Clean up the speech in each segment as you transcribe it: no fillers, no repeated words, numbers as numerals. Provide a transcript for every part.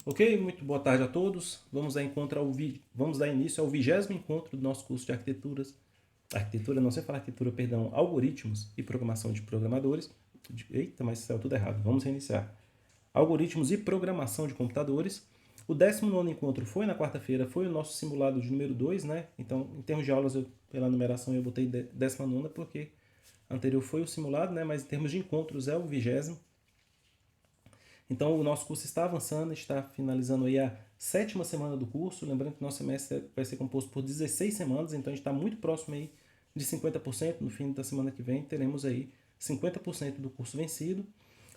Ok, muito boa tarde a todos. Vamos dar início ao 20º encontro do nosso curso de algoritmos e programação de programadores. Eita, mas saiu tudo errado. Vamos reiniciar. Algoritmos e programação de computadores. O 19º encontro foi na quarta-feira, foi o nosso simulado de número 2, né? Então, em termos de aulas, pela numeração, eu botei 19ª porque anterior foi o simulado, né? Mas em termos de encontros é o 20º. Então, o nosso curso está avançando, está finalizando aí a 7ª semana do curso. Lembrando que o nosso semestre vai ser composto por 16 semanas, então a gente está muito próximo aí de 50%. No fim da semana que vem, teremos aí 50% do curso vencido.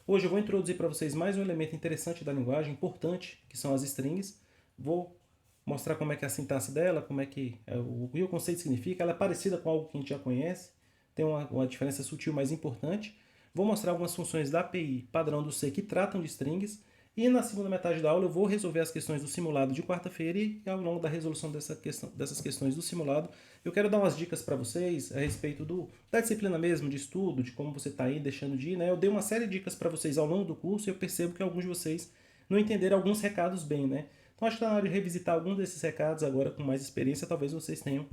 Hoje eu vou introduzir para vocês mais um elemento interessante da linguagem, importante, que são as strings. Vou mostrar como é que é a sintaxe dela, como é que o que o conceito significa. Ela é parecida com algo que a gente já conhece, tem uma diferença sutil, mas importante. Vou mostrar algumas funções da API padrão do C que tratam de strings. E na segunda metade da aula eu vou resolver as questões do simulado de quarta-feira e ao longo da resolução dessas questões do simulado, eu quero dar umas dicas para vocês a respeito da disciplina mesmo, de estudo, de como você está aí deixando de ir. Né? Eu dei uma série de dicas para vocês ao longo do curso e eu percebo que alguns de vocês não entenderam alguns recados bem. Né? Então acho que está na hora de revisitar alguns desses recados agora com mais experiência. Talvez vocês tenham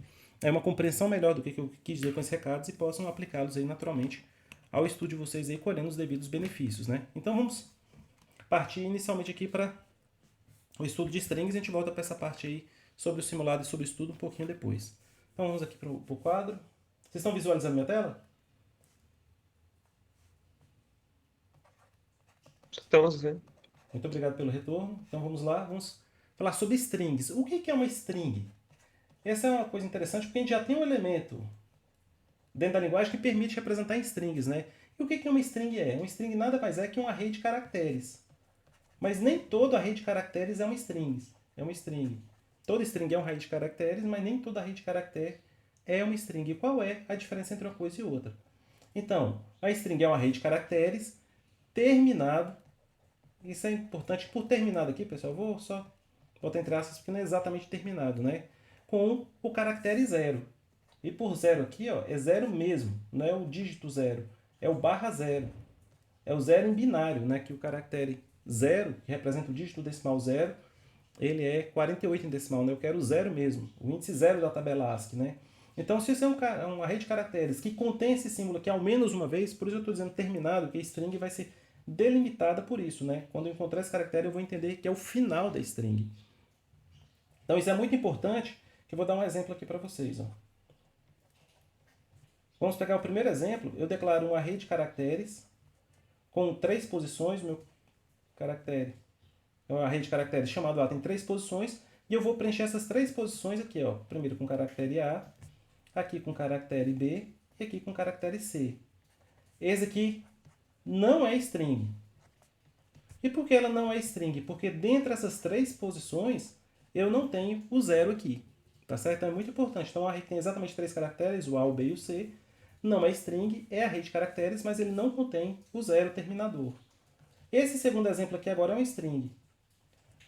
uma compreensão melhor do que eu quis dizer com esses recados e possam aplicá-los aí naturalmente ao estudo de vocês aí, colhendo os devidos benefícios, né? Então vamos partir inicialmente aqui para o estudo de strings e a gente volta para essa parte aí sobre o simulado e sobre o estudo um pouquinho depois. Então vamos aqui para o quadro. Vocês estão visualizando minha tela? Estamos vendo. Muito obrigado pelo retorno. Então vamos lá, vamos falar sobre strings. O que é uma string? Essa é uma coisa interessante porque a gente já tem um elemento dentro da linguagem que permite representar em strings, né? E o que uma string é? Uma string nada mais é que um array de caracteres. Mas nem todo array de caracteres é um string. É uma string. Toda string é um array de caracteres, mas nem todo array de caractere é uma string. E qual é a diferença entre uma coisa e outra? Então, a string é um array de caracteres terminado. Isso é importante. Por terminado aqui, pessoal, eu vou só botar entre aspas porque não é exatamente terminado, né? Com o caractere 0. E por 0 aqui, ó, é 0 mesmo. Não é o dígito 0. É o barra 0. É o 0 em binário, né? Que o caractere 0, que representa o dígito decimal 0, ele é 48 em decimal, né? Eu quero o 0 mesmo, o índice 0 da tabela ASCII, né? Então, se isso é um array de caracteres que contém esse símbolo aqui ao menos uma vez, por isso eu estou dizendo terminado, que a string vai ser delimitada por isso, né? Quando eu encontrar esse caractere, eu vou entender que é o final da string. Então, isso é muito importante, que eu vou dar um exemplo aqui para vocês, ó. Vamos pegar o primeiro exemplo. Eu declaro um array de caracteres com 3 posições. Meu caractere é um array de caracteres chamado A, tem 3 posições. E eu vou preencher essas 3 posições aqui, ó. Primeiro com caractere A, aqui com caractere B e aqui com caractere C. Esse aqui não é string. E por que ela não é string? Porque dentre essas 3 posições eu não tenho o 0 aqui. Tá certo? Então é muito importante. Então o array tem exatamente 3 caracteres, o A, o B e o C. Não é string, é array de caracteres, mas ele não contém o 0 terminador. Esse segundo exemplo aqui agora é um string.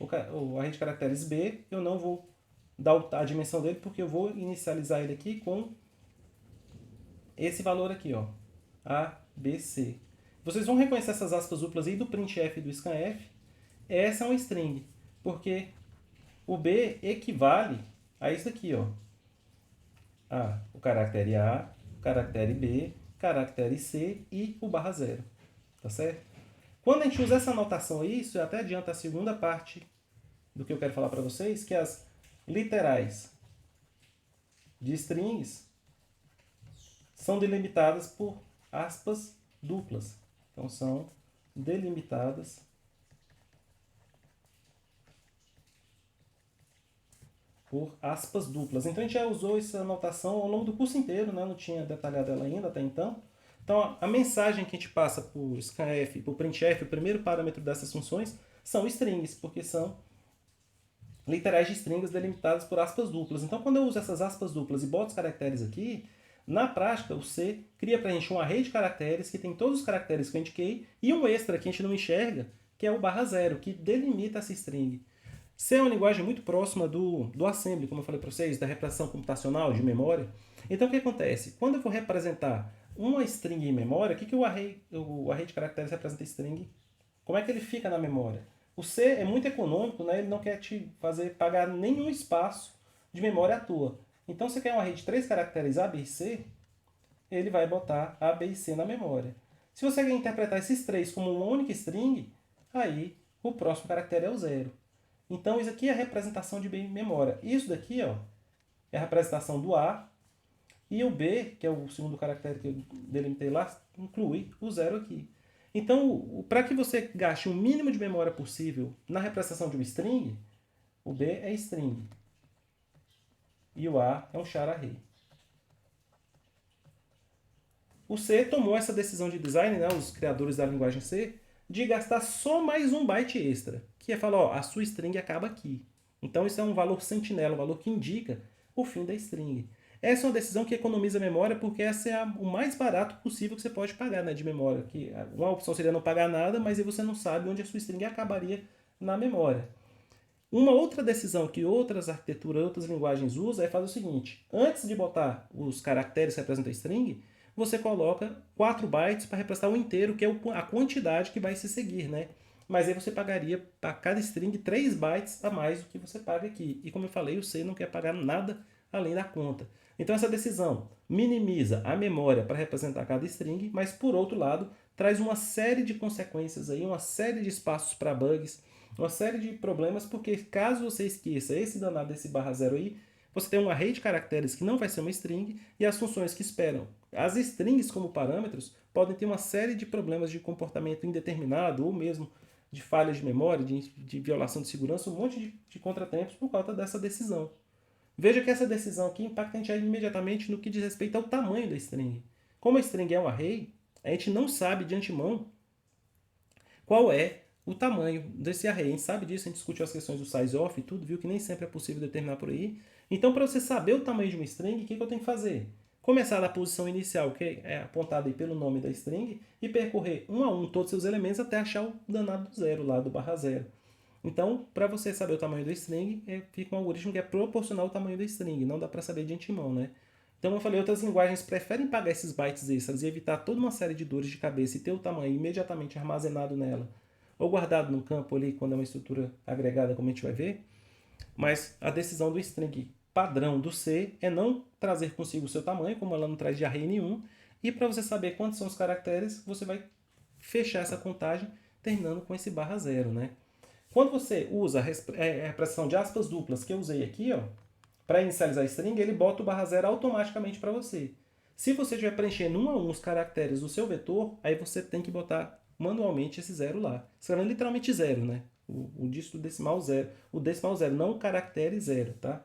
O array de caracteres B, eu não vou dar a dimensão dele, porque eu vou inicializar ele aqui com esse valor aqui, ó, A, B, C. Vocês vão reconhecer essas aspas duplas aí do printf e do scanf. Essa é uma string, porque o B equivale a isso aqui, ó. O caractere A, o caractere B, caractere C e o barra 0. Tá certo? Quando a gente usa essa notação aí, isso até adianta a segunda parte do que eu quero falar para vocês, que as literais de strings são delimitadas por aspas duplas. Então, são delimitadas por aspas duplas. Então, a gente já usou essa notação ao longo do curso inteiro, né? Não tinha detalhado ela ainda até então. Então, a mensagem que a gente passa por scanf, por printf, o primeiro parâmetro dessas funções, são strings, porque são literais de strings delimitadas por aspas duplas. Então, quando eu uso essas aspas duplas e boto os caracteres aqui, na prática, o C cria para a gente um array de caracteres que tem todos os caracteres que eu indiquei e um extra que a gente não enxerga, que é o barra 0, que delimita essa string. C é uma linguagem muito próxima do assembly, como eu falei para vocês, da representação computacional de memória. Então, o que acontece? Quando eu vou representar uma string em memória, o que o array de caracteres representa string? Como é que ele fica na memória? O C é muito econômico, né? Ele não quer te fazer pagar nenhum espaço de memória à toa. Então, se você quer um array de 3 caracteres A, B e C, ele vai botar A, B e C na memória. Se você quer interpretar esses três como uma única string, aí o próximo caractere é o 0. Então, isso aqui é a representação de memória. Isso daqui, ó, é a representação do A, e o B, que é o segundo caractere que eu delimitei lá, inclui o 0 aqui. Então, para que você gaste o mínimo de memória possível na representação de uma string, o B é string e o A é um char array. O C tomou essa decisão de design, né, os criadores da linguagem C, de gastar só mais um byte extra, que é falar, ó, a sua string acaba aqui. Então isso é um valor sentinela, um valor que indica o fim da string. Essa é uma decisão que economiza memória, porque essa é o mais barato possível que você pode pagar, né, de memória. Que uma opção seria não pagar nada, mas aí você não sabe onde a sua string acabaria na memória. Uma outra decisão que outras arquiteturas, outras linguagens usam é fazer o seguinte: antes de botar os caracteres que representam a string, você coloca 4 bytes para representar o inteiro, que é a quantidade que vai se seguir, né? Mas aí você pagaria para cada string 3 bytes a mais do que você paga aqui. E como eu falei, o C não quer pagar nada além da conta. Então essa decisão minimiza a memória para representar cada string, mas por outro lado, traz uma série de consequências aí, uma série de espaços para bugs, uma série de problemas, porque caso você esqueça esse danado desse barra zero aí, você tem um array de caracteres que não vai ser uma string e as funções que esperam as strings como parâmetros podem ter uma série de problemas de comportamento indeterminado ou mesmo de falhas de memória, de violação de segurança, um monte de contratempos por causa dessa decisão. Veja que essa decisão aqui impacta a gente imediatamente no que diz respeito ao tamanho da string. Como a string é um array, a gente não sabe de antemão qual é o tamanho desse array. A gente sabe disso, a gente discutiu as questões do size off e tudo, viu que nem sempre é possível determinar por aí. Então, para você saber o tamanho de uma string, o que eu tenho que fazer? Começar da posição inicial, que é apontada aí pelo nome da string, e percorrer um a um todos os seus elementos até achar o danado do zero lá, do barra zero. Então, para você saber o tamanho da string, fica um algoritmo que é proporcional ao tamanho da string, não dá para saber de antemão, né? Então, eu falei, outras linguagens preferem pagar esses bytes extras e evitar toda uma série de dores de cabeça e ter o tamanho imediatamente armazenado nela, ou guardado no campo ali, quando é uma estrutura agregada, como a gente vai ver. Mas a decisão do string padrão do C é não trazer consigo o seu tamanho, como ela não traz de array nenhum, e para você saber quantos são os caracteres, você vai fechar essa contagem terminando com esse barra zero, né? Quando você usa a representação de aspas duplas que eu usei aqui, ó, para inicializar a string, ele bota o barra zero automaticamente para você. Se você estiver preenchendo um a um os caracteres do seu vetor, aí você tem que botar manualmente esse zero lá. Escrevendo literalmente zero, né? O dígito decimal zero. O decimal zero, não o caractere zero, tá?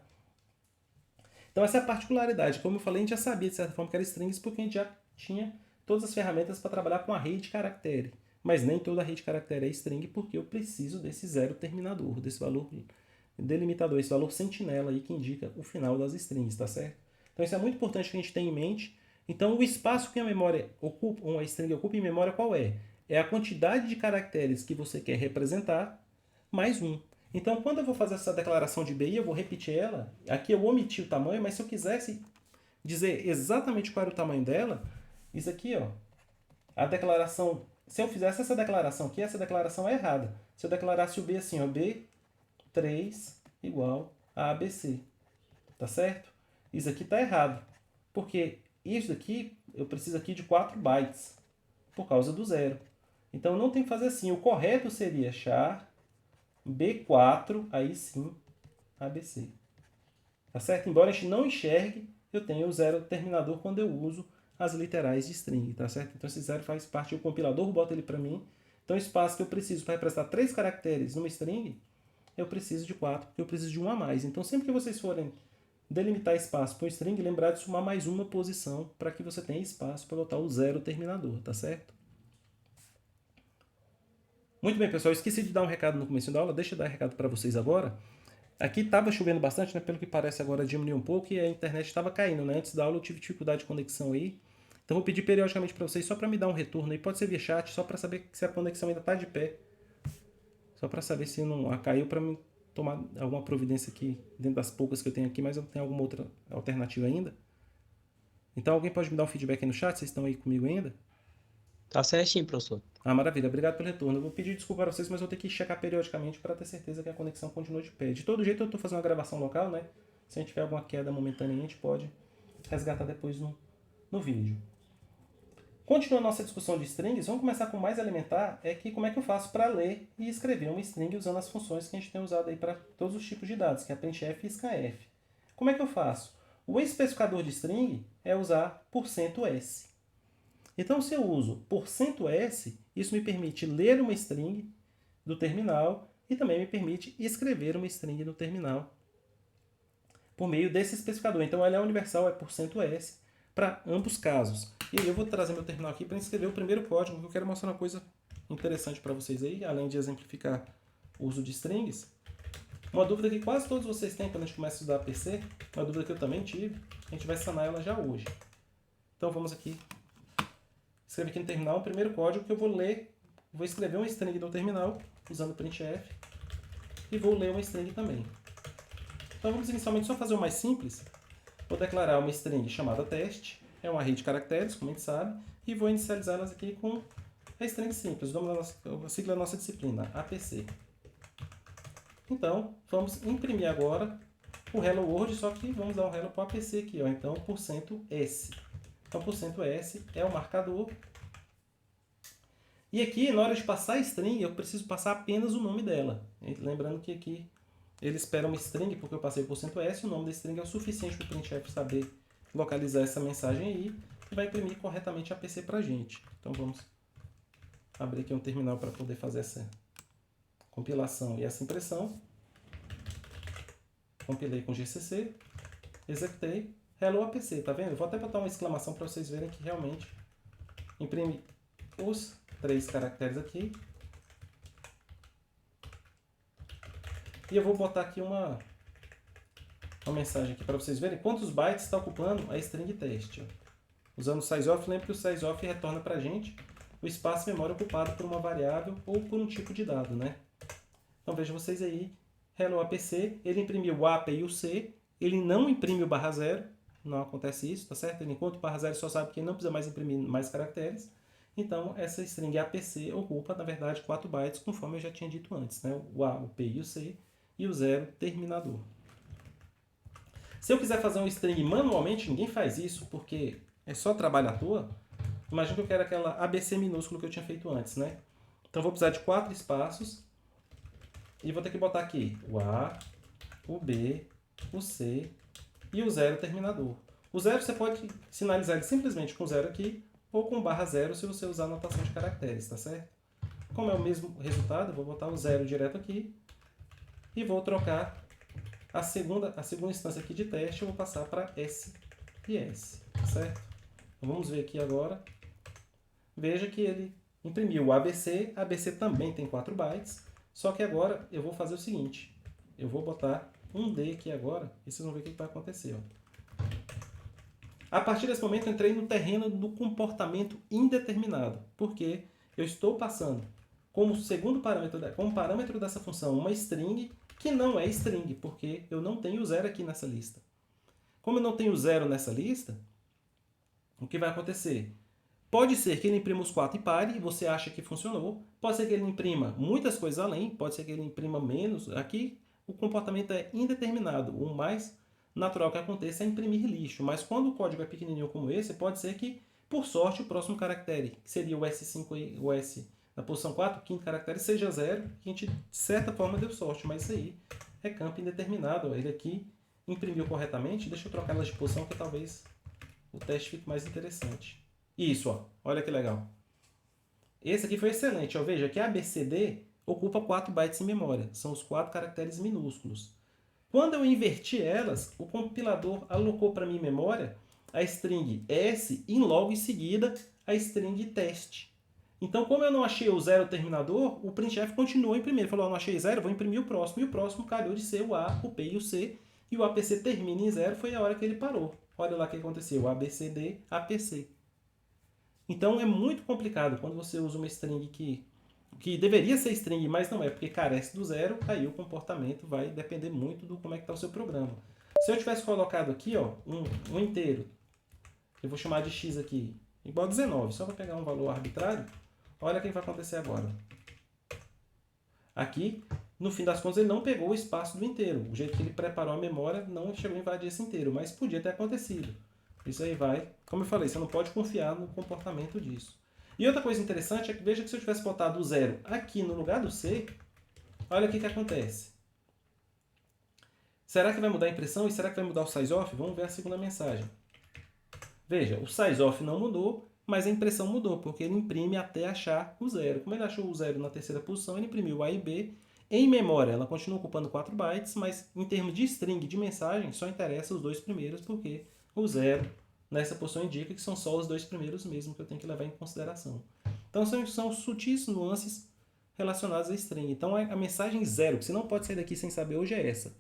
Então essa é a particularidade. Como eu falei, a gente já sabia de certa forma que era strings porque a gente já tinha todas as ferramentas para trabalhar com array de caractere. Mas nem toda array de caractere é string porque eu preciso desse zero terminador, desse valor delimitador, esse valor sentinela aí que indica o final das strings, tá certo? Então isso é muito importante que a gente tenha em mente. Então o espaço que a memória ocupa, uma string ocupa em memória qual é? É a quantidade de caracteres que você quer representar mais um. Então quando eu vou fazer essa declaração de BI, eu vou repetir ela. Aqui eu omiti o tamanho, mas se eu quisesse dizer exatamente qual era o tamanho dela, isso aqui, ó, a declaração, se eu fizesse essa declaração aqui, essa declaração é errada. Se eu declarasse o B assim, ó, B3 igual a ABC, tá certo? Isso aqui tá errado, porque isso aqui, eu preciso aqui de 4 bytes, por causa do zero. Então não tem que fazer assim, o correto seria char B4, aí sim, ABC. Tá certo? Embora a gente não enxergue, eu tenho o zero terminador quando eu uso as literais de string, tá certo? Então esse zero faz parte, o compilador bota ele para mim. Então o espaço que eu preciso para representar 3 caracteres numa string, eu preciso de 4, porque eu preciso de um a mais. Então sempre que vocês forem delimitar espaço para um string, lembrar de somar mais uma posição para que você tenha espaço para botar o zero terminador, tá certo? Muito bem, pessoal, esqueci de dar um recado no começo da aula, deixa eu dar um recado para vocês agora. Aqui estava chovendo bastante, né? Pelo que parece agora diminuiu um pouco e a internet estava caindo, né? Antes da aula eu tive dificuldade de conexão aí. Então vou pedir periodicamente para vocês só para me dar um retorno aí, pode ser via chat, só para saber se a conexão ainda está de pé. Só para saber se não caiu, para mim tomar alguma providência aqui dentro das poucas que eu tenho aqui, mas eu não tenho alguma outra alternativa ainda. Então alguém pode me dar um feedback aí no chat? Vocês estão aí comigo ainda? Tá certinho, professor. Ah, maravilha. Obrigado pelo retorno. Eu vou pedir desculpa para vocês, mas eu vou ter que checar periodicamente para ter certeza que a conexão continua de pé. De todo jeito, eu estou fazendo uma gravação local, né? Se a gente tiver alguma queda momentânea, a gente pode resgatar depois no vídeo. Continuando a nossa discussão de strings, vamos começar com o mais elementar, é que como é que eu faço para ler e escrever uma string usando as funções que a gente tem usado aí para todos os tipos de dados, que é a printf e scanf. Como é que eu faço? O especificador de string é usar %s. Então, se eu uso %s, isso me permite ler uma string do terminal e também me permite escrever uma string no terminal por meio desse especificador. Então, ele é universal, é %s para ambos casos. E aí eu vou trazer meu terminal aqui para escrever o primeiro código, que eu quero mostrar uma coisa interessante para vocês aí, além de exemplificar o uso de strings. Uma dúvida que quase todos vocês têm quando a gente começa a estudar PC, uma dúvida que eu também tive, a gente vai sanar ela já hoje. Então vamos aqui, escrever aqui no terminal o primeiro código que eu vou ler, vou escrever uma string no terminal, usando printf, e vou ler uma string também. Então vamos inicialmente só fazer o mais simples. Vou declarar uma string chamada teste, é um array de caracteres, como a gente sabe, e vou inicializá-las aqui com a string simples, o nome da nossa, a sigla da nossa disciplina, APC. Então, vamos imprimir agora o Hello World, só que vamos dar um hello para o APC aqui, ó. Então, %s. Então, %s é o marcador. E aqui, na hora de passar a string, eu preciso passar apenas o nome dela. Lembrando que aqui ele espera uma string, porque eu passei o %s, o nome da string é o suficiente para o printf saber localizar essa mensagem aí e vai imprimir corretamente a APC para a gente. Então, vamos abrir aqui um terminal para poder fazer essa compilação e essa impressão. Compilei com GCC, executei, hello APC, tá vendo? Eu vou até botar uma exclamação para vocês verem que realmente imprime os 3 caracteres aqui. E eu vou botar aqui uma mensagem aqui para vocês verem quantos bytes está ocupando a string teste. Ó. Usando o sizeof, lembra que o sizeof retorna para a gente o espaço memória ocupado por uma variável ou por um tipo de dado, né? Então vejam vocês aí, hello APC, ele imprimiu o A, P e o C, ele não imprime o /0, não acontece isso, tá certo? Ele encontra o /0 só sabe que ele não precisa mais imprimir mais caracteres. Então essa string APC ocupa, na verdade, 4 bytes, conforme eu já tinha dito antes, né? O A, o P e o C e o 0 terminador. Se eu quiser fazer um string manualmente, ninguém faz isso, porque é só trabalho à toa. Imagina que eu quero aquela ABC minúsculo que eu tinha feito antes, né? Então eu vou precisar de 4 espaços e vou ter que botar aqui o A, o B, o C e o 0 terminador. O 0 você pode sinalizar ele simplesmente com 0 aqui ou com /0 se você usar a notação de caracteres, tá certo? Como é o mesmo resultado, eu vou botar o 0 direto aqui e vou trocar a segunda instância aqui de teste, eu vou passar para S e S, certo? Então, vamos ver aqui agora. Veja que ele imprimiu o ABC, ABC também tem 4 bytes, só que agora eu vou fazer o seguinte, eu vou botar um D aqui agora e vocês vão ver o que vai acontecer. Ó. A partir desse momento eu entrei no terreno do comportamento indeterminado, porque eu estou passando como segundo parâmetro, como parâmetro dessa função uma string que não é string, porque eu não tenho 0 aqui nessa lista. Como eu não tenho 0 nessa lista, o que vai acontecer? Pode ser que ele imprima os 4 e pare, e você acha que funcionou. Pode ser que ele imprima muitas coisas além, pode ser que ele imprima menos. Aqui o comportamento é indeterminado. O mais natural que aconteça é imprimir lixo. Mas quando o código é pequenininho como esse, pode ser que, por sorte, o próximo caractere, que seria o S5 e o S na posição 4, o quinto caractere, seja 0. Que a gente, de certa forma, deu sorte. Mas isso aí é campo indeterminado. Ele aqui imprimiu corretamente. Deixa eu trocar elas de posição que talvez o teste fique mais interessante. Isso, ó. Olha que legal. Esse aqui foi excelente. Ó. Veja que a ABCD ocupa 4 bytes em memória. São os 4 caracteres minúsculos. Quando eu inverti elas, o compilador alocou para mim em memória a string S e logo em seguida a string teste. Então, como eu não achei o 0 terminador, o printf continuou imprimir. Ele falou, não achei 0, vou imprimir o próximo. E o próximo calhou de ser o A, o P e o C. E o APC termina em 0, foi a hora que ele parou. Olha lá o que aconteceu, ABCD, APC. Então é muito complicado quando você usa uma string que deveria ser string, mas não é, porque carece do 0, aí o comportamento vai depender muito do como é que está o seu programa. Se eu tivesse colocado aqui ó, um inteiro, eu vou chamar de x aqui, igual a 19. Só para pegar um valor arbitrário, olha o que vai acontecer agora. Aqui, no fim das contas, ele não pegou o espaço do inteiro. O jeito que ele preparou a memória não chegou a invadir esse inteiro, mas podia ter acontecido. Isso aí vai, como eu falei, você não pode confiar no comportamento disso. E outra coisa interessante é que veja que se eu tivesse botado o 0 aqui no lugar do C, olha o que acontece. Será que vai mudar a impressão e será que vai mudar o size-off? Vamos ver a segunda mensagem. Veja, o size-off não mudou, mas a impressão mudou, porque ele imprime até achar o 0. Como ele achou o 0 na terceira posição, ele imprimiu A e B. Em memória, ela continua ocupando 4 bytes, mas em termos de string de mensagem, só interessa os 2 primeiros, porque o 0 nessa posição indica que são só os 2 primeiros mesmo que eu tenho que levar em consideração. Então, são sutis nuances relacionadas a string. Então, a mensagem 0, que você não pode sair daqui sem saber hoje, é essa.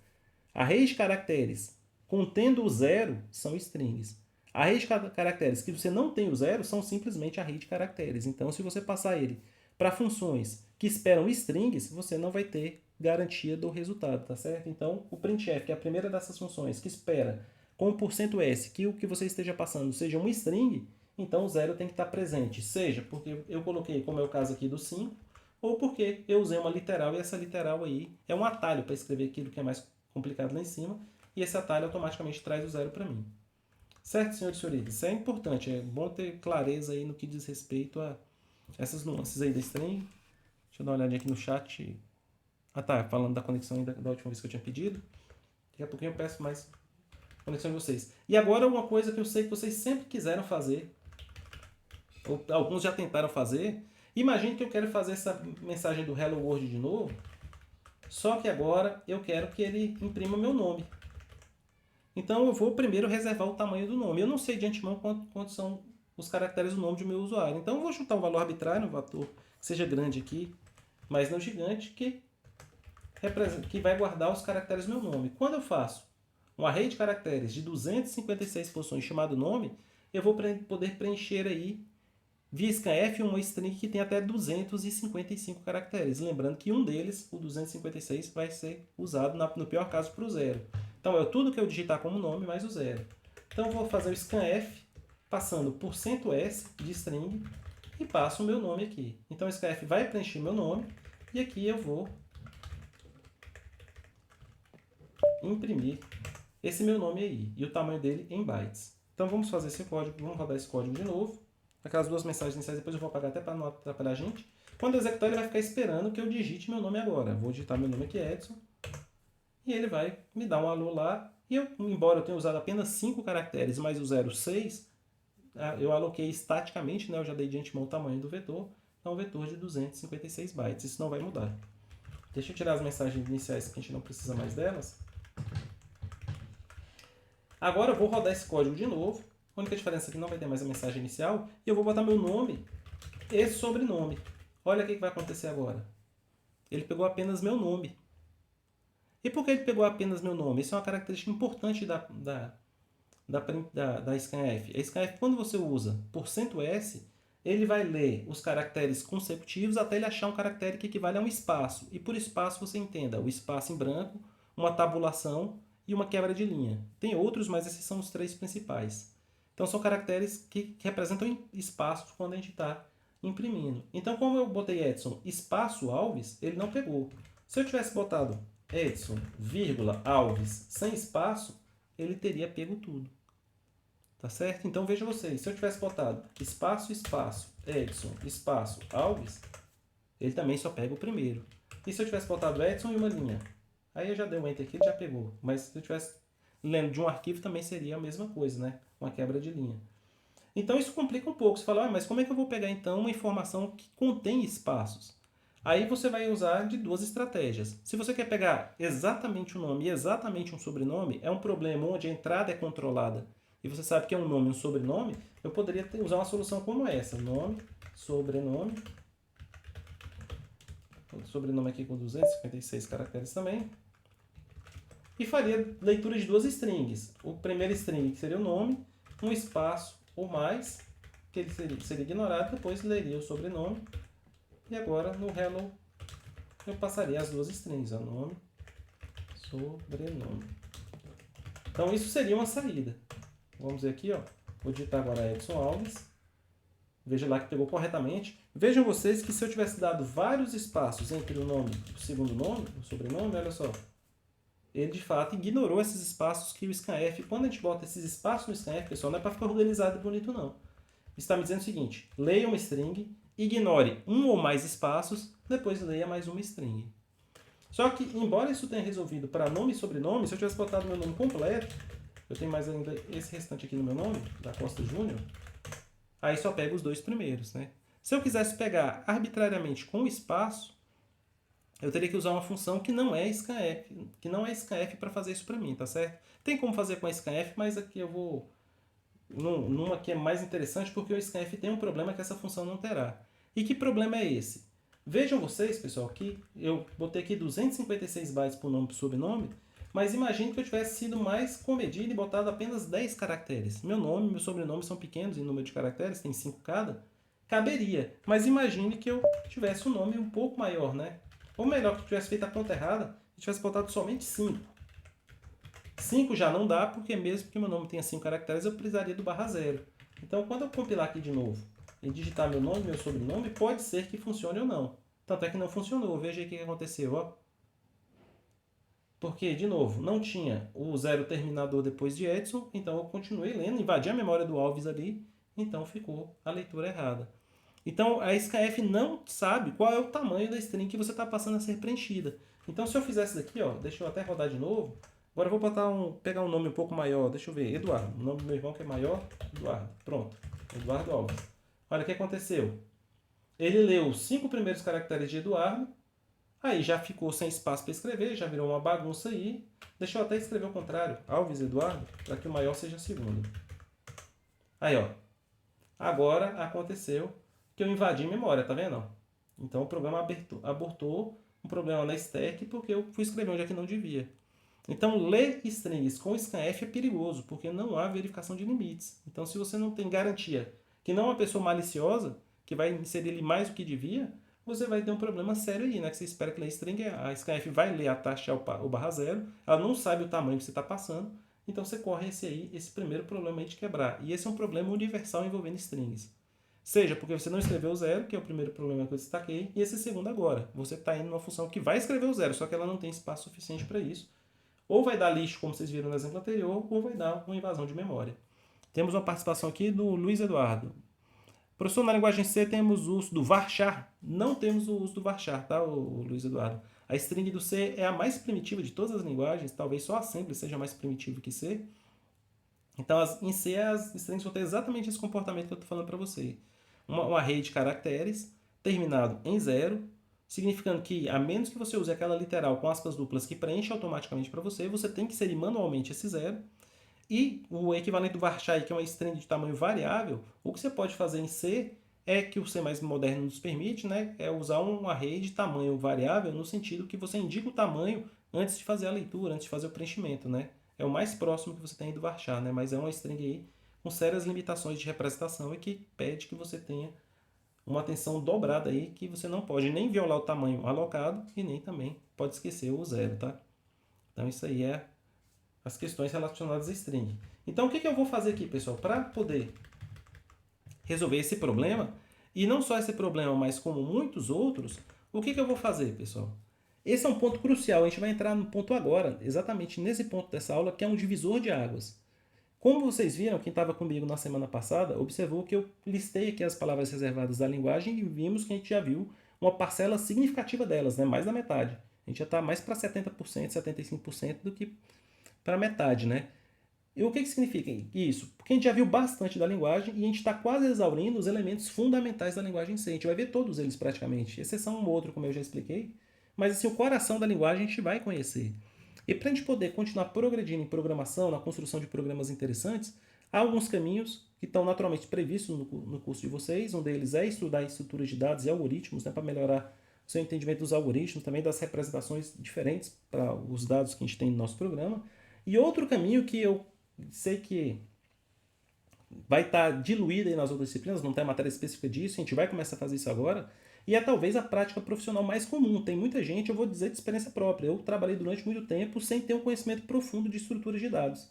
A raiz de caracteres contendo o 0 são strings. A rede de caracteres que você não tem o 0 são simplesmente a rede de caracteres. Então, se você passar ele para funções que esperam strings, você não vai ter garantia do resultado, tá certo? Então, o printf, que é a primeira dessas funções, que espera com o %s que o que você esteja passando seja uma string, então o 0 tem que estar presente. Seja porque eu coloquei, como é o caso aqui do 5, ou porque eu usei uma literal e essa literal aí é um atalho para escrever aquilo que é mais complicado lá em cima, e esse atalho automaticamente traz o 0 para mim. Certo, senhores e senhoritas? Isso é importante, é bom ter clareza aí no que diz respeito a essas nuances aí da string. Deixa eu dar uma olhadinha aqui no chat. Ah tá, falando da conexão da última vez que eu tinha pedido. Daqui a pouquinho eu peço mais conexão de vocês. E agora uma coisa que eu sei que vocês sempre quiseram fazer, ou alguns já tentaram fazer. Imagine que eu quero fazer essa mensagem do Hello World de novo, só que agora eu quero que ele imprima meu nome. Então eu vou primeiro reservar o tamanho do nome. Eu não sei de antemão quantos são os caracteres do nome do meu usuário. Então eu vou chutar um valor arbitrário, um valor que seja grande aqui, mas não gigante, que vai guardar os caracteres do meu nome. Quando eu faço um array de caracteres de 256 posições chamado nome, eu vou poder preencher aí via scanf uma string que tem até 255 caracteres. Lembrando que um deles, o 256, vai ser usado no pior caso para o 0. Então é tudo que eu digitar como nome mais o 0. Então eu vou fazer o scanf passando por %s de string e passo o meu nome aqui. Então o scanf vai preencher meu nome e aqui eu vou imprimir esse meu nome aí e o tamanho dele em bytes. Então vamos fazer esse código, vamos rodar esse código de novo. Aquelas duas mensagens iniciais depois eu vou apagar até para não atrapalhar a gente. Quando eu executar, ele vai ficar esperando que eu digite meu nome agora. Vou digitar meu nome aqui, Edson. E ele vai me dar um alô lá. E eu, embora eu tenha usado apenas 5 caracteres mais o 06, eu aloquei estaticamente, né? Eu já dei de antemão o tamanho do vetor. Então, um vetor de 256 bytes. Isso não vai mudar. Deixa eu tirar as mensagens iniciais que a gente não precisa mais delas. Agora eu vou rodar esse código de novo. A única diferença é que não vai ter mais a mensagem inicial. E eu vou botar meu nome e sobrenome. Olha o que vai acontecer agora. Ele pegou apenas meu nome. E por que ele pegou apenas meu nome? Isso é uma característica importante da scanf. A scanf, quando você usa %s, ele vai ler os caracteres consecutivos até ele achar um caractere que equivale a um espaço. E por espaço você entenda o espaço em branco, uma tabulação e uma quebra de linha. Tem outros, mas esses são os 3 principais. Então são caracteres que representam espaços quando a gente está imprimindo. Então, como eu botei Edson espaço Alves, ele não pegou. Se eu tivesse botado Edson, vírgula, Alves, sem espaço, ele teria pego tudo. Tá certo? Então veja vocês, se eu tivesse botado espaço, espaço, Edson, espaço, Alves, ele também só pega o primeiro. E se eu tivesse botado Edson e uma linha? Aí eu já dei um enter aqui, ele já pegou. Mas se eu tivesse lendo de um arquivo, também seria a mesma coisa, né? Uma quebra de linha. Então isso complica um pouco. Você fala, mas como é que eu vou pegar então uma informação que contém espaços? Aí você vai usar de 2 estratégias. Se você quer pegar exatamente um nome e exatamente um sobrenome, é um problema onde a entrada é controlada e você sabe que é um nome e um sobrenome, eu poderia usar uma solução como essa. Nome, sobrenome. Sobrenome aqui com 256 caracteres também. E faria leitura de 2 strings. O primeiro string, que seria o nome, um espaço ou mais, que ele seria ignorado, depois leria o sobrenome. E agora no hello eu passaria as 2 strings, nome, sobrenome. Então isso seria uma saída. Vamos ver aqui, ó. Vou digitar agora Edson Alves. Veja lá que pegou corretamente. Vejam vocês que se eu tivesse dado vários espaços entre o nome e o segundo nome, o sobrenome, olha só, ele de fato ignorou esses espaços que o scanf, quando a gente bota esses espaços no scanf, pessoal, não é para ficar organizado e bonito não. Está me dizendo o seguinte, leia uma string, ignore um ou mais espaços, depois leia mais uma string. Só que, embora isso tenha resolvido para nome e sobrenome, se eu tivesse botado meu nome completo, eu tenho mais ainda esse restante aqui no meu nome, da Costa Júnior, aí só pega os dois primeiros, né? Se eu quisesse pegar arbitrariamente com o espaço, eu teria que usar uma função que não é scanf para fazer isso para mim, tá certo? Tem como fazer com a scanf, mas aqui eu vou numa que é mais interessante porque o scanf tem um problema que essa função não terá. E que problema é esse? Vejam vocês, pessoal, que eu botei aqui 256 bytes por nome e por sobrenome, mas imagine que eu tivesse sido mais comedido e botado apenas 10 caracteres. Meu nome e meu sobrenome são pequenos em número de caracteres, tem 5 cada. Caberia, mas imagine que eu tivesse um nome um pouco maior, né? Ou melhor, que eu tivesse feito a conta errada e tivesse botado somente 5. 5 já não dá, porque mesmo que meu nome tenha 5 caracteres, eu precisaria do barra zero. Então, quando eu compilar aqui de novo e digitar meu nome e meu sobrenome, pode ser que funcione ou não. Tanto é que não funcionou. Veja aí o que aconteceu. Ó. Porque, de novo, não tinha o zero terminador depois de Edson, então eu continuei lendo, invadi a memória do Alves ali, então ficou a leitura errada. Então, a scanf não sabe qual é o tamanho da string que você está passando a ser preenchida. Então, se eu fizesse daqui, ó, deixa eu até rodar de novo. Agora eu vou pegar um nome um pouco maior. Deixa eu ver, Eduardo. O nome do meu irmão que é maior, Eduardo. Pronto, Eduardo Alves. Olha o que aconteceu. Ele leu os 5 primeiros caracteres de Eduardo, aí já ficou sem espaço para escrever, já virou uma bagunça aí. Deixa eu até escrever o contrário, Alves Eduardo, para que o maior seja o segundo. Aí, ó. Agora aconteceu que eu invadi memória, tá vendo? Então o programa abortou um problema na stack porque eu fui escrever onde é que não devia. Então ler strings com scanf é perigoso, porque não há verificação de limites. Então se você não tem garantia que não é uma pessoa maliciosa, que vai inserir ali mais do que devia, você vai ter um problema sério aí, né? Que você espera que ler string, a scanf vai ler a taxa o barra zero, ela não sabe o tamanho que você está passando, então você corre esse primeiro problema aí de quebrar. E esse é um problema universal envolvendo strings. Seja porque você não escreveu o zero, que é o primeiro problema que eu destaquei, e esse segundo agora. Você está indo numa função que vai escrever o zero, só que ela não tem espaço suficiente para isso. Ou vai dar lixo, como vocês viram no exemplo anterior, ou vai dar uma invasão de memória. Temos uma participação aqui do Luiz Eduardo. Professor, na linguagem C temos o uso do varchar. Não temos o uso do varchar, tá, o Luiz Eduardo? A string do C é a mais primitiva de todas as linguagens, talvez só a assembly seja mais primitivo que C. Então, em C, as strings vão ter exatamente esse comportamento que eu estou falando para você. Um array de caracteres terminado em zero, significando que, a menos que você use aquela literal com aspas duplas que preenche automaticamente para você, você tem que inserir manualmente esse zero. E o equivalente do varchar, que é uma string de tamanho variável, o que você pode fazer em C é que o C mais moderno nos permite, né, é usar um array de tamanho variável no sentido que você indica o tamanho antes de fazer a leitura, antes de fazer o preenchimento, né? É o mais próximo que você tem do varchar, né? Mas é uma string aí com sérias limitações de representação e que pede que você tenha uma atenção dobrada aí, que você não pode nem violar o tamanho alocado e nem também pode esquecer o zero, tá? Então isso aí é as questões relacionadas a string. Então o que eu vou fazer aqui, pessoal, para poder resolver esse problema, e não só esse problema, mas como muitos outros, o que eu vou fazer, pessoal? Esse é um ponto crucial, a gente vai entrar no ponto agora, exatamente nesse ponto dessa aula, que é um divisor de águas. Como vocês viram, quem estava comigo na semana passada, observou que eu listei aqui as palavras reservadas da linguagem e vimos que a gente já viu uma parcela significativa delas, né? Mais da metade. A gente já está mais para 70%, 75% do que para metade, né? E o que significa isso? Porque a gente já viu bastante da linguagem e a gente está quase exaurindo os elementos fundamentais da linguagem em si. A gente vai ver todos eles praticamente, exceção um ou outro, como eu já expliquei. Mas assim, o coração da linguagem a gente vai conhecer. E para a gente poder continuar progredindo em programação, na construção de programas interessantes, há alguns caminhos que estão naturalmente previstos no curso de vocês. Um deles é estudar estruturas de dados e algoritmos, né, para melhorar o seu entendimento dos algoritmos, também das representações diferentes para os dados que a gente tem no nosso programa. E outro caminho que eu sei que vai estar diluído aí nas outras disciplinas, não tem matéria específica disso, a gente vai começar a fazer isso agora, e é talvez a prática profissional mais comum. Tem muita gente, eu vou dizer de experiência própria, eu trabalhei durante muito tempo sem ter um conhecimento profundo de estruturas de dados.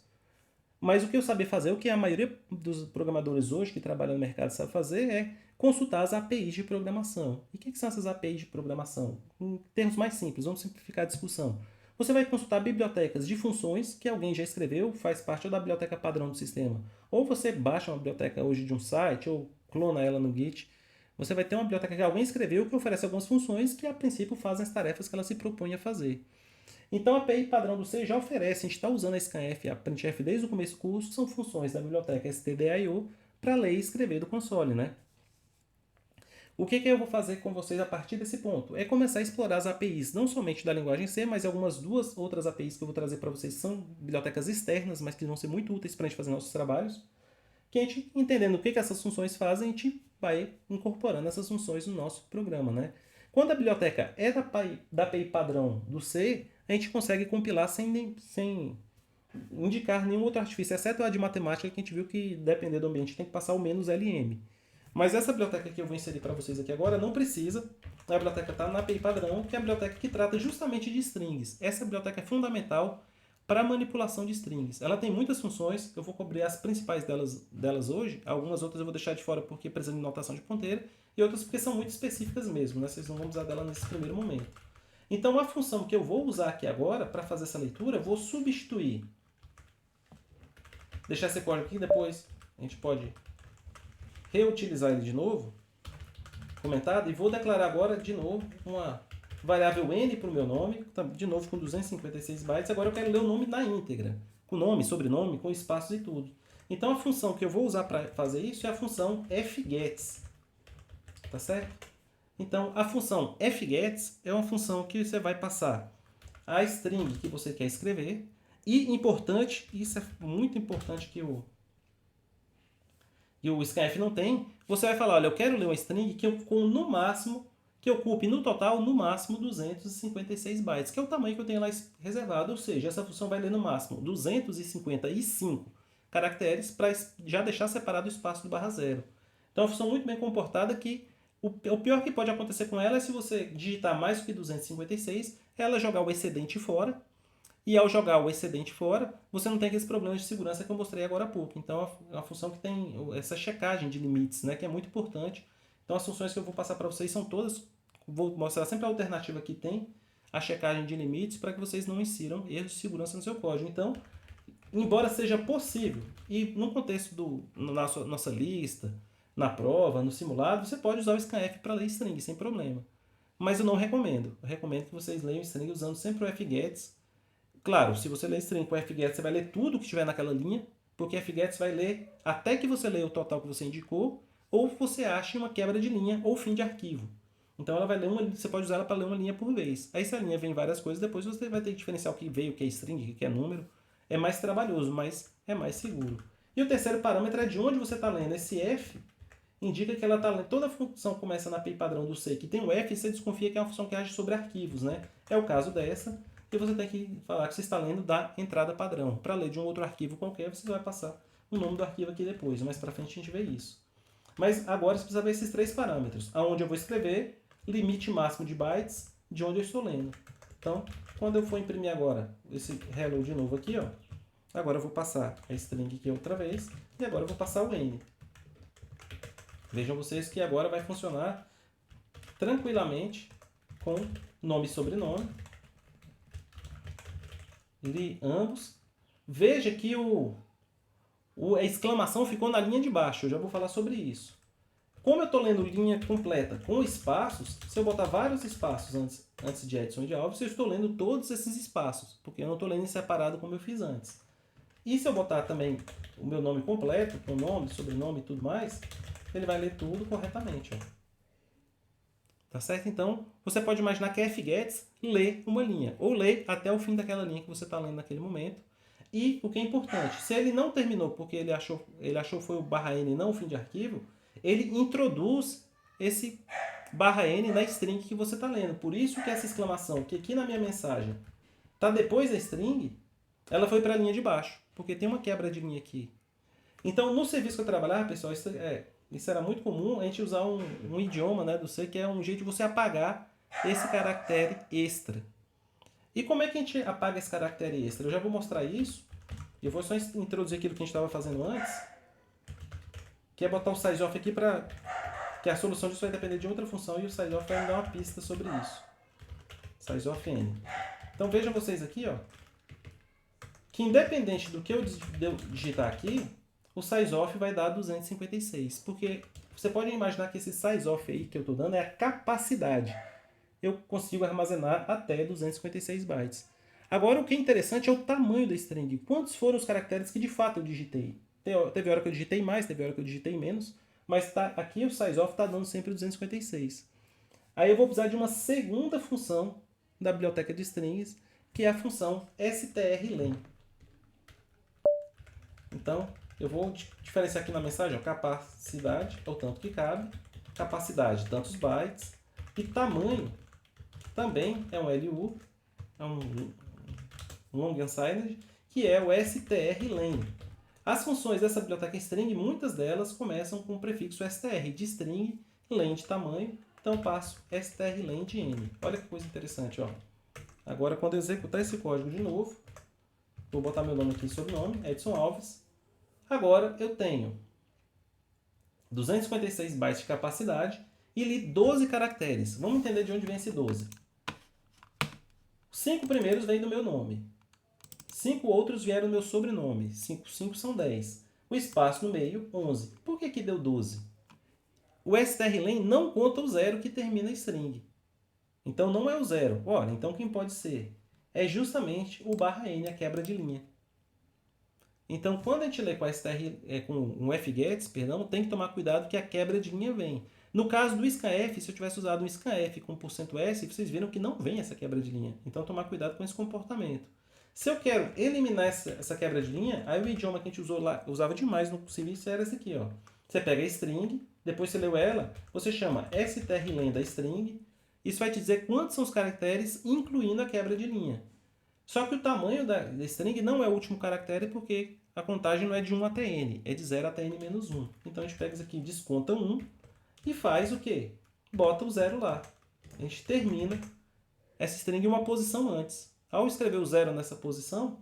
Mas o que eu sabia fazer, o que a maioria dos programadores hoje que trabalham no mercado sabe fazer é consultar as APIs de programação. E o que são essas APIs de programação? Em termos mais simples, vamos simplificar a discussão. Você vai consultar bibliotecas de funções que alguém já escreveu, faz parte da biblioteca padrão do sistema. Ou você baixa uma biblioteca hoje de um site, ou clona ela no Git. Você vai ter uma biblioteca que alguém escreveu que oferece algumas funções que, a princípio, fazem as tarefas que ela se propõe a fazer. Então, a API padrão do C já oferece, a gente está usando a scanf e a printf desde o começo do curso, são funções da biblioteca stdio para ler e escrever do console, né? O que eu vou fazer com vocês a partir desse ponto? É começar a explorar as APIs, não somente da linguagem C, mas algumas duas outras APIs que eu vou trazer para vocês, são bibliotecas externas, mas que vão ser muito úteis para a gente fazer nossos trabalhos, que a gente, entendendo o que essas funções fazem, a gente vai incorporando essas funções no nosso programa, né? Quando a biblioteca é da API padrão do C, a gente consegue compilar sem indicar nenhum outro artifício, exceto a de matemática, que a gente viu que, dependendo do ambiente, tem que passar o menos LM. Mas essa biblioteca que eu vou inserir para vocês aqui agora não precisa. A biblioteca está na API padrão, que é a biblioteca que trata justamente de strings. Essa biblioteca é fundamental para manipulação de strings. Ela tem muitas funções, eu vou cobrir as principais delas hoje. Algumas outras eu vou deixar de fora porque precisam de notação de ponteira, e outras porque são muito específicas mesmo, né? Vocês não vão usar dela nesse primeiro momento. Então, a função que eu vou usar aqui agora para fazer essa leitura, eu vou substituir. Deixar esse código aqui, depois a gente pode reutilizar ele de novo, comentado, e vou declarar agora de novo uma variável n para o meu nome, de novo com 256 bytes. Agora eu quero ler o nome na íntegra, com nome, sobrenome, com espaços e tudo. Então a função que eu vou usar para fazer isso é a função fgets. Tá certo? Então a função fgets é uma função que você vai passar a string que você quer escrever. E importante, isso é muito importante que o scanf não tem, você vai falar, olha, eu quero ler uma string que ocupe no total, no máximo, 256 bytes, que é o tamanho que eu tenho lá reservado, ou seja, essa função vai ler no máximo 255 caracteres para já deixar separado o espaço do barra zero. Então é uma função muito bem comportada que o pior que pode acontecer com ela é se você digitar mais do que 256, ela jogar o excedente fora. E ao jogar o excedente fora, você não tem aqueles problemas de segurança que eu mostrei agora há pouco. Então, é uma função que tem essa checagem de limites, né, que é muito importante. Então, as funções que eu vou passar para vocês são todas, vou mostrar sempre a alternativa que tem, a checagem de limites, para que vocês não insiram erros de segurança no seu código. Então, embora seja possível, e no contexto na nossa lista, na prova, no simulado, você pode usar o scanf para ler string, sem problema. Mas eu não recomendo. Eu recomendo que vocês leiam string usando sempre o fgets. Claro, se você ler string com fgets, você vai ler tudo que estiver naquela linha, porque fgets vai ler até que você leia o total que você indicou, ou você ache uma quebra de linha ou fim de arquivo. Então ela vai ler você pode usar ela para ler uma linha por vez. Aí se a linha vem várias coisas, depois você vai ter que diferenciar o que veio, o que é string, o que é número. É mais trabalhoso, mas é mais seguro. E o terceiro parâmetro é de onde você está lendo. Esse f indica que ela está lendo. Toda função começa na API padrão do C que tem o f, e você desconfia que é uma função que age sobre arquivos, né? É o caso dessa. E você tem que falar que você está lendo da entrada padrão. Para ler de um outro arquivo qualquer, você vai passar o nome do arquivo aqui depois. Mais para frente a gente vê isso. Mas agora você precisa ver esses três parâmetros. Aonde eu vou escrever, limite máximo de bytes, de onde eu estou lendo. Então, quando eu for imprimir agora esse hello de novo aqui, ó, agora eu vou passar a string aqui outra vez, e agora eu vou passar o n. Vejam vocês que agora vai funcionar tranquilamente com nome e sobrenome. Li ambos. Veja que a exclamação ficou na linha de baixo. Eu já vou falar sobre isso. Como eu estou lendo linha completa com espaços, se eu botar vários espaços antes de Edson e de Alves, eu estou lendo todos esses espaços, porque eu não estou lendo em separado como eu fiz antes. E se eu botar também o meu nome completo, com nome, sobrenome e tudo mais, ele vai ler tudo corretamente. Ó. Tá certo? Então, você pode imaginar que fgets lê uma linha, ou lê até o fim daquela linha que você está lendo naquele momento. E o que é importante, se ele não terminou porque ele achou foi o barra n, não o fim de arquivo, ele introduz esse barra n na string que você está lendo. Por isso que essa exclamação, que aqui na minha mensagem está depois da string, ela foi para a linha de baixo, porque tem uma quebra de linha aqui. Então, no serviço que eu trabalhava, pessoal, isso era muito comum, a gente usar um idioma, né, do C, que é um jeito de você apagar esse caractere extra. E como é que a gente apaga esse caractere extra? Eu já vou mostrar isso Eu vou só introduzir aquilo que a gente estava fazendo antes, que é botar o sizeof aqui para que a solução disso vai depender de outra função e o sizeof vai me dar uma pista sobre isso. Sizeof n. Então vejam vocês aqui, ó, que independente do que eu digitar aqui, o sizeof vai dar 256, porque você pode imaginar que esse sizeof aí que eu estou dando é a capacidade. Eu consigo armazenar até 256 bytes. Agora, o que é interessante é o tamanho da string. Quantos foram os caracteres que de fato eu digitei? Teve hora que eu digitei mais, teve hora que eu digitei menos, mas aqui o sizeof está dando sempre 256. Aí eu vou precisar de uma segunda função da biblioteca de strings, que é a função strlen. Então, eu vou diferenciar aqui na mensagem, ó, capacidade é o tanto que cabe, capacidade, tantos bytes, e tamanho também é um LU, é um long unsigned, que é o strlen. As funções dessa biblioteca string, muitas delas começam com o prefixo str, de string, len de tamanho, então eu passo strlen de n. Olha que coisa interessante, ó. Agora, quando eu executar esse código de novo, vou botar meu nome aqui, sobrenome, Edson Alves. Agora eu tenho 256 bytes de capacidade e li 12 caracteres. Vamos entender de onde vem esse 12. Os 5 primeiros vêm do meu nome. 5 outros vieram do meu sobrenome. 5 são 10. O espaço no meio, 11. Por que deu 12? O strlen não conta o zero que termina a string. Então não é o zero. Olha, então quem pode ser? É justamente o /n, a quebra de linha. Então, quando a gente lê com um fgets, tem que tomar cuidado que a quebra de linha vem. No caso do scanf, se eu tivesse usado um scanf com %s, vocês viram que não vem essa quebra de linha. Então, tomar cuidado com esse comportamento. Se eu quero eliminar essa quebra de linha, aí o idioma que a gente usava demais no serviço era esse aqui, ó. Você pega a string, depois você leu ela, você chama strlen da string, isso vai te dizer quantos são os caracteres, incluindo a quebra de linha. Só que o tamanho da string não é o último caractere porque a contagem não é de 1 até n, é de 0 até n-1. Então a gente pega isso aqui, desconta 1 e faz o quê? Bota o 0 lá. A gente termina essa string em uma posição antes. Ao escrever o 0 nessa posição,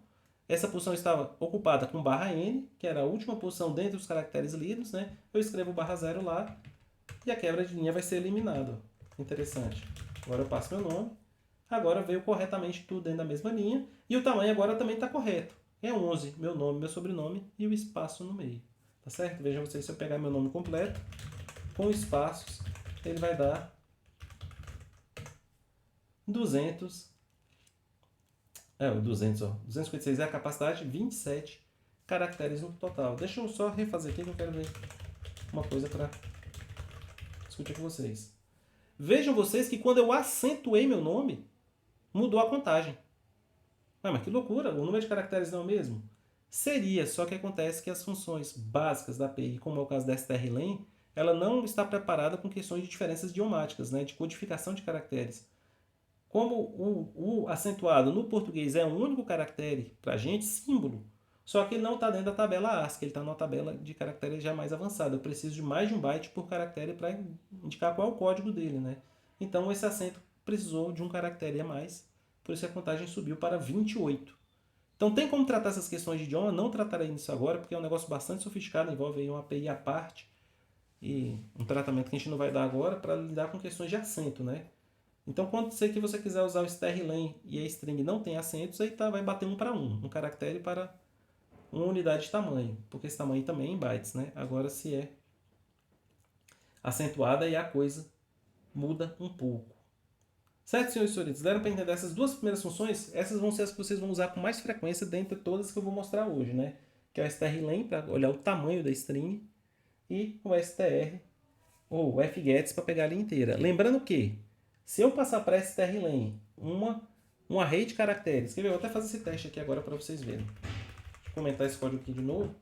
essa posição estava ocupada com /n, que era a última posição dentro dos caracteres lidos, né? Eu escrevo o /0 lá e a quebra de linha vai ser eliminada. Interessante. Agora eu passo meu nome. Agora veio corretamente tudo dentro da mesma linha. E o tamanho agora também está correto. É 11, meu nome, meu sobrenome e o espaço no meio. Tá certo? Vejam vocês, se eu pegar meu nome completo, com espaços, ele vai dar 200. O 200, ó. 256 é a capacidade, 27 caracteres no total. Deixa eu só refazer aqui que eu quero ver uma coisa para discutir com vocês. Vejam vocês que quando eu acentuei meu nome, mudou a contagem. Mas que loucura, o número de caracteres não é o mesmo? Seria, só que acontece que as funções básicas da API, como é o caso da strlen, ela não está preparada com questões de diferenças idiomáticas, né, de codificação de caracteres. Como o acentuado no português é um único caractere para a gente, símbolo, só que ele não está dentro da tabela ASCII, ele está numa tabela de caracteres já mais avançada. Eu preciso de mais de 1 byte por caractere para indicar qual é o código dele, né? Então esse acento precisou de um caractere a mais, por isso a contagem subiu para 28. Então tem como tratar essas questões de idioma, não tratarei nisso agora, porque é um negócio bastante sofisticado, envolve aí uma API à parte, e um tratamento que a gente não vai dar agora para lidar com questões de acento, né? Então, quando você quiser usar o strlen e a string não tem acentos, aí vai bater 1 para 1, um caractere para uma unidade de tamanho, porque esse tamanho também é em bytes, né? Agora, se é acentuada, aí a coisa muda um pouco. Certo, senhores e senhoritas? Deram para entender essas duas primeiras funções? Essas vão ser as que vocês vão usar com mais frequência dentre todas que eu vou mostrar hoje, né? Que é o strlen para olhar o tamanho da string e o str ou o fgets para pegar a linha inteira. Lembrando que se eu passar para strlen um array de caracteres, quer ver? Eu vou até fazer esse teste aqui agora para vocês verem. Deixa eu comentar esse código aqui de novo.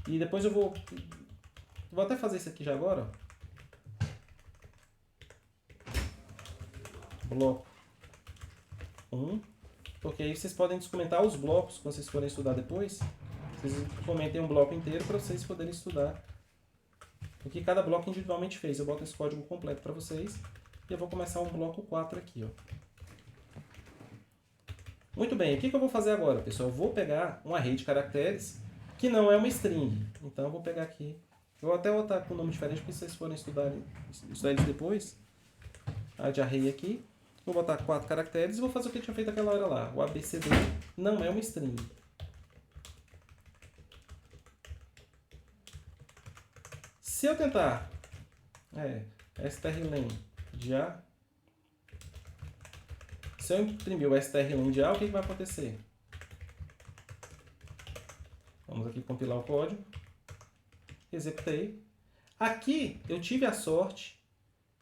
E depois eu vou até fazer isso aqui já agora. Bloco 1, porque aí vocês podem descomentar os blocos quando vocês forem estudar depois. Vocês comentem um bloco inteiro para vocês poderem estudar o que cada bloco individualmente fez. Eu boto esse código completo para vocês e eu vou começar um bloco 4 aqui, ó. Muito bem, o que eu vou fazer agora, pessoal? Eu vou pegar um array de caracteres que não é uma string. Então eu vou pegar aqui. Eu vou até botar com um nome diferente para vocês forem estudar eles depois. A de array aqui. Vou botar 4 caracteres e vou fazer o que eu tinha feito aquela hora lá. O ABCD não é uma string. Se eu tentar strlen de A, se eu imprimir o strlen de A, o que vai acontecer? Vamos aqui compilar o código. Executei. Aqui eu tive a sorte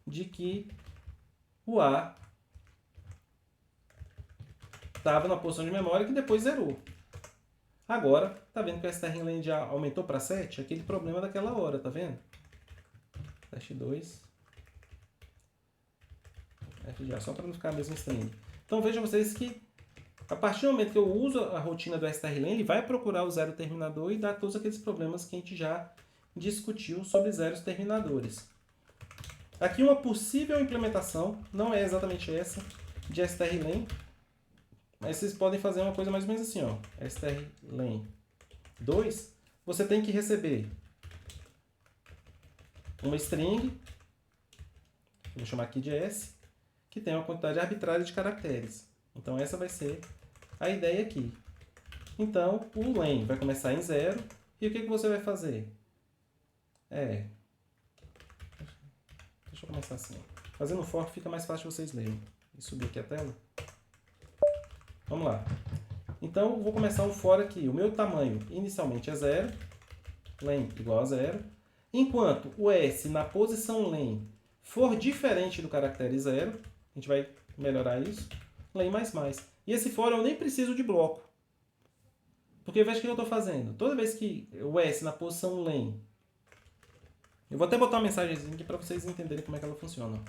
de que o A estava na posição de memória que depois zerou. Agora, tá vendo que o strlen de A aumentou para 7? Aquele problema daquela hora, tá vendo? Teste 2. F de A, só para não ficar a mesma string. Então vejam vocês que a partir do momento que eu uso a rotina do strlen, ele vai procurar o zero terminador e dar todos aqueles problemas que a gente já discutiu sobre zeros terminadores. Aqui uma possível implementação, não é exatamente essa, de strlen, mas vocês podem fazer uma coisa mais ou menos assim, ó. strlen 2, você tem que receber uma string, vou chamar aqui de S, que tem uma quantidade arbitrária de caracteres. Então essa vai ser a ideia aqui. Então o len vai começar em 0, e o que você vai fazer? Deixa eu começar assim. Fazendo for fica mais fácil de vocês lerem. Vou subir aqui a tela. Vamos lá. Então, eu vou começar um for aqui. O meu tamanho inicialmente é 0. Len igual a 0. Enquanto o S na posição len for diferente do caractere 0, a gente vai melhorar isso. Len mais mais. E esse for eu nem preciso de bloco. Porque veja o que eu estou fazendo. Toda vez que o S na posição len... Eu vou até botar uma mensagenzinha aqui para vocês entenderem como é que ela funciona.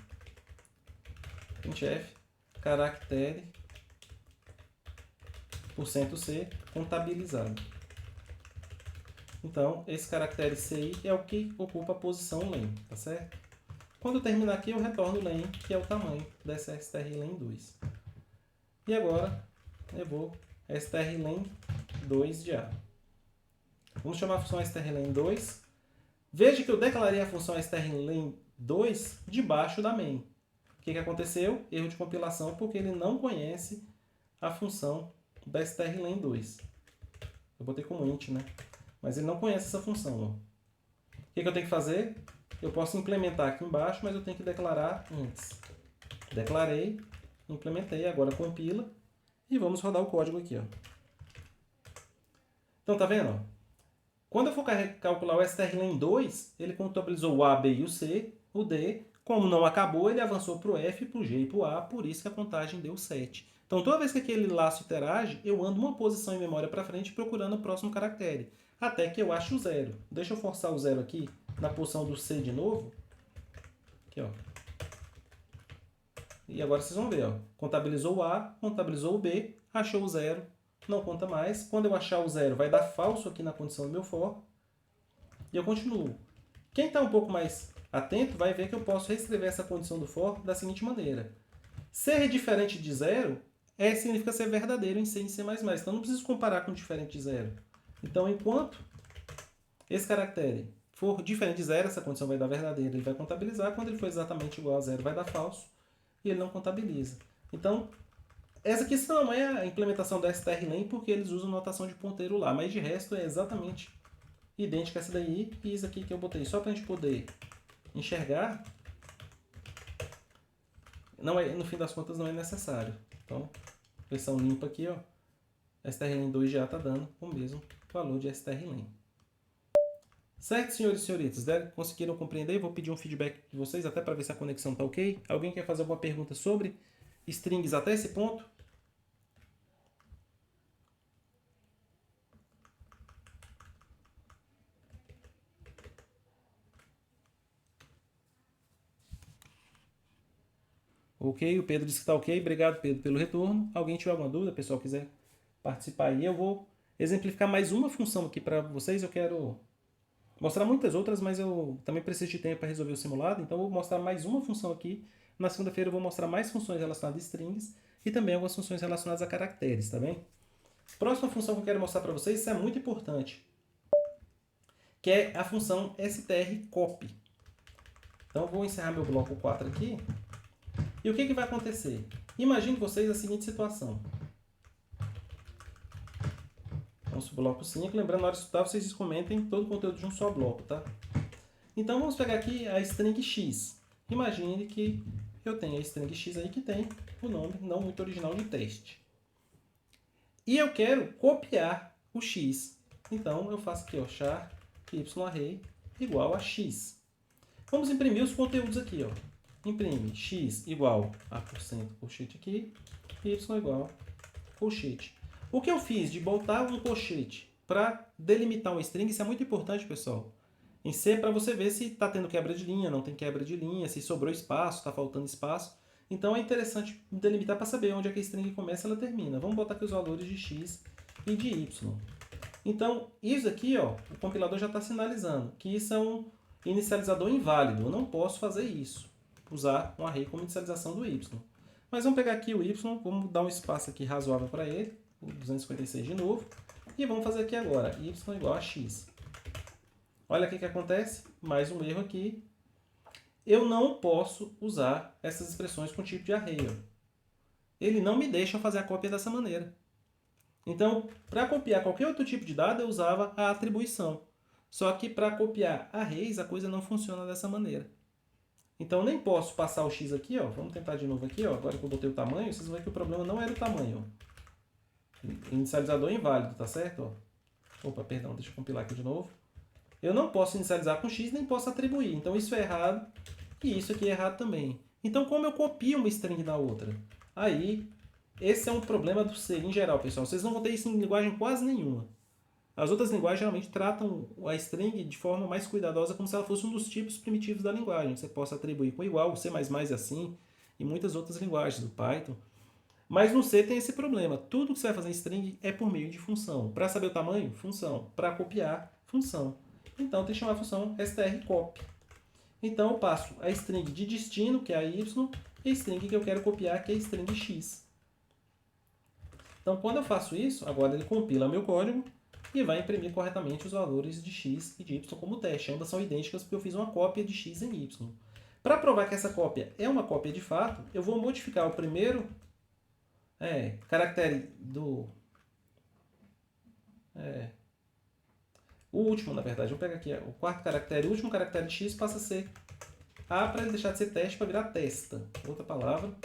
Printf, caractere, %C, contabilizado. Então, esse caractere CI é o que ocupa a posição len, tá certo? Quando eu terminar aqui, eu retorno o len, que é o tamanho dessa strlen2. E agora, eu vou strlen2 de A. Vamos chamar a função strlen2. Veja que eu declarei a função strlen2 debaixo da main. O que aconteceu? Erro de compilação, porque ele não conhece a função da strlen2. Eu botei como int, né? Mas ele não conhece essa função. Ó. O que eu tenho que fazer? Eu posso implementar aqui embaixo, mas eu tenho que declarar antes. Declarei, implementei, agora compila. E vamos rodar o código aqui. Ó. Então, tá vendo? Ó? Quando eu for calcular o strlen2, ele contabilizou o A, B e o C, o D. Como não acabou, ele avançou para o F, para o G e para o A, por isso que a contagem deu 7. Então, toda vez que aquele laço interage, eu ando uma posição em memória para frente procurando o próximo caractere, até que eu ache o 0. Deixa eu forçar o 0 aqui, na posição do C de novo. Aqui, ó. E agora vocês vão ver, ó. Contabilizou o A, contabilizou o B, achou o 0. Não conta mais. Quando eu achar o 0, vai dar falso aqui na condição do meu for. E eu continuo. Quem está um pouco mais atento vai ver que eu posso reescrever essa condição do for da seguinte maneira. Ser diferente de 0 significa ser verdadeiro em C e em C++. Então não preciso comparar com diferente de 0. Então, enquanto esse caractere for diferente de 0, essa condição vai dar verdadeiro. Ele vai contabilizar. Quando ele for exatamente igual a 0, vai dar falso. E ele não contabiliza. Então, essa aqui não é a implementação da strlen, porque eles usam notação de ponteiro lá, mas de resto é exatamente idêntica a essa daí, e isso aqui que eu botei só para a gente poder enxergar, não é, no fim das contas não é necessário. Então, versão limpa aqui, ó, strlen2 já está dando o mesmo valor de strlen. Certo, senhores e senhoritas? Conseguiram compreender? Vou pedir um feedback de vocês, até para ver se a conexão está ok. Alguém quer fazer alguma pergunta sobre strings até esse ponto? Ok, o Pedro disse que está ok. Obrigado, Pedro, pelo retorno. Alguém tiver alguma dúvida, pessoal, quiser participar aí, eu vou exemplificar mais uma função aqui para vocês. Eu quero mostrar muitas outras, mas eu também preciso de tempo para resolver o simulado, então eu vou mostrar mais uma função aqui. Na segunda-feira eu vou mostrar mais funções relacionadas a strings. e também algumas funções relacionadas a caracteres, tá bem? Próxima função que eu quero mostrar para vocês, isso é muito importante, que é a função strcop. Então, eu vou encerrar meu bloco 4 aqui. E o que vai acontecer? Imagine vocês a seguinte situação. Vamos para o bloco 5. Lembrando, na hora de estudar, vocês comentem todo o conteúdo de um só bloco, tá? Então, vamos pegar aqui a string x. Imagine que eu tenho a string x aí que tem o nome não muito original de teste. E eu quero copiar o x. Então, eu faço aqui, ó, char yarray igual a x. Vamos imprimir os conteúdos aqui, ó. Imprime x igual a % colchete aqui, y igual colchete. O que eu fiz de botar um colchete para delimitar um string, isso é muito importante, pessoal. Em C, para você ver se está tendo quebra de linha, não tem quebra de linha, se sobrou espaço, está faltando espaço. Então é interessante delimitar para saber onde é que a string começa e ela termina. Vamos botar aqui os valores de x e de y. Então, isso aqui, ó, o compilador já está sinalizando que isso é um inicializador inválido. Eu não posso fazer isso, usar um array como inicialização do y. Mas vamos pegar aqui o y, vamos dar um espaço aqui razoável para ele, o 256 de novo, e vamos fazer aqui agora, y igual a x. Olha o que acontece, mais um erro aqui. Eu não posso usar essas expressões com tipo de array. Ó. Ele não me deixa fazer a cópia dessa maneira. Então, para copiar qualquer outro tipo de dado, eu usava a atribuição. Só que para copiar arrays, a coisa não funciona dessa maneira. Então, eu nem posso passar o x aqui. Ó. Vamos tentar de novo aqui. Ó. Agora que eu botei o tamanho, vocês vão ver que o problema não era o tamanho. Ó. Inicializador inválido, tá certo? Ó. Opa, perdão, deixa eu compilar aqui de novo. Eu não posso inicializar com x, nem posso atribuir. Então, isso é errado e isso aqui é errado também. Então, como eu copio uma string da outra? Aí, esse é um problema do C em geral, pessoal. Vocês não vão ter isso em linguagem quase nenhuma. As outras linguagens geralmente tratam a string de forma mais cuidadosa, como se ela fosse um dos tipos primitivos da linguagem. Você possa atribuir com igual, o C++ é assim, e muitas outras linguagens do Python. Mas no C tem esse problema. Tudo que você vai fazer em string é por meio de função. Para saber o tamanho, função. Para copiar, função. Então, tem que chamar a função strcop. Então, eu passo a string de destino, que é a y, e a string que eu quero copiar, que é a string x. Então, quando eu faço isso, agora ele compila meu código e vai imprimir corretamente os valores de x e de y como teste. Ambas são idênticas porque eu fiz uma cópia de x em y. Para provar que essa cópia é uma cópia de fato, eu vou modificar o primeiro caractere do... o último, na verdade. Vou pegar aqui o quarto caractere. O último caractere de x passa a ser A para ele deixar de ser teste para virar testa. Outra palavra.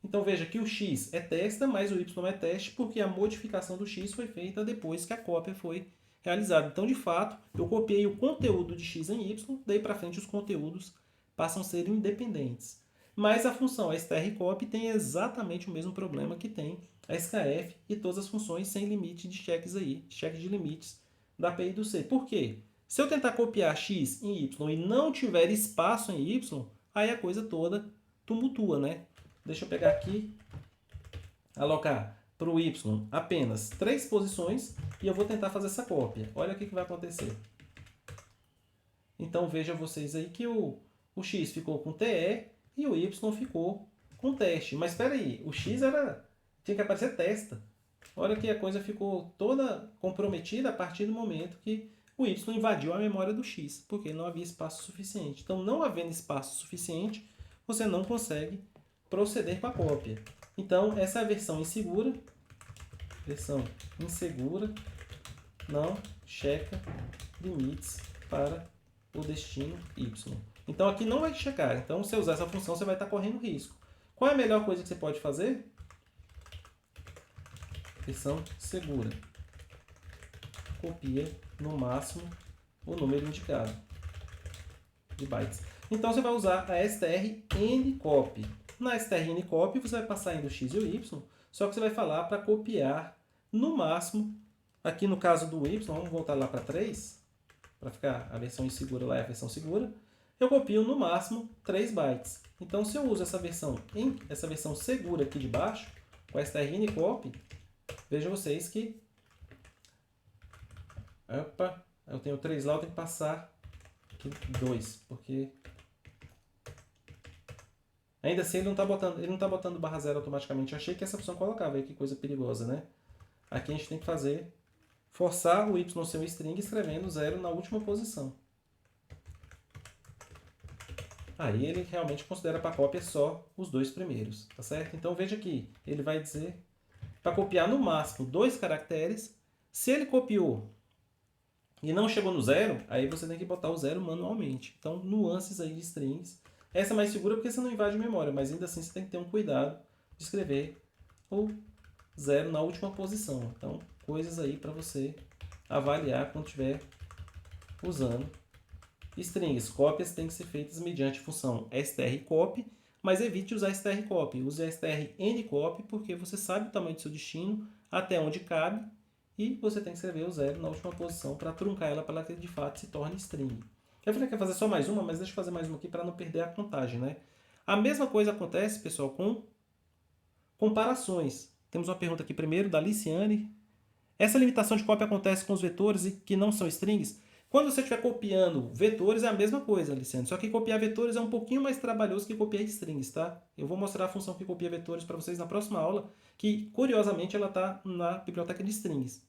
Então veja que o x é testa, mas o y é teste, porque a modificação do x foi feita depois que a cópia foi realizada. Então, de fato, eu copiei o conteúdo de x em y, daí para frente os conteúdos passam a ser independentes. Mas a função strcop tem exatamente o mesmo problema que tem a SKF e todas as funções sem limite de cheques aí, cheques de limites da API do C. Por quê? Se eu tentar copiar x em y e não tiver espaço em y, aí a coisa toda tumultua, né? Deixa eu pegar aqui, alocar para o y apenas 3 posições e eu vou tentar fazer essa cópia. Olha o que vai acontecer. Então veja vocês aí que o x ficou com TE e o y ficou com teste. Mas espera aí, o x tinha que aparecer testa. Olha que a coisa ficou toda comprometida a partir do momento que o y invadiu a memória do x, porque não havia espaço suficiente. Então, não havendo espaço suficiente, você não consegue proceder com a cópia. Então, essa é a versão insegura. Versão insegura não checa limites para o destino y. Então, aqui não vai checar. Então, se você usar essa função, você vai estar correndo risco. Qual é a melhor coisa que você pode fazer? Versão segura. Copia no máximo o número indicado de bytes. Então, você vai usar a strncopy. Na strncopy, você vai passar ainda o x e o y, só que você vai falar para copiar no máximo, aqui no caso do y, vamos voltar lá para 3, para ficar a versão insegura lá é a versão segura, eu copio no máximo 3 bytes. Então, se eu uso essa versão segura aqui de baixo, com a strncopy, vejam vocês que eu tenho 3 lá, eu tenho que passar aqui 2, porque Ainda assim, ele não tá botando barra zero automaticamente. Eu achei que essa função colocava aí, que coisa perigosa, né? Aqui a gente tem que fazer, forçar o y ser um string escrevendo 0 na última posição. Aí ele realmente considera para cópia só os dois primeiros, tá certo? Então veja aqui, ele vai dizer para copiar no máximo 2 caracteres. Se ele copiou e não chegou no zero, aí você tem que botar o zero manualmente. Então, nuances aí de strings. Essa é mais segura porque você não invade memória, mas ainda assim você tem que ter um cuidado de escrever o zero na última posição. Então, coisas aí para você avaliar quando estiver usando strings. Cópias têm que ser feitas mediante a função strcopy, mas evite usar strcopy. Use a strncopy porque você sabe o tamanho do seu destino, até onde cabe, e você tem que escrever o zero na última posição para truncar ela para que de fato se torne string. Eu falei que ia fazer só mais uma, mas deixa eu fazer mais uma aqui para não perder a contagem, né? A mesma coisa acontece, pessoal, com comparações. Temos uma pergunta aqui primeiro da Liciane. Essa limitação de cópia acontece com os vetores e que não são strings? Quando você estiver copiando vetores é a mesma coisa, Aliciane. Só que copiar vetores é um pouquinho mais trabalhoso que copiar strings, tá? Eu vou mostrar a função que copia vetores para vocês na próxima aula, que curiosamente ela está na biblioteca de strings.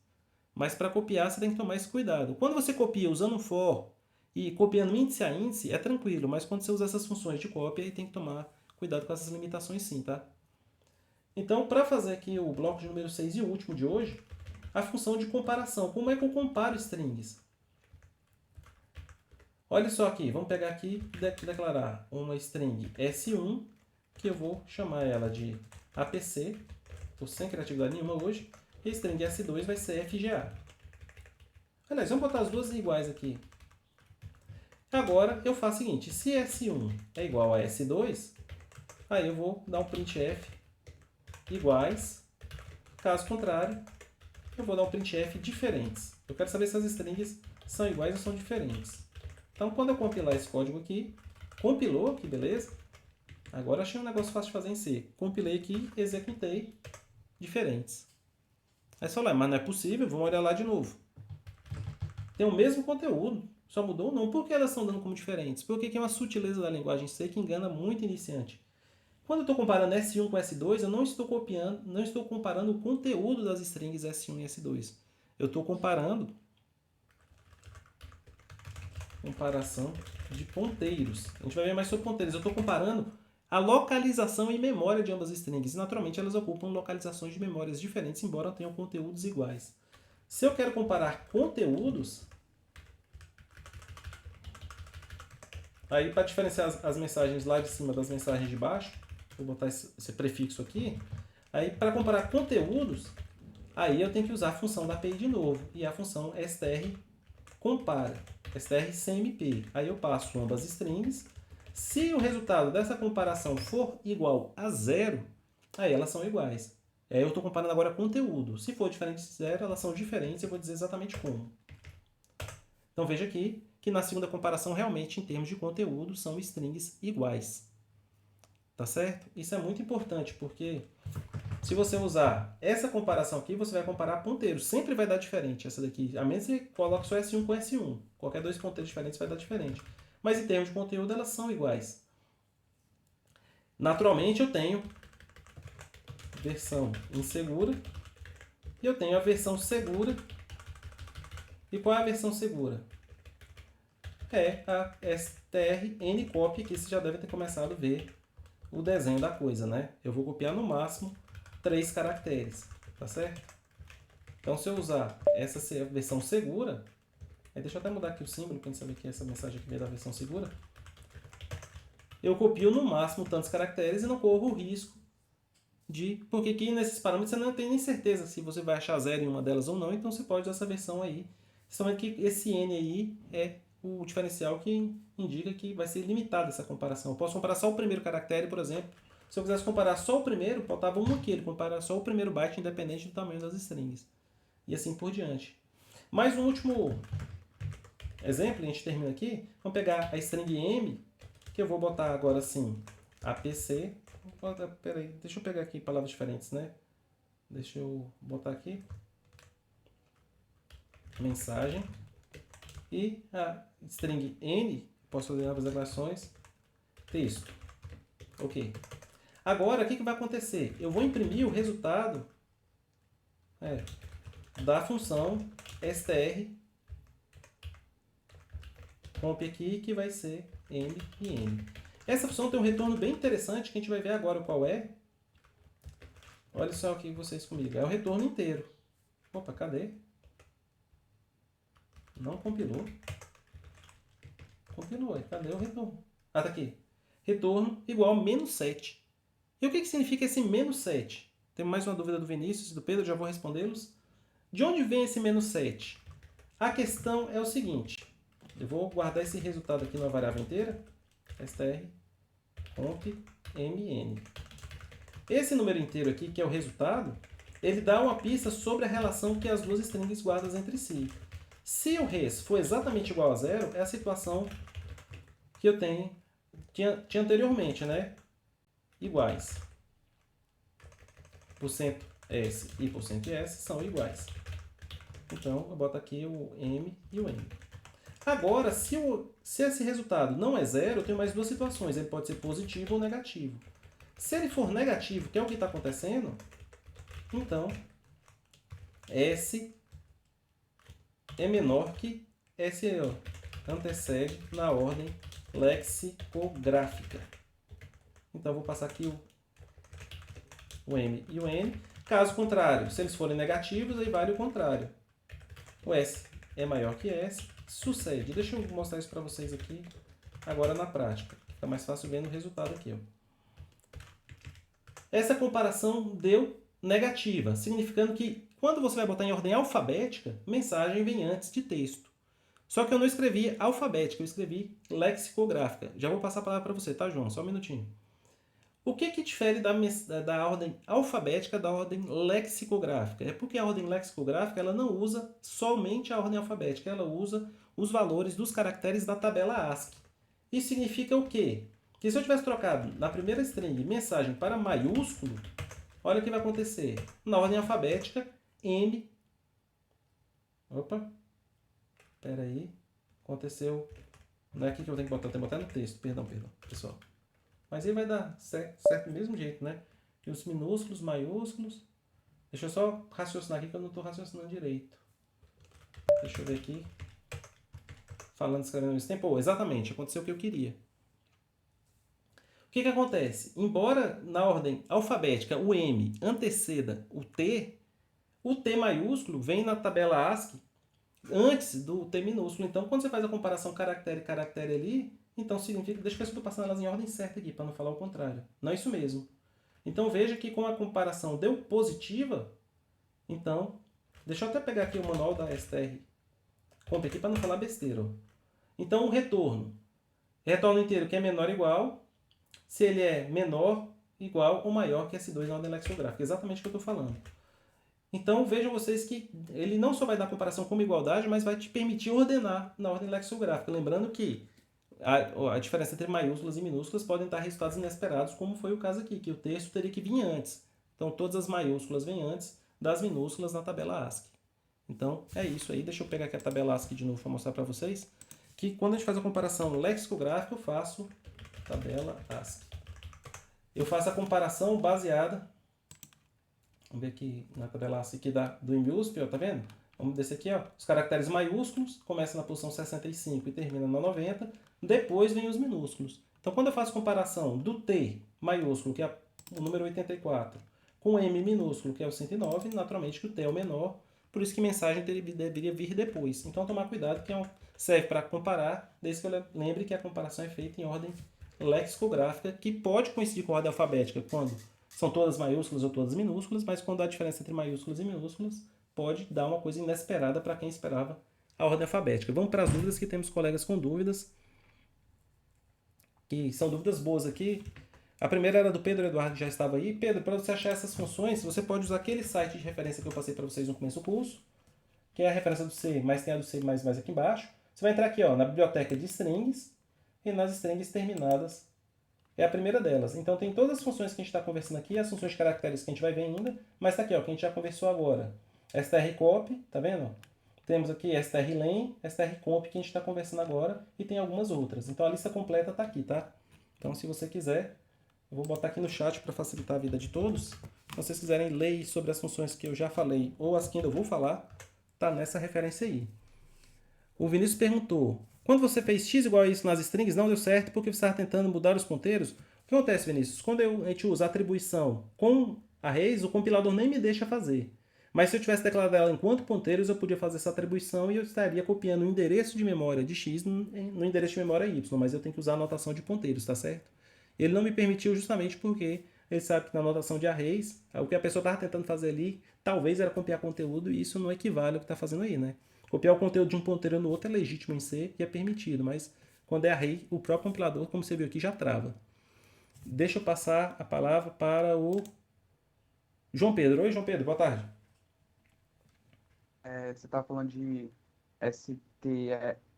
Mas para copiar você tem que tomar esse cuidado. Quando você copia usando um for e copiando índice a índice, é tranquilo. Mas quando você usa essas funções de cópia, aí tem que tomar cuidado com essas limitações sim, tá? Então, para fazer aqui o bloco de número 6 e o último de hoje, a função de comparação. Como é que eu comparo strings? Olha só aqui, vamos pegar aqui e declarar uma string S1, que eu vou chamar ela de APC, estou sem criatividade nenhuma hoje, e a string S2 vai ser FGA. Aliás, vamos botar as duas iguais aqui. Agora eu faço o seguinte, se S1 é igual a S2, aí eu vou dar um printf iguais, caso contrário, eu vou dar um printf diferentes. Eu quero saber se as strings são iguais ou são diferentes. Então, quando eu compilar esse código aqui, compilou, que beleza. Agora achei um negócio fácil de fazer em C. Compilei aqui, executei diferentes. Aí você fala, mas não é possível, vamos olhar lá de novo. Tem o mesmo conteúdo, só mudou o nome. Por que elas estão dando como diferentes? Porque é uma sutileza da linguagem C que engana muito iniciante. Quando eu estou comparando S1 com S2, eu não estou copiando, não estou comparando o conteúdo das strings S1 e S2. Eu estou comparando comparação de ponteiros. A gente vai ver mais sobre ponteiros. Eu estou comparando a localização e memória de ambas as strings. E, naturalmente, elas ocupam localizações de memórias diferentes, embora tenham conteúdos iguais. Se eu quero comparar conteúdos, aí para diferenciar as mensagens lá de cima das mensagens de baixo, vou botar esse prefixo aqui. Aí, para comparar conteúdos, aí eu tenho que usar a função da API de novo. E a função strCompara. strCMP. Aí eu passo ambas strings. Se o resultado dessa comparação for igual a zero, aí elas são iguais. Eu estou comparando agora conteúdo. Se for diferente de zero, elas são diferentes. Eu vou dizer exatamente como. Então veja aqui que na segunda comparação, realmente, em termos de conteúdo, são strings iguais. Tá certo? Isso é muito importante, porque se você usar essa comparação aqui, você vai comparar ponteiros. Sempre vai dar diferente essa daqui. A menos que você coloque só S1 com S1. Qualquer dois ponteiros diferentes vai dar diferente. Mas em termos de conteúdo, elas são iguais. Naturalmente, eu tenho versão insegura e eu tenho a versão segura. E qual é a versão segura? É a strncopy, que você já deve ter começado a ver o desenho da coisa, né? Eu vou copiar no máximo 3 caracteres, tá certo? Então, se eu usar essa versão segura, deixa eu até mudar aqui o símbolo para a gente saber que essa mensagem aqui veio da versão segura. Eu copio no máximo tantos caracteres e não corro o risco de... Porque aqui nesses parâmetros você não tem nem certeza se você vai achar zero em uma delas ou não, então você pode usar essa versão aí. Somente que esse N aí é o diferencial que indica que vai ser limitada essa comparação. Eu posso comparar só o primeiro caractere, por exemplo. Se eu quisesse comparar só o primeiro, faltava um aqui. Ele compara só o primeiro byte, independente do tamanho das strings. E assim por diante. Mais um último exemplo, a gente termina aqui. Vamos pegar a string M, que eu vou botar agora assim, APC. Peraí, deixa eu pegar aqui palavras diferentes, né? Deixa eu botar aqui. Mensagem. E a string N, posso fazer novas declarações, texto. Ok. Agora, o que vai acontecer? Eu vou imprimir o resultado da função str comp aqui, que vai ser m e n. Essa função tem um retorno bem interessante, que a gente vai ver agora qual é. Olha só aqui vocês comigo. É o retorno inteiro. Opa, cadê? Não compilou. Compilou. Cadê o retorno? Ah, tá aqui. Retorno igual a menos 7. E o que significa esse menos 7? Tem mais uma dúvida do Vinícius e do Pedro, já vou respondê-los. De onde vem esse menos 7? A questão é o seguinte. Eu vou guardar esse resultado aqui numa variável inteira. str comp mn. Esse número inteiro aqui, que é o resultado, ele dá uma pista sobre a relação que as duas strings guardam entre si. Se o res for exatamente igual a zero, é a situação que eu tinha anteriormente, né? Iguais. %s e %s são iguais. Então, eu boto aqui o m e o n. Agora, se esse resultado não é zero, eu tenho mais duas situações. Ele pode ser positivo ou negativo. Se ele for negativo, que é o que está acontecendo, então S é menor que S antecede na ordem lexicográfica. Então, vou passar aqui o M e o N. Caso contrário, se eles forem negativos, aí vale o contrário. O S é maior que S, sucede. Deixa eu mostrar isso para vocês aqui, agora na prática. Fica mais fácil vendo o resultado aqui. Essa comparação deu negativa, significando que quando você vai botar em ordem alfabética, mensagem vem antes de texto. Só que eu não escrevi alfabética, eu escrevi lexicográfica. Já vou passar a palavra para você, tá, João? Só um minutinho. O que difere da ordem alfabética da ordem lexicográfica? É porque a ordem lexicográfica ela não usa somente a ordem alfabética, ela usa os valores dos caracteres da tabela ASCII. Isso significa o quê? Que se eu tivesse trocado na primeira string mensagem para maiúsculo, olha o que vai acontecer. Na ordem alfabética, M... Opa! Espera aí. Aconteceu... Não é aqui que eu tenho que botar, eu tenho que botar no texto. Perdão, pessoal. Mas aí vai dar certo do mesmo jeito, né? E os minúsculos, maiúsculos... Deixa eu só raciocinar aqui que eu não estou raciocinando direito. Deixa eu ver aqui. Falando, escrevendo ao mesmo tempo. Exatamente, aconteceu o que eu queria. O que acontece? Embora na ordem alfabética o M anteceda o T maiúsculo vem na tabela ASCII antes do T minúsculo. Então, quando você faz a comparação caractere ali, então significa... Deixa eu ver se eu estou passando elas em ordem certa aqui, para não falar o contrário. Não é isso mesmo. Então, veja que com a comparação deu positiva, então... Deixa eu até pegar aqui o manual da STR Comp aqui para não falar besteira. Então, o retorno inteiro que é menor ou igual... se ele é menor, igual ou maior que S2 na ordem lexicográfica. Exatamente o que eu estou falando. Então, vejam vocês que ele não só vai dar comparação como igualdade, mas vai te permitir ordenar na ordem lexicográfica. Lembrando que a diferença entre maiúsculas e minúsculas podem dar resultados inesperados, como foi o caso aqui, que o texto teria que vir antes. Então, todas as maiúsculas vêm antes das minúsculas na tabela ASCII. Então, é isso aí. Deixa eu pegar aqui a tabela ASCII de novo para mostrar para vocês que quando a gente faz a comparação lexicográfica, eu faço tabela ASCII. Eu faço a comparação baseada... Vamos ver aqui na tabela ASCII aqui do INBUSP, ó, tá vendo? Vamos descer aqui, ó. Os caracteres maiúsculos começam na posição 65 e terminam na 90. Depois vem os minúsculos. Então, quando eu faço comparação do T maiúsculo, que é o número 84, com o M minúsculo, que é o 109, naturalmente que o T é o menor, por isso que mensagem deveria vir depois. Então, tomar cuidado, que serve para comparar, desde que eu lembre que a comparação é feita em ordem lexicográfica, que pode coincidir com a ordem alfabética, quando são todas maiúsculas ou todas minúsculas, mas quando há diferença entre maiúsculas e minúsculas, pode dar uma coisa inesperada para quem esperava a ordem alfabética. Vamos para as dúvidas, que temos colegas com dúvidas, que são dúvidas boas aqui. A primeira era do Pedro Eduardo, que já estava aí. Pedro, para você achar essas funções, você pode usar aquele site de referência que eu passei para vocês no começo do curso, que é a referência do C, mas tem a do C++ aqui embaixo. Você vai entrar aqui, ó, na biblioteca de strings e nas strings terminadas. É a primeira delas. Então tem todas as funções que a gente está conversando aqui, as funções de caracteres que a gente vai ver ainda, mas está aqui, ó, que a gente já conversou agora. strcop, tá vendo? Temos aqui strlen, strcomp, que a gente está conversando agora, e tem algumas outras. Então a lista completa está aqui, tá? Então se você quiser, Eu vou botar aqui no chat para facilitar a vida de todos. Se vocês quiserem ler sobre as funções que eu já falei ou as que ainda vou falar, tá nessa referência aí. O Vinícius perguntou, quando você fez x igual a isso nas strings, não deu certo porque você estava tentando mudar os ponteiros? O que acontece, Vinícius? Quando a gente usa atribuição com arrays, o compilador nem me deixa fazer. Mas se eu tivesse declarado ela enquanto ponteiros, eu podia fazer essa atribuição e eu estaria copiando o endereço de memória de x no endereço de memória y, mas eu tenho que usar a notação de ponteiros, tá certo? Ele não me permitiu justamente porque ele sabe que na notação de arrays, o que a pessoa estava tentando fazer ali, talvez era copiar conteúdo e isso não equivale ao que está fazendo aí, né? Copiar o conteúdo de um ponteiro no outro é legítimo em C e é permitido, mas quando é array, o próprio compilador, como você viu aqui, já trava. Deixa eu passar a palavra para o João Pedro. Oi, João Pedro, boa tarde. Você está falando de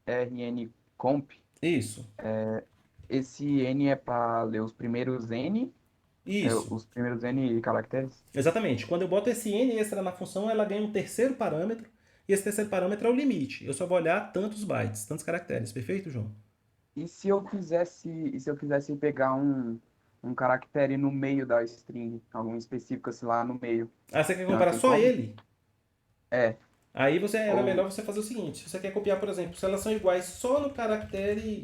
strncomp. Isso, Esse N é para ler os primeiros N, isso. os primeiros N caracteres? Exatamente. Quando eu boto esse n extra na função, ela ganha um terceiro parâmetro, e esse terceiro parâmetro é o limite. Eu só vou olhar tantos bytes, tantos caracteres. Perfeito, João? E se eu quisesse pegar um caractere no meio da string, algum específico assim lá no meio, Ah, você quer não comparar tem só como? ele? É, Aí era melhor ou... você fazer o seguinte: se você quer copiar, por exemplo, se elas são iguais só no caractere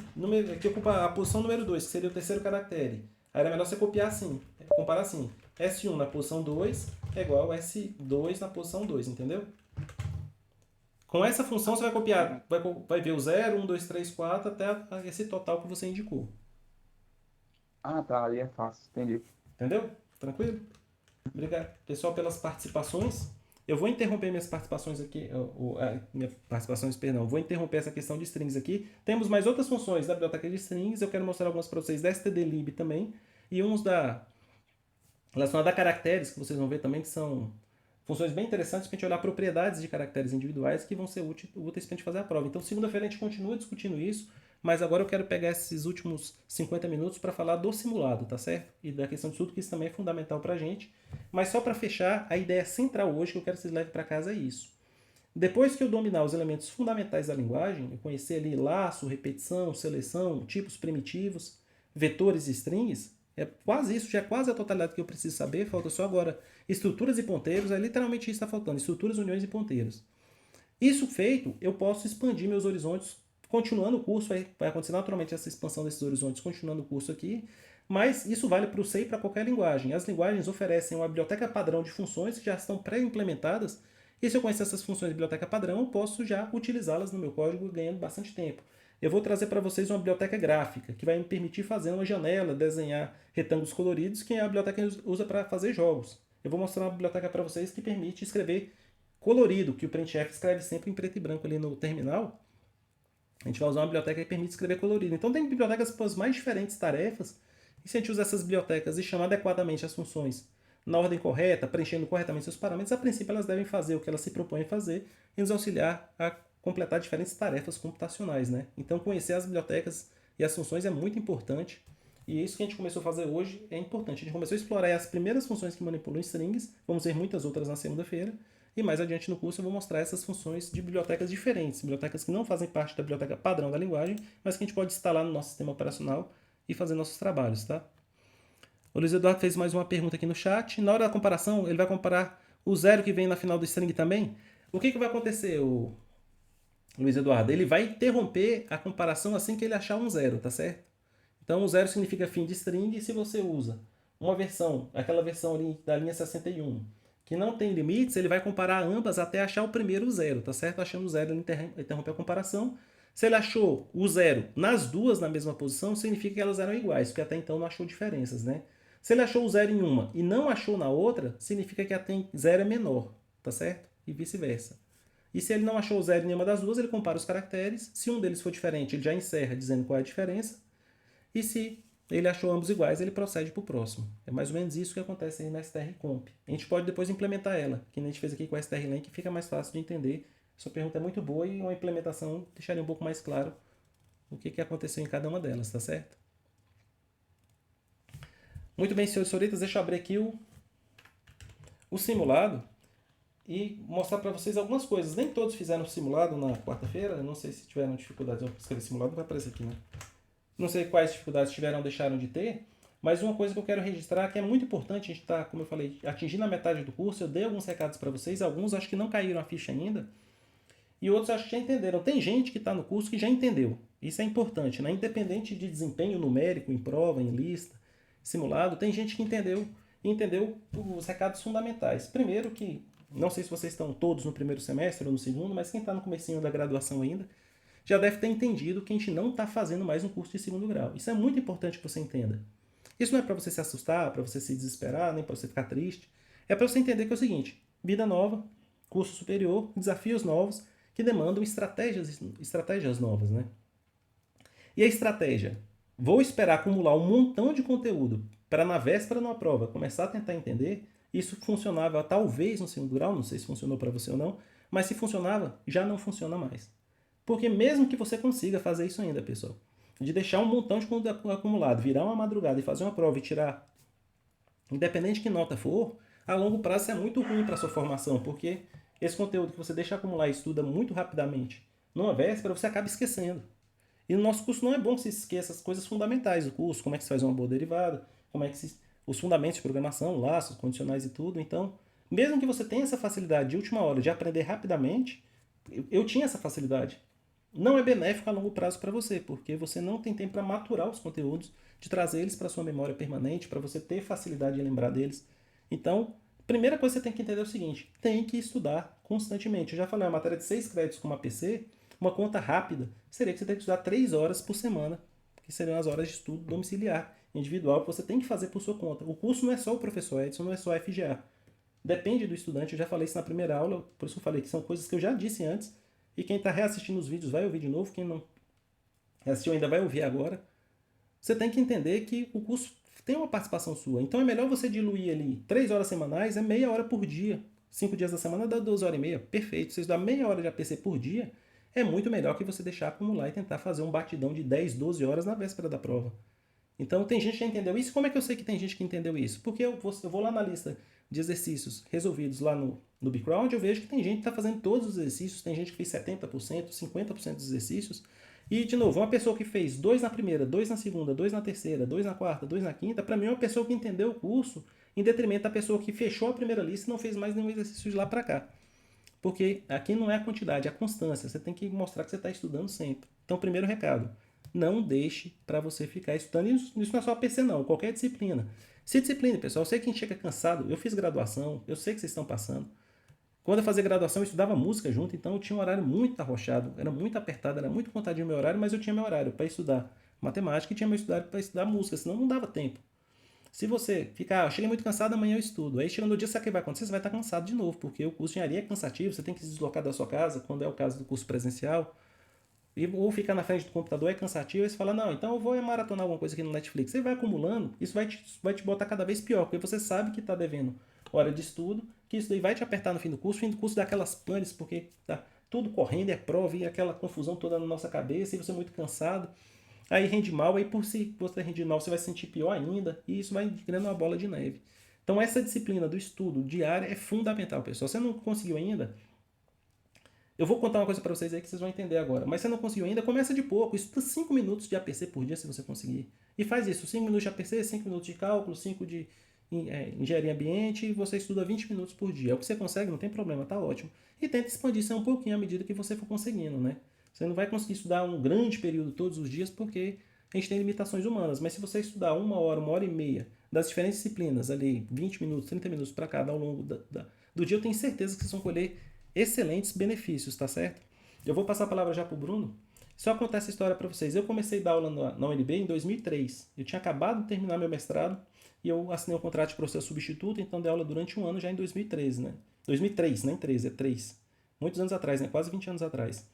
que ocupa a posição número 2, que seria o terceiro caractere, aí era melhor você copiar assim, comparar assim: S1 na posição 2 é igual a S2 na posição 2, entendeu? Com essa função você vai copiar, vai ver o 0, 1, 2, 3, 4 até esse total que você indicou. Ah, tá, aí é fácil, entendi. Entendeu? Tranquilo? Obrigado, pessoal, pelas participações. Eu vou interromper minhas participações aqui, minhas participações, perdão, vou interromper essa questão de strings aqui. Temos mais outras funções da biblioteca de strings, eu quero mostrar algumas para vocês da stdlib também, e uns relacionados a caracteres, que vocês vão ver também, que são funções bem interessantes para a gente olhar propriedades de caracteres individuais que vão ser úteis para a gente fazer a prova. Então, segunda-feira a gente continua discutindo isso, mas agora eu quero pegar esses últimos 50 minutos para falar do simulado, tá certo? E da questão de estudo, que isso também é fundamental para a gente. Mas só para fechar, a ideia central hoje que eu quero que vocês levem para casa é isso. Depois que eu dominar os elementos fundamentais da linguagem, eu conhecer ali laço, repetição, seleção, tipos primitivos, vetores e strings, é quase isso, já é quase a totalidade que eu preciso saber, falta só agora estruturas e ponteiros, é literalmente isso que está faltando, estruturas, uniões e ponteiros. Isso feito, eu posso expandir meus horizontes, continuando o curso, vai acontecer naturalmente essa expansão desses horizontes, continuando o curso aqui, mas isso vale para o C e para qualquer linguagem. As linguagens oferecem uma biblioteca padrão de funções que já estão pré-implementadas, e se eu conhecer essas funções de biblioteca padrão, eu posso já utilizá-las no meu código ganhando bastante tempo. Eu vou trazer para vocês uma biblioteca gráfica, que vai me permitir fazer uma janela, desenhar retângulos coloridos, que é a biblioteca que usa para fazer jogos. Eu vou mostrar uma biblioteca para vocês que permite escrever colorido, que o printf escreve sempre em preto e branco ali no terminal. A gente vai usar uma biblioteca que permite escrever colorido. Então tem bibliotecas para as mais diferentes tarefas, e se a gente usa essas bibliotecas e chamar adequadamente as funções na ordem correta, preenchendo corretamente seus parâmetros, a princípio elas devem fazer o que elas se propõem a fazer e nos auxiliar a completar diferentes tarefas computacionais, né? Então conhecer as bibliotecas e as funções é muito importante, e isso que a gente começou a fazer hoje é importante. A gente começou a explorar as primeiras funções que manipulam strings, vamos ver muitas outras na segunda-feira, e mais adiante no curso eu vou mostrar essas funções de bibliotecas diferentes, bibliotecas que não fazem parte da biblioteca padrão da linguagem, mas que a gente pode instalar no nosso sistema operacional e fazer nossos trabalhos, tá? O Luiz Eduardo fez mais uma pergunta aqui no chat. Na hora da comparação, ele vai comparar o zero que vem na final do string também? O que vai acontecer, o Luiz Eduardo? Ele vai interromper a comparação assim que ele achar um zero, tá certo? Então, o zero significa fim de string, e se você usa uma versão, aquela versão ali da linha 61, que não tem limites, ele vai comparar ambas até achar o primeiro zero, tá certo? Achando o zero, ele interrompe a comparação. Se ele achou o zero nas duas na mesma posição, significa que elas eram iguais, porque até então não achou diferenças, né? Se ele achou o zero em uma e não achou na outra, significa que até zero é menor, tá certo? E vice-versa. E se ele não achou o zero em nenhuma das duas, ele compara os caracteres. Se um deles for diferente, ele já encerra dizendo qual é a diferença. E se ele achou ambos iguais, ele procede para o próximo. É mais ou menos isso que acontece aí na strcomp. A gente pode depois implementar ela, que a gente fez aqui com a strlen, que fica mais fácil de entender. Sua pergunta é muito boa e uma implementação deixaria um pouco mais claro o que aconteceu em cada uma delas, tá certo? Muito bem, senhores e senhoritas, deixa eu abrir aqui o simulado e mostrar para vocês algumas coisas. Nem todos fizeram o simulado na quarta-feira, não sei se tiveram dificuldade de escrever simulado, não vai aparecer aqui, né? Não sei quais dificuldades tiveram ou deixaram de ter, Mas uma coisa que eu quero registrar, que é muito importante, a gente está, como eu falei, atingindo a metade do curso, eu dei alguns recados para vocês, alguns acho que não caíram a ficha ainda, e outros acho que já entenderam. Tem gente que está no curso que já entendeu. Isso é importante, né? Independente de desempenho numérico, em prova, em lista, simulado, tem gente que entendeu e entendeu os recados fundamentais. Primeiro que, não sei se vocês estão todos no primeiro semestre ou no segundo, mas quem está no comecinho da graduação ainda, já deve ter entendido que a gente não está fazendo mais um curso de segundo grau. Isso é muito importante que você entenda. Isso não é para você se assustar, para você se desesperar, nem para você ficar triste. É para você entender que é o seguinte: vida nova, curso superior, desafios novos que demandam estratégias novas, né? E a estratégia? Vou esperar acumular um montão de conteúdo para na véspera de uma prova começar a tentar entender. Isso funcionava talvez no segundo grau, não sei se funcionou para você ou não, mas se funcionava, já não funciona mais. Porque mesmo que você consiga fazer isso ainda, pessoal, de deixar um montão de conteúdo acumulado, virar uma madrugada e fazer uma prova e tirar, independente de que nota for, a longo prazo isso é muito ruim para a sua formação, porque esse conteúdo que você deixa acumular e estuda muito rapidamente numa véspera, você acaba esquecendo. E no nosso curso não é bom que se esqueça as coisas fundamentais do curso, como é que se faz uma boa derivada, como é que se, os fundamentos de programação, laços, condicionais e tudo. Então, mesmo que você tenha essa facilidade de última hora de aprender rapidamente, eu tinha essa facilidade. Não é benéfico a longo prazo para você, porque você não tem tempo para maturar os conteúdos, de trazer eles para sua memória permanente, para você ter facilidade de lembrar deles. Então, a primeira coisa que você tem que entender é o seguinte: tem que estudar constantemente. Eu já falei, uma matéria de 6 créditos com uma PC, uma conta rápida seria que você tem que estudar 3 horas por semana, que seriam as horas de estudo domiciliar, individual, que você tem que fazer por sua conta. O curso não é só o professor Edson, não é só a FGA. Depende do estudante, eu já falei isso na primeira aula, por isso eu falei que são coisas que eu já disse antes, e quem está reassistindo os vídeos vai ouvir de novo, quem não assistiu ainda vai ouvir agora. Você tem que entender que o curso tem uma participação sua. Então é melhor você diluir ali 3 horas semanais, é meia hora por dia. 5 dias da semana dá 12 horas e meia. Perfeito. Você estudar meia hora de APC por dia é muito melhor que você deixar acumular e tentar fazer um batidão de 10, 12 horas na véspera da prova. Então tem gente que já entendeu isso. Como é que eu sei que tem gente que entendeu isso? Porque eu vou lá na lista de exercícios resolvidos lá no background, eu vejo que tem gente que está fazendo todos os exercícios, tem gente que fez 70%, 50% dos exercícios. E, de novo, uma pessoa que fez 2 na primeira, 2 na segunda, 2 na terceira, 2 na quarta, 2 na quinta, para mim é uma pessoa que entendeu o curso, em detrimento da pessoa que fechou a primeira lista e não fez mais nenhum exercício de lá para cá. Porque aqui não é a quantidade, é a constância. Você tem que mostrar que você está estudando sempre. Então, primeiro recado: não deixe para você ficar estudando. Isso não é só PC, não. Qualquer disciplina. Se disciplina, pessoal. Eu sei que a gente chega cansado. Eu fiz graduação. Eu sei que vocês estão passando. Quando eu fazia graduação, eu estudava música junto. Então, eu tinha um horário muito arrochado. Era muito apertado. Era muito contadinho o meu horário. Mas eu tinha meu horário para estudar matemática e tinha meu horário para estudar música. Senão, não dava tempo. Se você ficar, eu cheguei muito cansado, amanhã eu estudo. Aí chegando no dia, sabe o que vai acontecer? Você vai estar cansado de novo, porque o curso de engenharia é cansativo, você tem que se deslocar da sua casa, quando é o caso do curso presencial, ou ficar na frente do computador é cansativo, aí você fala, não, então eu vou maratonar alguma coisa aqui no Netflix. Você vai acumulando, isso vai te botar cada vez pior, porque você sabe que está devendo hora de estudo, que isso daí vai te apertar no fim do curso dá aquelas panes, porque tá tudo correndo, é prova, e aquela confusão toda na nossa cabeça, e você é muito cansado. Aí rende mal, aí por si você rende mal, você vai se sentir pior ainda, e isso vai criando uma bola de neve. Então essa disciplina do estudo diário é fundamental, pessoal. Se você não conseguiu ainda, eu vou contar uma coisa para vocês aí que vocês vão entender agora. Mas se você não conseguiu ainda, começa de pouco. Estuda 5 minutos de APC por dia, se você conseguir. E faz isso, 5 minutos de APC, 5 minutos de cálculo, 5 de engenharia ambiente, e você estuda 20 minutos por dia. É o que você consegue, não tem problema, tá ótimo. E tenta expandir isso um pouquinho à medida que você for conseguindo, né? Você não vai conseguir estudar um grande período todos os dias porque a gente tem limitações humanas. Mas se você estudar 1 hora e meia das diferentes disciplinas, ali 20 minutos, 30 minutos para cada ao longo do dia, eu tenho certeza que vocês vão colher excelentes benefícios, tá certo? Eu vou passar a palavra já para o Bruno. Só contar essa história para vocês. Eu comecei a dar aula na UNB em 2003. Eu tinha acabado de terminar meu mestrado e eu assinei um contrato de professor substituto, então dei aula durante um ano já em 2013, né? 2003, nem 13, é 3. Muitos anos atrás, né? Quase 20 anos atrás.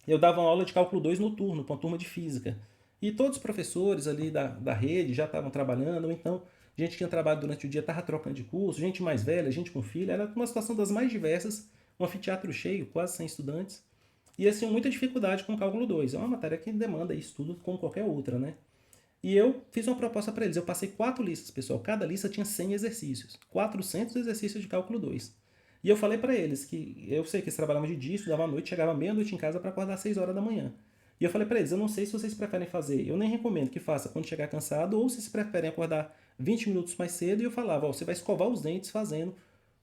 Eu dava uma aula de cálculo 2 noturno para uma turma de física. E todos os professores ali da rede já estavam trabalhando, ou então gente que tinha trabalho durante o dia estava trocando de curso, gente mais velha, gente com filho. Era uma situação das mais diversas, um anfiteatro cheio, quase 100 estudantes. E eles tinham muita dificuldade com o cálculo 2. É uma matéria que demanda estudo como qualquer outra, né? E eu fiz uma proposta para eles. Eu passei 4 listas, pessoal. Cada lista tinha 100 exercícios. 400 exercícios de cálculo 2. E eu falei para eles que eu sei que eles trabalhavam de dia, estudavam à noite, chegava meia-noite em casa para acordar às 6 horas da manhã. E eu falei para eles, eu não sei se vocês preferem fazer, eu nem recomendo que faça quando chegar cansado, ou se vocês preferem acordar 20 minutos mais cedo, e eu falava, ó, você vai escovar os dentes fazendo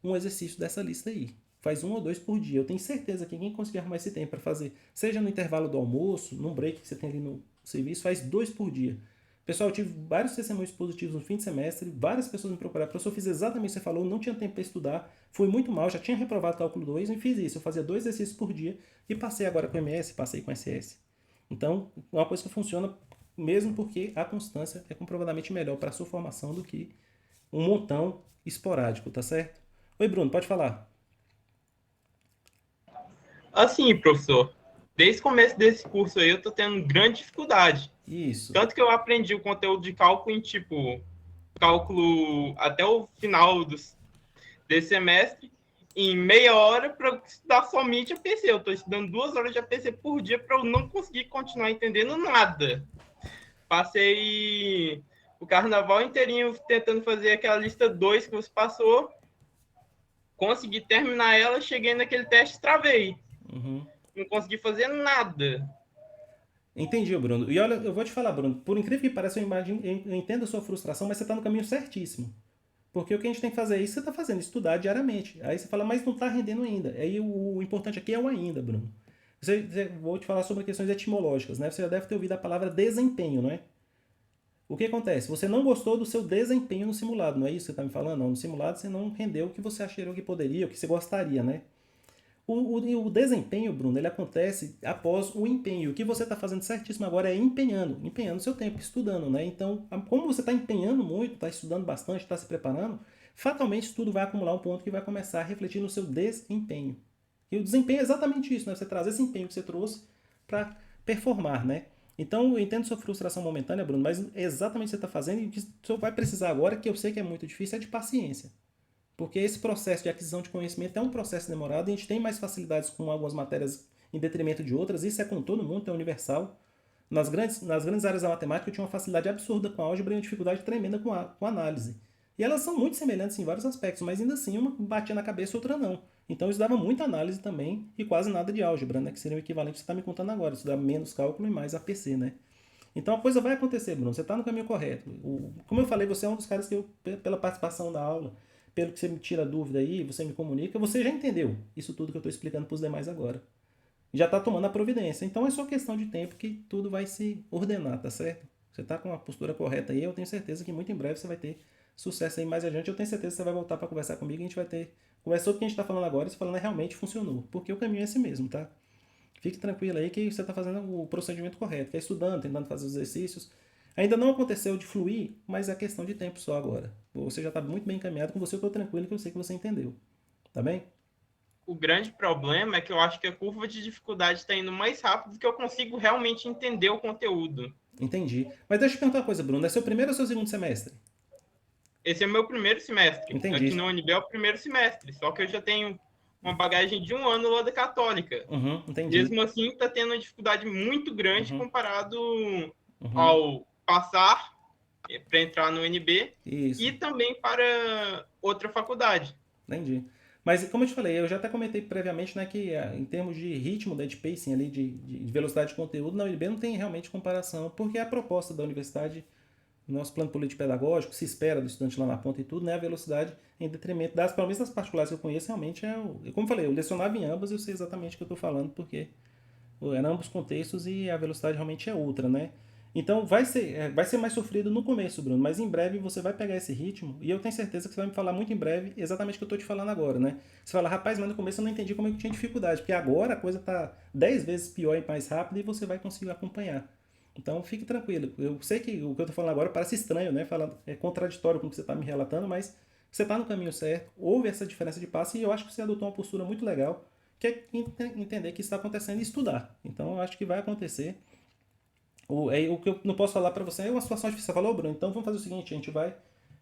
um exercício dessa lista aí. Faz 1 ou 2 por dia. Eu tenho certeza que quem conseguir arrumar esse tempo para fazer, seja no intervalo do almoço, num break que você tem ali no serviço, faz 2 por dia. Pessoal, eu tive vários testemunhos positivos no fim de semestre, várias pessoas me procuraram. Professor, eu fiz exatamente o que você falou, não tinha tempo para estudar, fui muito mal, já tinha reprovado cálculo 2 e fiz isso. Eu fazia 2 exercícios por dia e passei agora com MS, passei com SS. Então, é uma coisa que funciona mesmo porque a constância é comprovadamente melhor para a sua formação do que um montão esporádico, tá certo? Oi, Bruno, pode falar. Assim, professor, desde o começo desse curso aí eu tô tendo grande dificuldade. Isso. Tanto que eu aprendi o conteúdo de cálculo em, tipo, cálculo até o final desse semestre, em meia hora para estudar somente APC. Eu estou estudando 2 horas de APC por dia para eu não conseguir continuar entendendo nada. Passei o carnaval inteirinho tentando fazer aquela lista 2 que você passou, consegui terminar ela, cheguei naquele teste, travei. Uhum. Não consegui fazer nada. Entendi, Bruno. E olha, eu vou te falar, Bruno, por incrível que pareça, eu entendo a sua frustração, mas você está no caminho certíssimo. Porque o que a gente tem que fazer é isso que você está fazendo, estudar diariamente. Aí você fala, mas não está rendendo ainda. Aí o importante aqui é o ainda, Bruno. Vou te falar sobre questões etimológicas, né? Você já deve ter ouvido a palavra desempenho, não é? O que acontece? Você não gostou do seu desempenho no simulado, não é isso que você está me falando? Não, no simulado você não rendeu o que você achou que poderia, o que você gostaria, né? O desempenho, Bruno, ele acontece após o empenho. O que você está fazendo certíssimo agora é empenhando seu tempo, estudando, né? Então, como você está empenhando muito, está estudando bastante, está se preparando, fatalmente isso tudo vai acumular um ponto que vai começar a refletir no seu desempenho. E o desempenho é exatamente isso, né? Você trazer esse empenho que você trouxe para performar, né? Então, eu entendo sua frustração momentânea, Bruno, mas é exatamente o que você está fazendo e o que você vai precisar agora, que eu sei que é muito difícil, é de paciência. Porque esse processo de aquisição de conhecimento é um processo demorado e a gente tem mais facilidades com algumas matérias em detrimento de outras. Isso é com todo mundo, é universal. Nas grandes áreas da matemática eu tinha uma facilidade absurda com a álgebra e uma dificuldade tremenda com a análise. E elas são muito semelhantes em vários aspectos, mas ainda assim uma batia na cabeça e outra não. Então eu estudava muita análise também e quase nada de álgebra, né? Que seria o equivalente que você está me contando agora. Eu estudava menos cálculo e mais APC, né? Então a coisa vai acontecer, Bruno. Você está no caminho correto. Como eu falei, você é um dos caras que eu, pela participação da aula, pelo que você me tira dúvida aí, você me comunica, você já entendeu isso tudo que eu estou explicando para os demais agora. Já está tomando a providência. Então é só questão de tempo que tudo vai se ordenar, tá certo? Você está com a postura correta aí, eu tenho certeza que muito em breve você vai ter sucesso aí mais adiante. Eu tenho certeza que você vai voltar para conversar comigo e a gente vai ter. Conversou o que a gente está falando agora e você falando realmente funcionou. Porque o caminho é esse mesmo, tá? Fique tranquilo aí que você está fazendo o procedimento correto, que é estudando, tentando fazer os exercícios. Ainda não aconteceu de fluir, mas é questão de tempo só agora. Você já está muito bem encaminhado com você, eu estou tranquilo que eu sei que você entendeu. Tá bem? O grande problema é que eu acho que a curva de dificuldade está indo mais rápido do que eu consigo realmente entender o conteúdo. Entendi. Mas deixa eu te perguntar uma coisa, Bruno. É seu primeiro ou seu segundo semestre? Esse é o meu primeiro semestre. Aqui Entendi. na UNB é o primeiro semestre. Só que eu já tenho uma bagagem de 1 ano lá da Católica. Uhum, entendi. Mesmo assim, está tendo uma dificuldade muito grande Uhum, comparado uhum. ao passar para entrar no UNB Isso. e também para outra faculdade. Entendi. Mas, como eu te falei, eu já até comentei previamente, né, que em termos de ritmo, né, de pacing ali, de velocidade de conteúdo, na UNB não tem realmente comparação, porque a proposta da universidade, no nosso plano político-pedagógico, se espera do estudante lá na ponta e tudo, né, a velocidade em detrimento das, pelo menos das particulares que eu conheço, realmente é como eu falei, eu lecionava em ambas, eu sei exatamente o que eu estou falando, porque eram ambos contextos e a velocidade realmente é outra, né? Então vai ser mais sofrido no começo, Bruno, mas em breve você vai pegar esse ritmo e eu tenho certeza que você vai me falar muito em breve exatamente o que eu estou te falando agora, né? Você fala, rapaz, mas no começo eu não entendi como é que tinha dificuldade, porque agora a coisa está 10 vezes pior e mais rápida e você vai conseguir acompanhar. Então fique tranquilo. Eu sei que o que eu estou falando agora parece estranho, né? É contraditório com o que você está me relatando, mas você está no caminho certo, houve essa diferença de passo e eu acho que você adotou uma postura muito legal, que é entender que isso está acontecendo e estudar. Então eu acho que vai acontecer. O que eu não posso falar para você é uma situação difícil. Você falou, Bruno, então vamos fazer o seguinte, a gente vai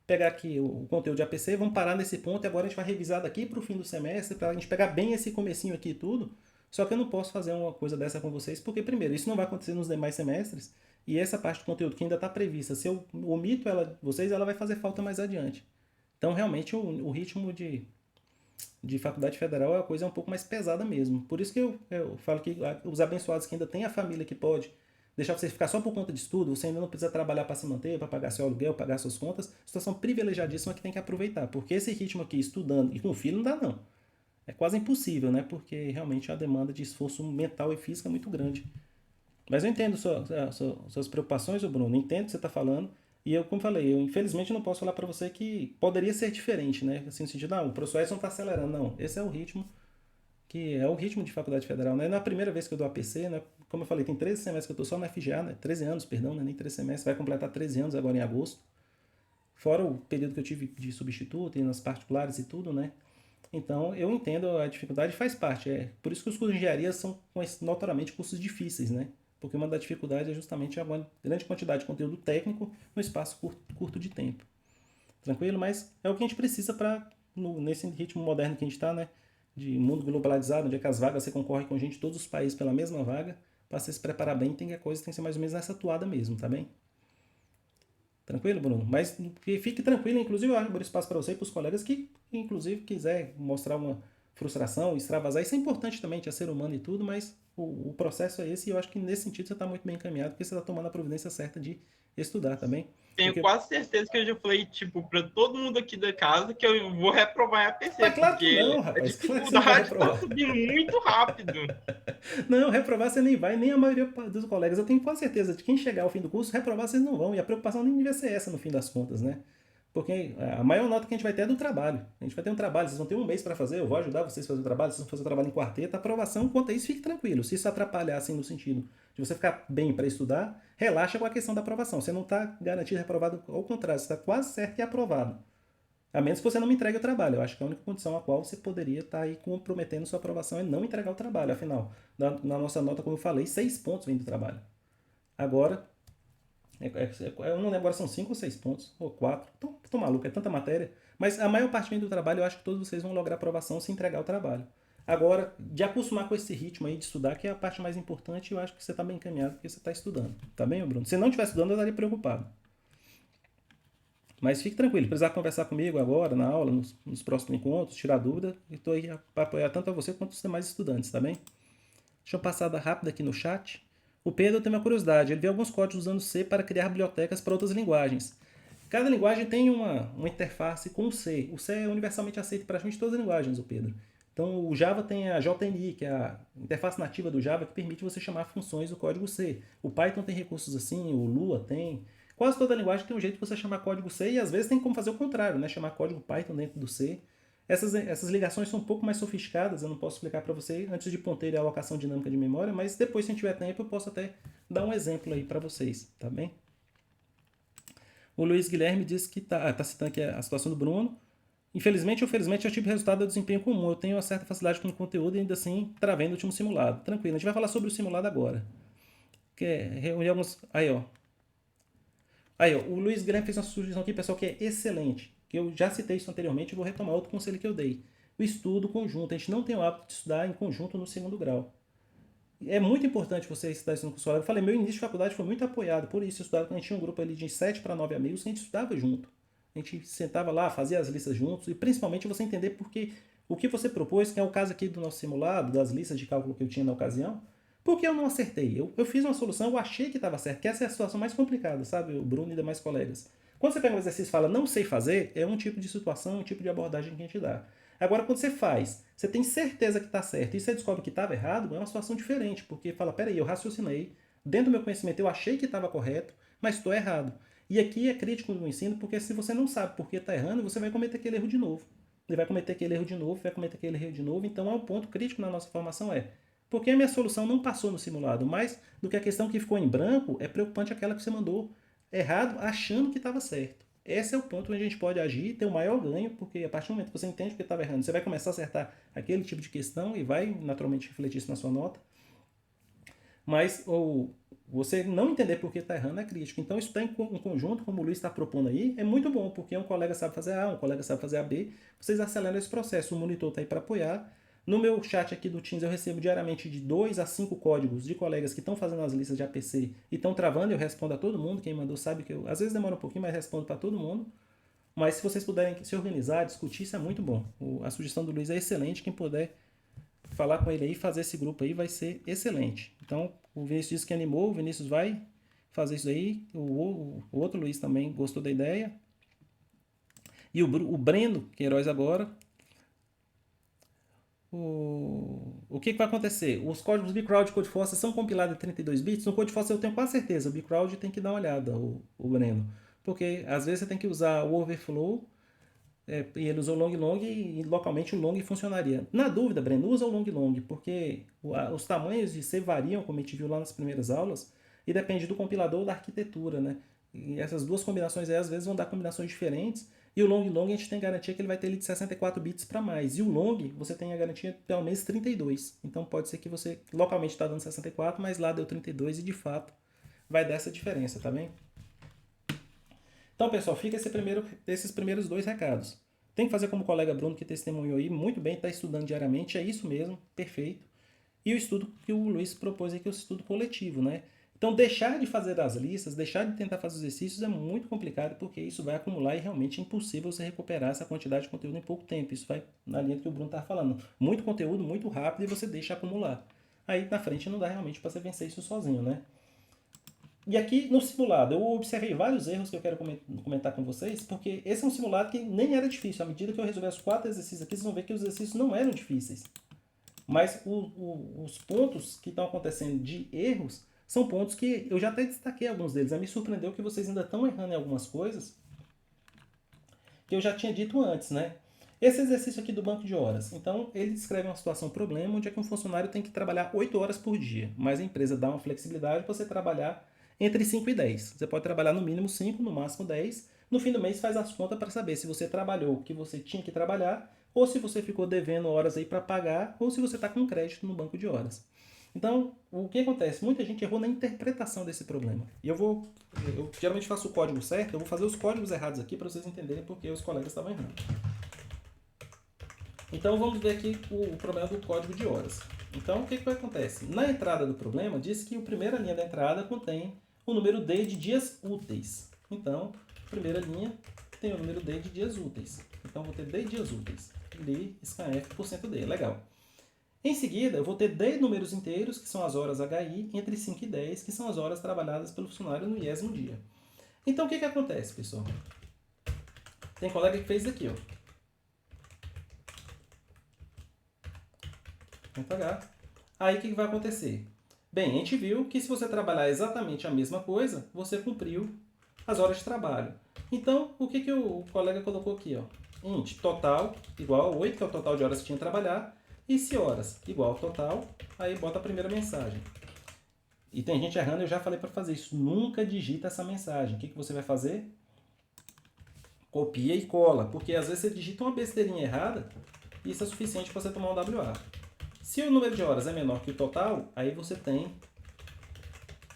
pegar aqui o conteúdo de APC, vamos parar nesse ponto e agora a gente vai revisar daqui para o fim do semestre, para a gente pegar bem esse comecinho aqui e tudo. Só que eu não posso fazer uma coisa dessa com vocês, porque primeiro, isso não vai acontecer nos demais semestres, e essa parte do conteúdo que ainda está prevista, se eu omito ela, vocês, ela vai fazer falta mais adiante. Então, realmente, o ritmo de faculdade federal a coisa é um pouco mais pesada mesmo. Por isso que eu falo que os abençoados que ainda têm a família que pode deixar você ficar só por conta de estudo, você ainda não precisa trabalhar para se manter, para pagar seu aluguel, pagar suas contas, situação privilegiadíssima que tem que aproveitar. Porque esse ritmo aqui, estudando, e com filho não dá não. É quase impossível, né? Porque realmente a demanda de esforço mental e físico é muito grande. Mas eu entendo suas preocupações, Bruno, entendo o que você está falando. E eu, como falei, eu infelizmente não posso falar para você que poderia ser diferente, né? Assim, no sentido, não, o professor Edson está acelerando. Não, esse é o ritmo que é o ritmo de faculdade federal, né? Não é a primeira vez que eu dou APC, né? Como eu falei, tem 13 semestres que eu estou só na FGA, né? 13 anos, perdão, né? Nem 13 semestres, vai completar 13 anos agora em agosto. Fora o período que eu tive de substituto e nas particulares e tudo, né? Então, eu entendo a dificuldade, faz parte. É por isso que os cursos de engenharia são notoriamente cursos difíceis, né? Porque uma da dificuldade é justamente a grande quantidade de conteúdo técnico no espaço curto de tempo. Tranquilo? Mas é o que a gente precisa para, nesse ritmo moderno que a gente está, né? De mundo globalizado, onde é que as vagas você concorre com gente de todos os países pela mesma vaga, para você se preparar bem, tem que a coisa tem que ser mais ou menos nessa toada mesmo, tá bem? Tranquilo, Bruno? Mas fique tranquilo, inclusive eu abro espaço para você e para os colegas que, inclusive, quiser mostrar uma frustração, extravasar. Isso é importante também, de ser humano e tudo, mas o processo é esse e eu acho que nesse sentido você está muito bem encaminhado, porque você está tomando a providência certa de estudar, tá bem? Tenho Porque... quase certeza que eu já falei, tipo, para todo mundo aqui da casa que eu vou reprovar a APC, Mas claro que não, porque a rapaz. Claro que você não vai dificuldade tá reprovar. subindo muito rápido. Não, reprovar você nem vai, nem a maioria dos colegas. Eu tenho quase certeza de quem chegar ao fim do curso, reprovar vocês não vão. E a preocupação nem devia ser essa no fim das contas, né? Porque a maior nota que a gente vai ter é do trabalho. A gente vai ter um trabalho, vocês vão ter um mês para fazer, eu vou ajudar vocês a fazer o trabalho, vocês vão fazer o trabalho em quarteto. A aprovação, quanto a isso, fique tranquilo. Se isso atrapalhar, assim, no sentido de você ficar bem para estudar, relaxa com a questão da aprovação. Você não está garantido reprovado, ao contrário, você está quase certo que é aprovado. A menos que você não me entregue o trabalho. Eu acho que a única condição a qual você poderia estar aí comprometendo sua aprovação é não entregar o trabalho. Afinal, na nossa nota, como eu falei, 6 pontos vem do trabalho. Agora, eu não lembro, agora são 5 ou 6 pontos, ou 4. Tô maluco, é tanta matéria. Mas a maior parte vem do trabalho, eu acho que todos vocês vão lograr aprovação se entregar o trabalho. Agora, de acostumar com esse ritmo aí de estudar, que é a parte mais importante, eu acho que você está bem encaminhado porque você está estudando. Tá bem, Bruno? Se não estiver estudando, eu estaria preocupado. Mas fique tranquilo, precisar conversar comigo agora, na aula, nos próximos encontros, tirar dúvida, e estou aí para apoiar tanto a você quanto os demais estudantes, tá bem? Deixa eu passar rápido aqui no chat. O Pedro tem uma curiosidade, ele vê alguns códigos usando C para criar bibliotecas para outras linguagens. Cada linguagem tem uma interface com o C. O C é universalmente aceito para praticamente todas as linguagens, o Pedro. Então o Java tem a JNI, que é a interface nativa do Java, que permite você chamar funções do código C. O Python tem recursos assim, o Lua tem... Quase toda linguagem tem um jeito de você chamar código C e às vezes tem como fazer o contrário, né? Chamar código Python dentro do C. Essas ligações são um pouco mais sofisticadas, eu não posso explicar para você antes de ponteiro e alocação dinâmica de memória, mas depois, se tiver tempo, eu posso até dar um exemplo aí para vocês, tá bem? O Luiz Guilherme disse que tá citando aqui a situação do Bruno. Infelizmente ou felizmente, é o tipo de resultado do desempenho comum. Eu tenho uma certa facilidade com o conteúdo e ainda assim travei no último simulado. Tranquilo, a gente vai falar sobre o simulado agora. Que é reunir alguns... Aí, ó, o Luiz Guilherme fez uma sugestão aqui, pessoal, que é excelente. Que eu já citei isso anteriormente e vou retomar outro conselho que eu dei. O estudo conjunto. A gente não tem o hábito de estudar em conjunto no segundo grau. É muito importante você estudar isso no curso. Eu falei, meu início de faculdade foi muito apoiado. Por isso, eu estudava quando a gente tinha um grupo ali de 7 para 9 amigos, a gente estudava junto. A gente sentava lá, fazia as listas juntos. E principalmente você entender porque o que você propôs, que é o caso aqui do nosso simulado, das listas de cálculo que eu tinha na ocasião, porque eu não acertei. Eu fiz uma solução, eu achei que estava certo, que essa é a situação mais complicada, sabe? O Bruno e demais colegas. Quando você pega um exercício e fala, não sei fazer, é um tipo de situação, um tipo de abordagem que a gente dá. Agora, quando você faz, você tem certeza que está certo e você descobre que estava errado, é uma situação diferente, porque fala, peraí, eu raciocinei, dentro do meu conhecimento eu achei que estava correto, mas estou errado. E aqui é crítico no ensino, porque se você não sabe por que está errando, você vai cometer aquele erro de novo. Ele vai cometer aquele erro de novo, vai cometer aquele erro de novo, então é um ponto crítico na nossa formação porque a minha solução não passou no simulado, mais do que a questão que ficou em branco, é preocupante aquela que você mandou errado, achando que estava certo. Esse é o ponto onde a gente pode agir, ter o maior ganho, porque a partir do momento que você entende que estava errando, você vai começar a acertar aquele tipo de questão e vai naturalmente refletir isso na sua nota. Mas você não entender por que está errando é crítico. Então estudar em conjunto, como o Luiz está propondo aí, é muito bom, porque um colega sabe fazer A, um colega sabe fazer a B, vocês aceleram esse processo, o monitor está aí para apoiar. No meu chat aqui do Teams eu recebo diariamente de 2 a 5 códigos de colegas que estão fazendo as listas de APC e estão travando, eu respondo a todo mundo, quem mandou sabe que eu às vezes demora um pouquinho, mas respondo para todo mundo. Mas se vocês puderem se organizar, discutir, isso é muito bom. A sugestão do Luiz é excelente. Quem puder falar com ele aí, fazer esse grupo aí, vai ser excelente. Então, o Vinícius disse que animou, o Vinícius vai fazer isso aí. O outro Luiz também gostou da ideia. E o Breno Queiroz agora. O que vai acontecer? Os códigos Bcrowd e CodeForce são compilados em 32 bits. No CodeForce eu tenho quase certeza. O Bcrowd tem que dar uma olhada, o Breno. Porque às vezes você tem que usar o overflow, e ele usou o long e localmente o long funcionaria. Na dúvida, Breno, usa o long, porque os tamanhos de C variam, como a gente viu lá nas primeiras aulas, e depende do compilador ou da arquitetura, né? E essas duas combinações aí às vezes vão dar combinações diferentes. E o long a gente tem garantia que ele vai ter ele de 64 bits para mais. E o long você tem a garantia de pelo menos 32. Então pode ser que você localmente está dando 64, mas lá deu 32 e de fato vai dar essa diferença, tá bem? Então, pessoal, fica esses primeiros 2 recados. Tem que fazer como o colega Bruno, que testemunhou aí muito bem, está estudando diariamente, é isso mesmo, perfeito. E o estudo que o Luiz propôs aqui, o estudo coletivo, né? Então, deixar de fazer as listas, deixar de tentar fazer os exercícios é muito complicado, porque isso vai acumular e realmente é impossível você recuperar essa quantidade de conteúdo em pouco tempo. Isso vai na linha que o Bruno estava falando. Muito conteúdo, muito rápido, e você deixa acumular. Aí, na frente, não dá realmente para você vencer isso sozinho, né? E aqui no simulado, eu observei vários erros que eu quero comentar com vocês, porque esse é um simulado que nem era difícil. À medida que eu resolver os 4 exercícios aqui, vocês vão ver que os exercícios não eram difíceis. Mas os pontos que estão acontecendo de erros são pontos que eu já até destaquei alguns deles. Me surpreendeu que vocês ainda estão errando em algumas coisas que eu já tinha dito antes, né? Esse exercício aqui do banco de horas. Então, ele descreve uma situação, problema, onde é que um funcionário tem que trabalhar 8 horas por dia, mas a empresa dá uma flexibilidade para você trabalhar entre 5 e 10. Você pode trabalhar no mínimo 5, no máximo 10. No fim do mês faz as contas para saber se você trabalhou o que você tinha que trabalhar, ou se você ficou devendo horas aí para pagar, ou se você está com crédito no banco de horas. Então, o que acontece? Muita gente errou na interpretação desse problema. E eu geralmente faço o código certo, eu vou fazer os códigos errados aqui para vocês entenderem porque os colegas estavam errando. Então, vamos ver aqui o problema do código de horas. Então, o que acontece? Na entrada do problema, diz que a primeira linha da entrada contém o número D de dias úteis. Então, a primeira linha tem o número D de dias úteis. Então, vou ter D dias úteis. D, scanf%D. Legal. Em seguida, eu vou ter D números inteiros, que são as horas HI, entre 5 e 10, que são as horas trabalhadas pelo funcionário no 10º dia. Então, o que acontece, pessoal? Tem colega que fez aqui, ó. Vamos H. Aí, o que vai acontecer? Bem, a gente viu que se você trabalhar exatamente a mesma coisa, você cumpriu as horas de trabalho. Então, o que o colega colocou aqui? Ó? Int total igual a 8, que é o total de horas que tinha que trabalhar, e se horas igual ao total, aí bota a primeira mensagem. E tem gente errando, eu já falei para fazer isso. Nunca digita essa mensagem. O que você vai fazer? Copia e cola, porque às vezes você digita uma besteirinha errada e isso é suficiente para você tomar um WA. Se o número de horas é menor que o total, aí você tem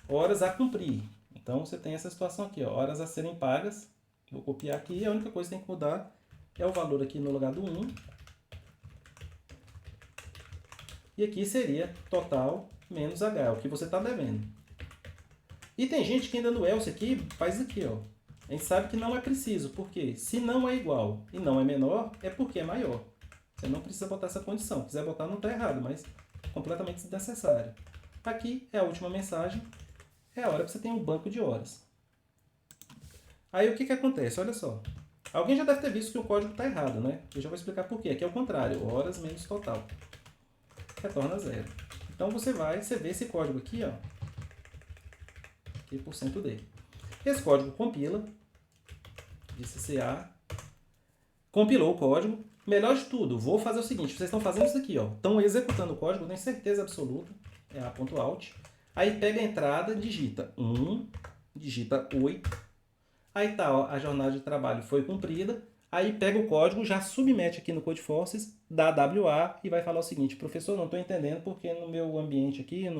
horas a cumprir. Então você tem essa situação aqui, ó, horas a serem pagas. Vou copiar aqui e a única coisa que tem que mudar é o valor aqui no lugar do 1. E aqui seria total menos H, é o que você está devendo. E tem gente que ainda no else aqui faz aqui, ó. A gente sabe que não é preciso, porque se não é igual e não é menor, é porque é maior. Você não precisa botar essa condição. Se quiser botar, não está errado, mas é completamente desnecessário. Aqui é a última mensagem. É a hora que você tem um banco de horas. Aí o que acontece? Olha só. Alguém já deve ter visto que o código está errado, né? Eu já vou explicar por quê. Aqui é o contrário. Horas menos total. Retorna 0. Então você vê esse código aqui, ó. Aqui %D. Esse código compila. Disse CA. Compilou o código. Melhor de tudo, vou fazer o seguinte, vocês estão fazendo isso aqui, ó. Estão executando o código, eu tenho certeza absoluta. É A.alt. Aí pega a entrada, digita 1, digita 8. Aí tá, ó, a jornada de trabalho foi cumprida. Aí pega o código, já submete aqui no CodeForces, dá WA e vai falar o seguinte, professor, não estou entendendo porque no meu ambiente aqui,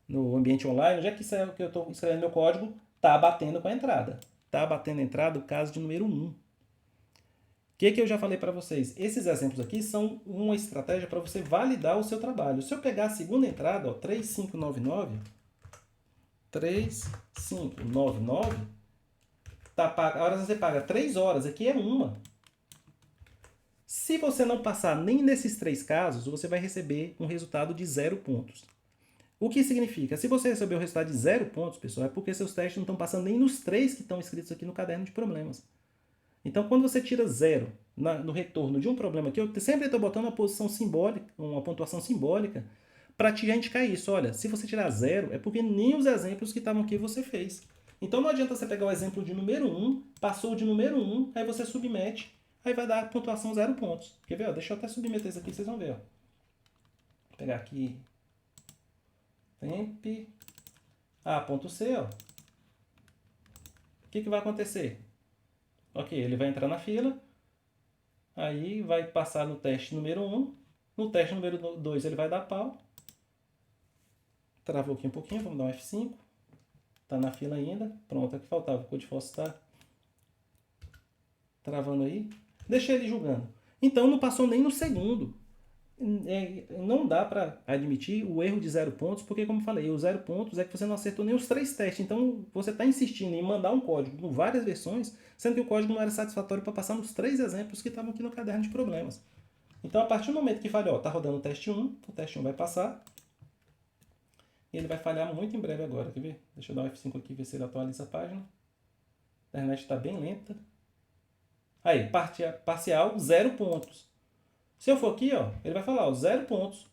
no ambiente online, onde é que eu estou escrevendo meu código, tá batendo com a entrada. Tá batendo a entrada o caso de número 1. O que eu já falei para vocês? Esses exemplos aqui são uma estratégia para você validar o seu trabalho. Se eu pegar a segunda entrada, ó, 3599, a hora que você paga 3 horas, aqui é 1. Se você não passar nem nesses 3 casos, você vai receber um resultado de 0 pontos. O que significa? Se você receber o resultado de 0 pontos, pessoal, é porque seus testes não estão passando nem nos 3 que estão escritos aqui no caderno de problemas. Então, quando você tira 0 no retorno de um problema aqui, eu sempre estou botando uma posição simbólica, uma pontuação simbólica, para te indicar isso. Olha, se você tirar 0, é porque nem os exemplos que estavam aqui você fez. Então, não adianta você pegar o exemplo de número 1, passou de número 1, aí você submete, aí vai dar a pontuação 0 pontos. Quer ver? Ó, deixa eu até submeter isso aqui, vocês vão ver. Ó. Vou pegar aqui. Temp. Ponto C, ó. O que vai acontecer? Ok, ele vai entrar na fila, aí vai passar no teste número 1, no teste número 2 ele vai dar pau. Travou aqui um pouquinho, vamos dar um F5. Tá na fila ainda. Pronto, é que faltava. O CodeForce tá travando aí. Deixei ele julgando. Então não passou nem no segundo. Não dá para admitir o erro de 0 pontos, porque como eu falei, os 0 pontos é que você não acertou nem os 3 testes. Então você está insistindo em mandar um código com várias versões, sendo que o código não era satisfatório para passar nos 3 exemplos que estavam aqui no caderno de problemas. Então a partir do momento que falha, está rodando o teste 1 vai passar. E ele vai falhar muito em breve agora, quer ver? Deixa eu dar um F5 aqui, ver se ele atualiza a página. A internet está bem lenta. Aí, parcial, 0 pontos. Se eu for aqui, ó, ele vai falar, ó, 0 pontos.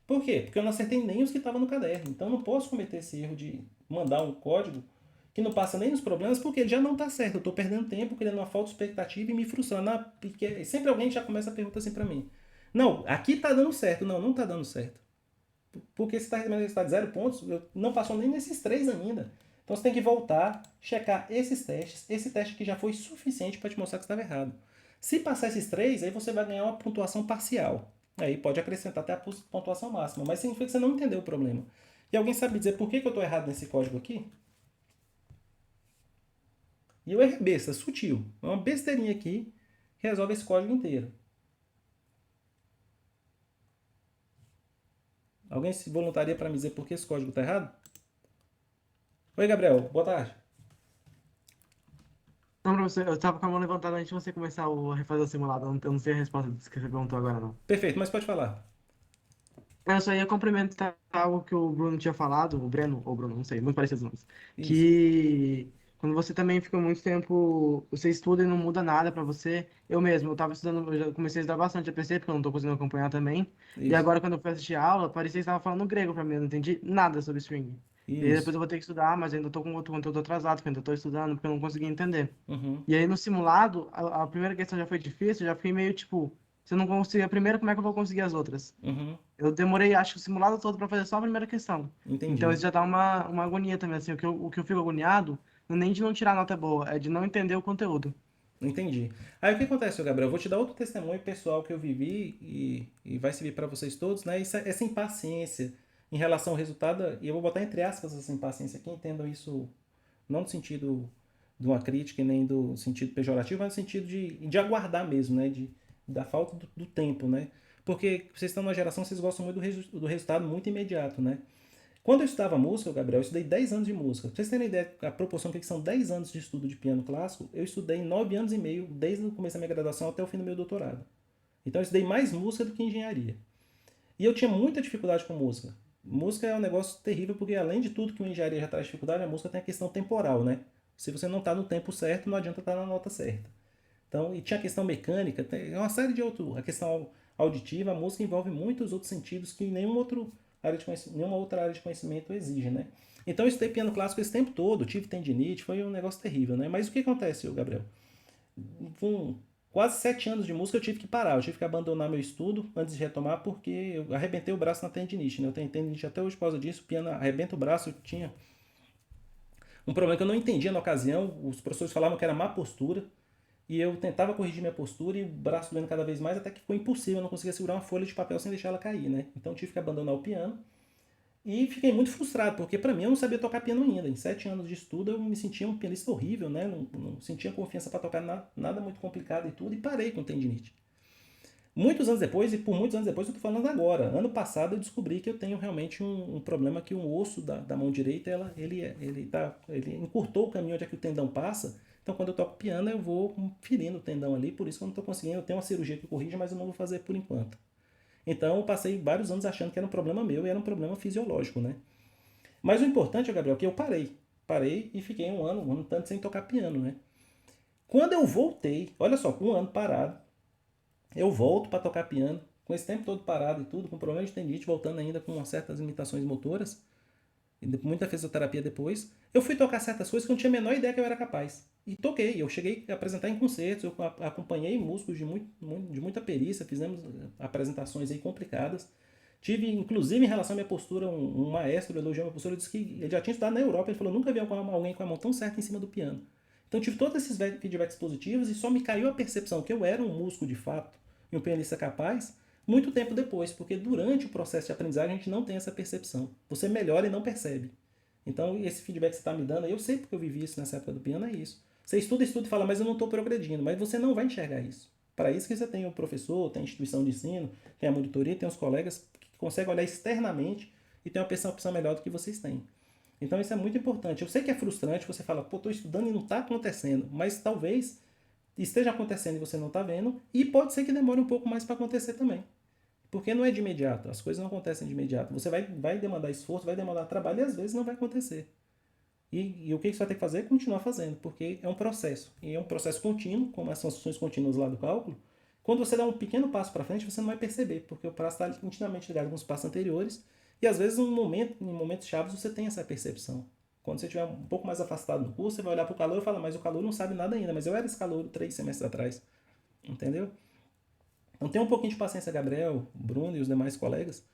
Por quê? Porque eu não acertei nem os que estavam no caderno. Então eu não posso cometer esse erro de mandar um código que não passa nem nos problemas, porque ele já não está certo. Eu estou perdendo tempo, criando uma falta de expectativa e me frustrando. Porque sempre alguém já começa a perguntar assim para mim. Não, aqui está dando certo. Não, não está dando certo. Porque se está recebendo resultado de 0 pontos, não passou nem nesses 3 ainda. Então você tem que voltar, checar esses testes. Esse teste aqui já foi suficiente para te mostrar que estava errado. Se passar esses 3, aí você vai ganhar uma pontuação parcial. Aí pode acrescentar até a pontuação máxima. Mas significa que você não entendeu o problema. E alguém sabe dizer por que eu estou errado nesse código aqui? E o erro é besta, sutil. É uma besteirinha aqui que resolve esse código inteiro. Alguém se voluntaria para me dizer por que esse código está errado? Oi, Gabriel. Boa tarde. Não, professor, eu estava com a mão levantada antes de você começar a refazer o simulado. Eu não sei a resposta que você perguntou agora, não. Perfeito, mas pode falar. Eu só ia complementar algo que o Bruno tinha falado, o Breno, ou o Bruno, não sei, muito parecidos os nomes. Isso. Que quando você também fica muito tempo, você estuda e não muda nada pra você. Eu mesmo, eu tava estudando, eu já comecei a estudar bastante APC, porque eu não tô conseguindo acompanhar também. E Isso. agora, quando eu fui assistir a aula, parecia que estava falando grego pra mim, eu não entendi nada sobre string. E aí Isso. depois eu vou ter que estudar, mas ainda tô com outro conteúdo atrasado, porque ainda tô estudando, porque eu não consegui entender. Uhum. E aí no simulado, a primeira questão já foi difícil, eu já fiquei meio tipo, se eu não conseguir a primeira, como é que eu vou conseguir as outras? Uhum. Eu demorei, acho que o simulado todo para fazer só a primeira questão. Entendi. Então isso já dá uma agonia também, assim, o que eu fico agoniado, não é nem de não tirar nota boa, é de não entender o conteúdo. Entendi. Aí o que acontece, Gabriel? Eu vou te dar outro testemunho pessoal que eu vivi e vai servir para vocês todos, né? Essa impaciência em relação ao resultado, e eu vou botar entre aspas essa impaciência aqui, entendam isso não no sentido de uma crítica e nem do sentido pejorativo, mas no sentido de aguardar mesmo, né? Da falta do tempo, né? Porque vocês estão numa geração, vocês gostam muito do resultado muito imediato, né? Quando eu estudava música, Gabriel, eu estudei 10 anos de música. Pra vocês terem ideia a proporção que são 10 anos de estudo de piano clássico, eu estudei 9 anos e meio, desde o começo da minha graduação até o fim do meu doutorado. Então eu estudei mais música do que engenharia. E eu tinha muita dificuldade com música. Música é um negócio terrível, porque além de tudo que uma engenharia já traz dificuldade, a música tem a questão temporal, né? Se você não está no tempo certo, não adianta estar na nota certa. Então, e tinha a questão mecânica, tem uma série de outros. A questão auditiva, a música envolve muitos outros sentidos que nenhuma outra área de conhecimento exige, né? Então eu estudei piano clássico esse tempo todo, tive tendinite, foi um negócio terrível, né? Mas o que acontece, Gabriel? Com quase 7 anos de música eu tive que parar, eu tive que abandonar meu estudo antes de retomar, porque eu arrebentei o braço na tendinite, né? Eu tenho tendinite até hoje por causa disso, o piano arrebenta o braço, eu tinha um problema que eu não entendia na ocasião, os professores falavam que era má postura, e eu tentava corrigir minha postura e o braço doendo cada vez mais, até que ficou impossível, eu não conseguia segurar uma folha de papel sem deixar ela cair, né? Então eu tive que abandonar o piano e fiquei muito frustrado, porque para mim eu não sabia tocar piano ainda. Em 7 anos de estudo eu me sentia um pianista horrível, né? Não sentia confiança para tocar nada muito complicado e tudo, e parei com tendinite. Muitos anos depois, e por muitos anos depois eu tô falando agora, ano passado eu descobri que eu tenho realmente um problema que o osso da mão direita, ele encurtou o caminho onde é que o tendão passa. Então quando eu toco piano eu vou ferindo o tendão ali, por isso que eu não tô conseguindo. Eu tenho uma cirurgia que corrige, mas eu não vou fazer por enquanto. Então eu passei vários anos achando que era um problema meu e era um problema fisiológico, né? Mas o importante, Gabriel, é que eu parei. Parei e fiquei um ano tanto sem tocar piano, né? Quando eu voltei, olha só, com um ano parado, eu volto para tocar piano, com esse tempo todo parado e tudo, com problema de tendite, voltando ainda com certas limitações motoras, e muita fisioterapia depois, eu fui tocar certas coisas que eu não tinha a menor ideia que eu era capaz. E toquei, eu cheguei a apresentar em concertos, eu acompanhei músicos de muita perícia, fizemos apresentações aí complicadas. Tive, inclusive, em relação à minha postura, um maestro elogiou a minha postura, disse que ele já tinha estudado na Europa, ele falou, nunca vi alguém com a mão tão certa em cima do piano. Então tive todos esses feedbacks positivos e só me caiu a percepção que eu era um músico de fato e um pianista capaz muito tempo depois, porque durante o processo de aprendizagem a gente não tem essa percepção. Você melhora e não percebe. Então esse feedback que você está me dando, eu sei porque eu vivi isso nessa época do piano, é isso. Você estuda e fala, mas eu não estou progredindo, mas você não vai enxergar isso. Para isso que você tem o professor, tem a instituição de ensino, tem a monitoria, tem os colegas que conseguem olhar externamente e tem uma percepção melhor do que vocês têm. Então isso é muito importante. Eu sei que é frustrante, você fala, pô, estou estudando e não está acontecendo, mas talvez esteja acontecendo e você não está vendo, e pode ser que demore um pouco mais para acontecer também. Porque não é de imediato, as coisas não acontecem de imediato. Você vai demandar esforço, vai demandar trabalho e às vezes não vai acontecer. E o que você vai ter que fazer é continuar fazendo, porque é um processo. E é um processo contínuo, como as funções contínuas lá do cálculo. Quando você dá um pequeno passo para frente, você não vai perceber, porque o prazo está intimamente ligado com os passos anteriores. E às vezes em momentos chaves você tem essa percepção. Quando você estiver um pouco mais afastado do curso, você vai olhar para o calouro e falar, mas o calouro não sabe nada ainda, mas eu era esse calouro 3 semestres atrás. Entendeu? Então tenha um pouquinho de paciência, Gabriel, Bruno e os demais colegas,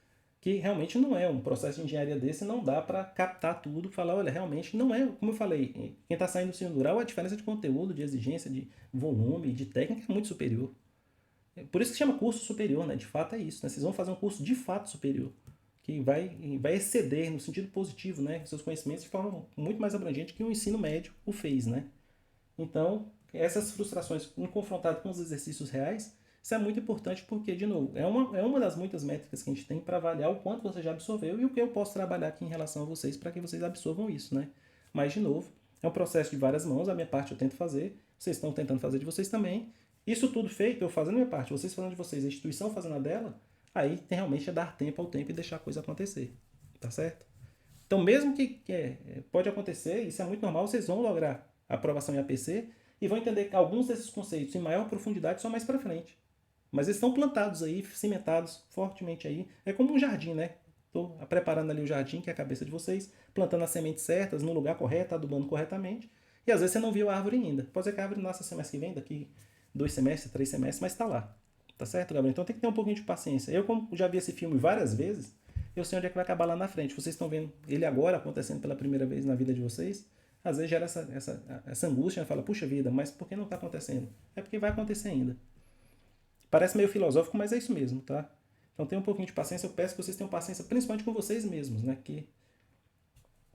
que realmente não é um processo de engenharia desse, não dá para captar tudo e falar, olha, realmente não é, como eu falei, quem está saindo do ensino rural, a diferença de conteúdo, de exigência, de volume, de técnica é muito superior. Por isso que chama curso superior, né? De fato é isso, né? Vocês vão fazer um curso de fato superior, que vai exceder no sentido positivo, né? Seus conhecimentos de forma muito mais abrangente que o ensino médio o fez, né? Então, essas frustrações em confrontado com os exercícios reais, isso é muito importante porque, de novo, é uma das muitas métricas que a gente tem para avaliar o quanto você já absorveu e o que eu posso trabalhar aqui em relação a vocês para que vocês absorvam isso, né? Mas, de novo, é um processo de várias mãos, a minha parte eu tento fazer, vocês estão tentando fazer de vocês também. Isso tudo feito, eu fazendo a minha parte, vocês fazendo de vocês, a instituição fazendo a dela, aí tem realmente é dar tempo ao tempo e deixar a coisa acontecer, tá certo? Então, mesmo que pode acontecer, isso é muito normal, vocês vão lograr a aprovação em APC e vão entender que alguns desses conceitos em maior profundidade só mais para frente. Mas eles estão plantados aí, cimentados fortemente aí. É como um jardim, né? Estou preparando ali o jardim, que é a cabeça de vocês, plantando as sementes certas, no lugar correto, adubando corretamente. E às vezes você não viu a árvore ainda. Pode ser que a árvore nasça semestre que vem, daqui 2 semestres, 3 semestres, mas está lá. Tá certo, Gabriel? Então tem que ter um pouquinho de paciência. Eu, como já vi esse filme várias vezes, eu sei onde é que vai acabar lá na frente. Vocês estão vendo ele agora acontecendo pela primeira vez na vida de vocês. Às vezes gera essa angústia, fala, puxa vida, mas por que não está acontecendo? É porque vai acontecer ainda. Parece meio filosófico, mas é isso mesmo, tá? Então tenha um pouquinho de paciência. Eu peço que vocês tenham paciência, principalmente com vocês mesmos, né? Que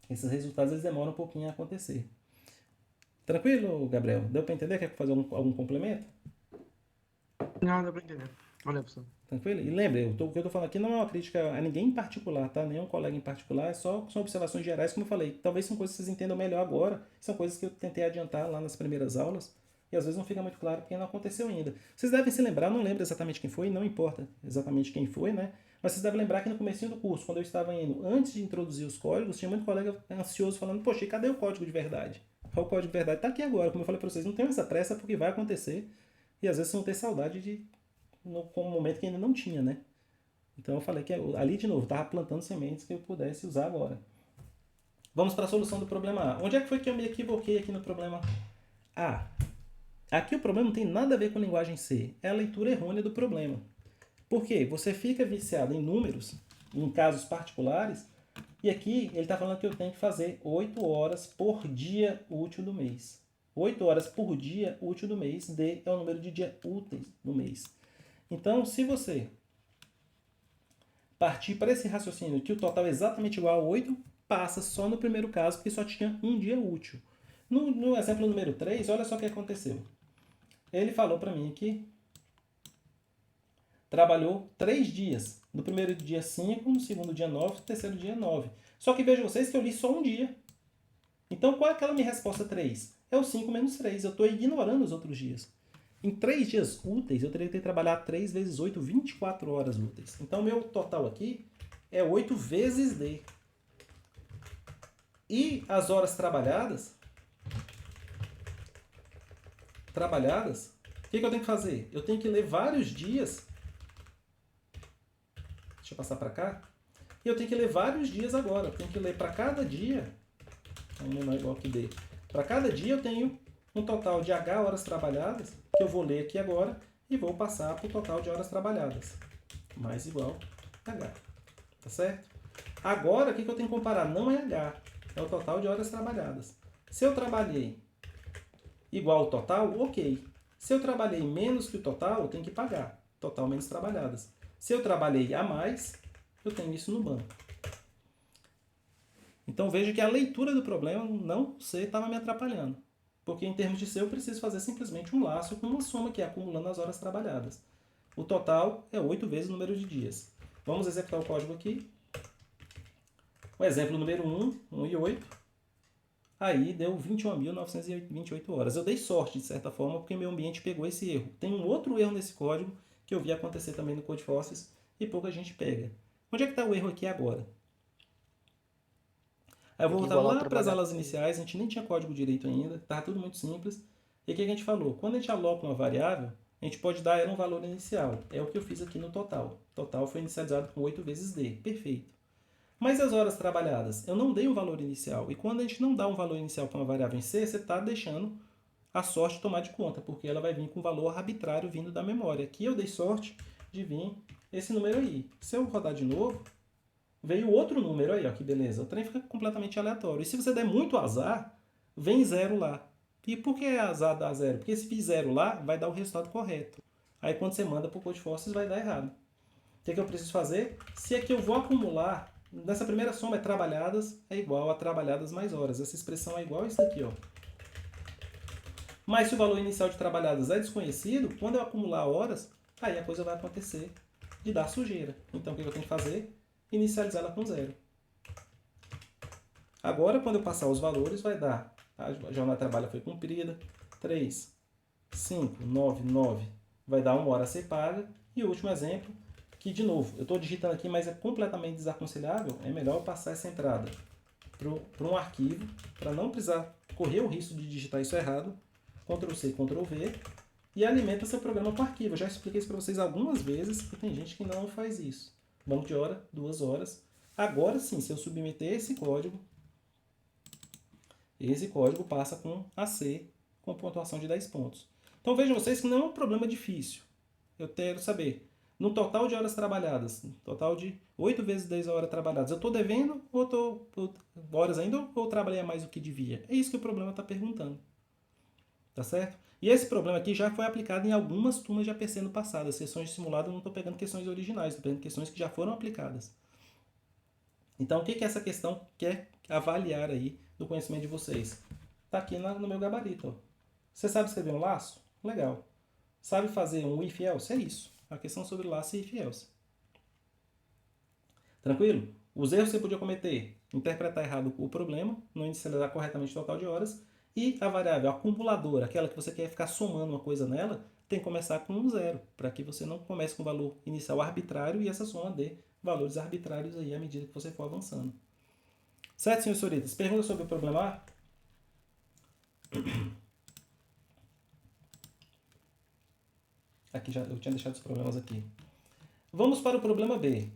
esses resultados eles demoram um pouquinho a acontecer. Tranquilo, Gabriel? Deu para entender? Quer fazer algum complemento? Não, dá pra entender. Olha, professor. Tranquilo? E lembre, o que eu estou falando aqui não é uma crítica a ninguém em particular, tá? Nenhum colega em particular, são observações gerais, como eu falei. Talvez são coisas que vocês entendam melhor agora, são coisas que eu tentei adiantar lá nas primeiras aulas, e às vezes não fica muito claro porque não aconteceu ainda. Vocês devem se lembrar, não lembro exatamente quem foi, não importa exatamente quem foi, né? Mas vocês devem lembrar que no comecinho do curso, quando eu estava indo, antes de introduzir os códigos, tinha muito colega ansioso falando, poxa, e cadê o código de verdade? O código de verdade está aqui agora, como eu falei para vocês, não tenham essa pressa porque vai acontecer, e às vezes vocês vão ter saudade com um momento que ainda não tinha, né? Então eu falei que ali de novo, estava plantando sementes que eu pudesse usar agora. Vamos para a solução do problema A. Onde é que foi que eu me equivoquei aqui no problema A? Aqui o problema não tem nada a ver com linguagem C, é a leitura errônea do problema. Por quê? Você fica viciado em números, em casos particulares, e aqui ele está falando que eu tenho que fazer 8 horas por dia útil do mês. 8 horas por dia útil do mês, D é o número de dias úteis do mês. Então, se você partir para esse raciocínio que o total é exatamente igual a 8, passa só no primeiro caso, porque só tinha um dia útil. No exemplo número 3, olha só o que aconteceu. Ele falou para mim que trabalhou 3 dias. No primeiro dia 5, no segundo dia 9, no terceiro dia 9. Só que vejam vocês que eu li só um dia. Então, qual é aquela minha resposta 3? É o 5 menos 3. Eu estou ignorando os outros dias. Em 3 dias úteis, eu teria que trabalhar 3 vezes 8, 24 horas úteis. Então, meu total aqui é 8 vezes D. E as horas trabalhadas, o que eu tenho que fazer? Eu tenho que ler vários dias. Deixa eu passar para cá. E eu tenho que ler vários dias agora. Eu tenho que ler para cada dia. Um menor igual que D. Para cada dia eu tenho um total de H horas trabalhadas, que eu vou ler aqui agora, e vou passar para o total de horas trabalhadas. Mais igual H. Tá certo? Agora, o que eu tenho que comparar? Não é H, é o total de horas trabalhadas. Se eu trabalhei igual ao total, ok. Se eu trabalhei menos que o total, eu tenho que pagar. Total menos trabalhadas. Se eu trabalhei a mais, eu tenho isso no banco. Então veja que a leitura do problema não sei estava me atrapalhando. Porque em termos de C eu preciso fazer simplesmente um laço com uma soma que é acumulando as horas trabalhadas. O total é 8 vezes o número de dias. Vamos executar o código aqui. O exemplo número 1, 1 e 8. Aí deu 21.928 horas. Eu dei sorte, de certa forma, porque meu ambiente pegou esse erro. Tem um outro erro nesse código que eu vi acontecer também no Codeforces e pouca gente pega. Onde é que está o erro aqui agora? Aí eu vou voltar lá para as aulas iniciais, a gente nem tinha código direito ainda, estava tudo muito simples. E o que a gente falou? Quando a gente aloca uma variável, a gente pode dar a ela um valor inicial. É o que eu fiz aqui no total. O total foi inicializado com 8 vezes D. Perfeito. Mas as horas trabalhadas? Eu não dei um valor inicial. E quando a gente não dá um valor inicial para uma variável em C, você está deixando a sorte tomar de conta, porque ela vai vir com um valor arbitrário vindo da memória. Aqui eu dei sorte de vir esse número aí. Se eu rodar de novo, veio outro número aí, ó, que beleza. O trem fica completamente aleatório. E se você der muito azar, vem zero lá. E por que azar dá zero? Porque se vir zero lá, vai dar o resultado correto. Aí quando você manda para o Codeforces, vai dar errado. O que eu preciso fazer? Se aqui eu vou acumular, nessa primeira soma é trabalhadas é igual a trabalhadas mais horas. Essa expressão é igual a isso daqui, ó. Mas se o valor inicial de trabalhadas é desconhecido, quando eu acumular horas, aí a coisa vai acontecer de dar sujeira. Então o que eu tenho que fazer? Inicializar ela com zero. Agora, quando eu passar os valores, vai dar, a jornada de trabalho foi cumprida, 3, 5, 9, 9, vai dar 1 hora a ser paga. E o último exemplo, que de novo, eu estou digitando aqui, mas é completamente desaconselhável, é melhor eu passar essa entrada para um arquivo, para não precisar correr o risco de digitar isso errado, Ctrl C, Ctrl V, e alimenta seu programa com arquivo. Eu já expliquei isso para vocês algumas vezes, e tem gente que não faz isso. Banco de hora, 2 horas. Agora sim, se eu submeter esse código passa com AC, com pontuação de 10 pontos. Então vejam vocês que não é um problema difícil. Eu quero saber, no total de horas trabalhadas, no total de 8 vezes 10 horas trabalhadas, eu estou devendo ou estou horas ainda ou trabalhei mais do que devia? É isso que o problema está perguntando. Tá certo? E esse problema aqui já foi aplicado em algumas turmas de APC no passado. As sessões de simulado eu não estou pegando questões originais, estou pegando questões que já foram aplicadas. Então, o que essa questão quer avaliar aí do conhecimento de vocês? Está aqui no meu gabarito. Ó. Você sabe escrever um laço? Legal. Sabe fazer um if else? É isso. A questão sobre laço e if else. Tranquilo? Os erros que você podia cometer: interpretar errado o problema, não inicializar corretamente o total de horas. E a variável acumuladora, aquela que você quer ficar somando uma coisa nela, tem que começar com um zero, para que você não comece com um valor inicial arbitrário e essa soma dê valores arbitrários aí à medida que você for avançando. Certo, senhores e senhoritas? Pergunta sobre o problema A? Aqui eu tinha deixado os problemas aqui. Vamos para o problema B.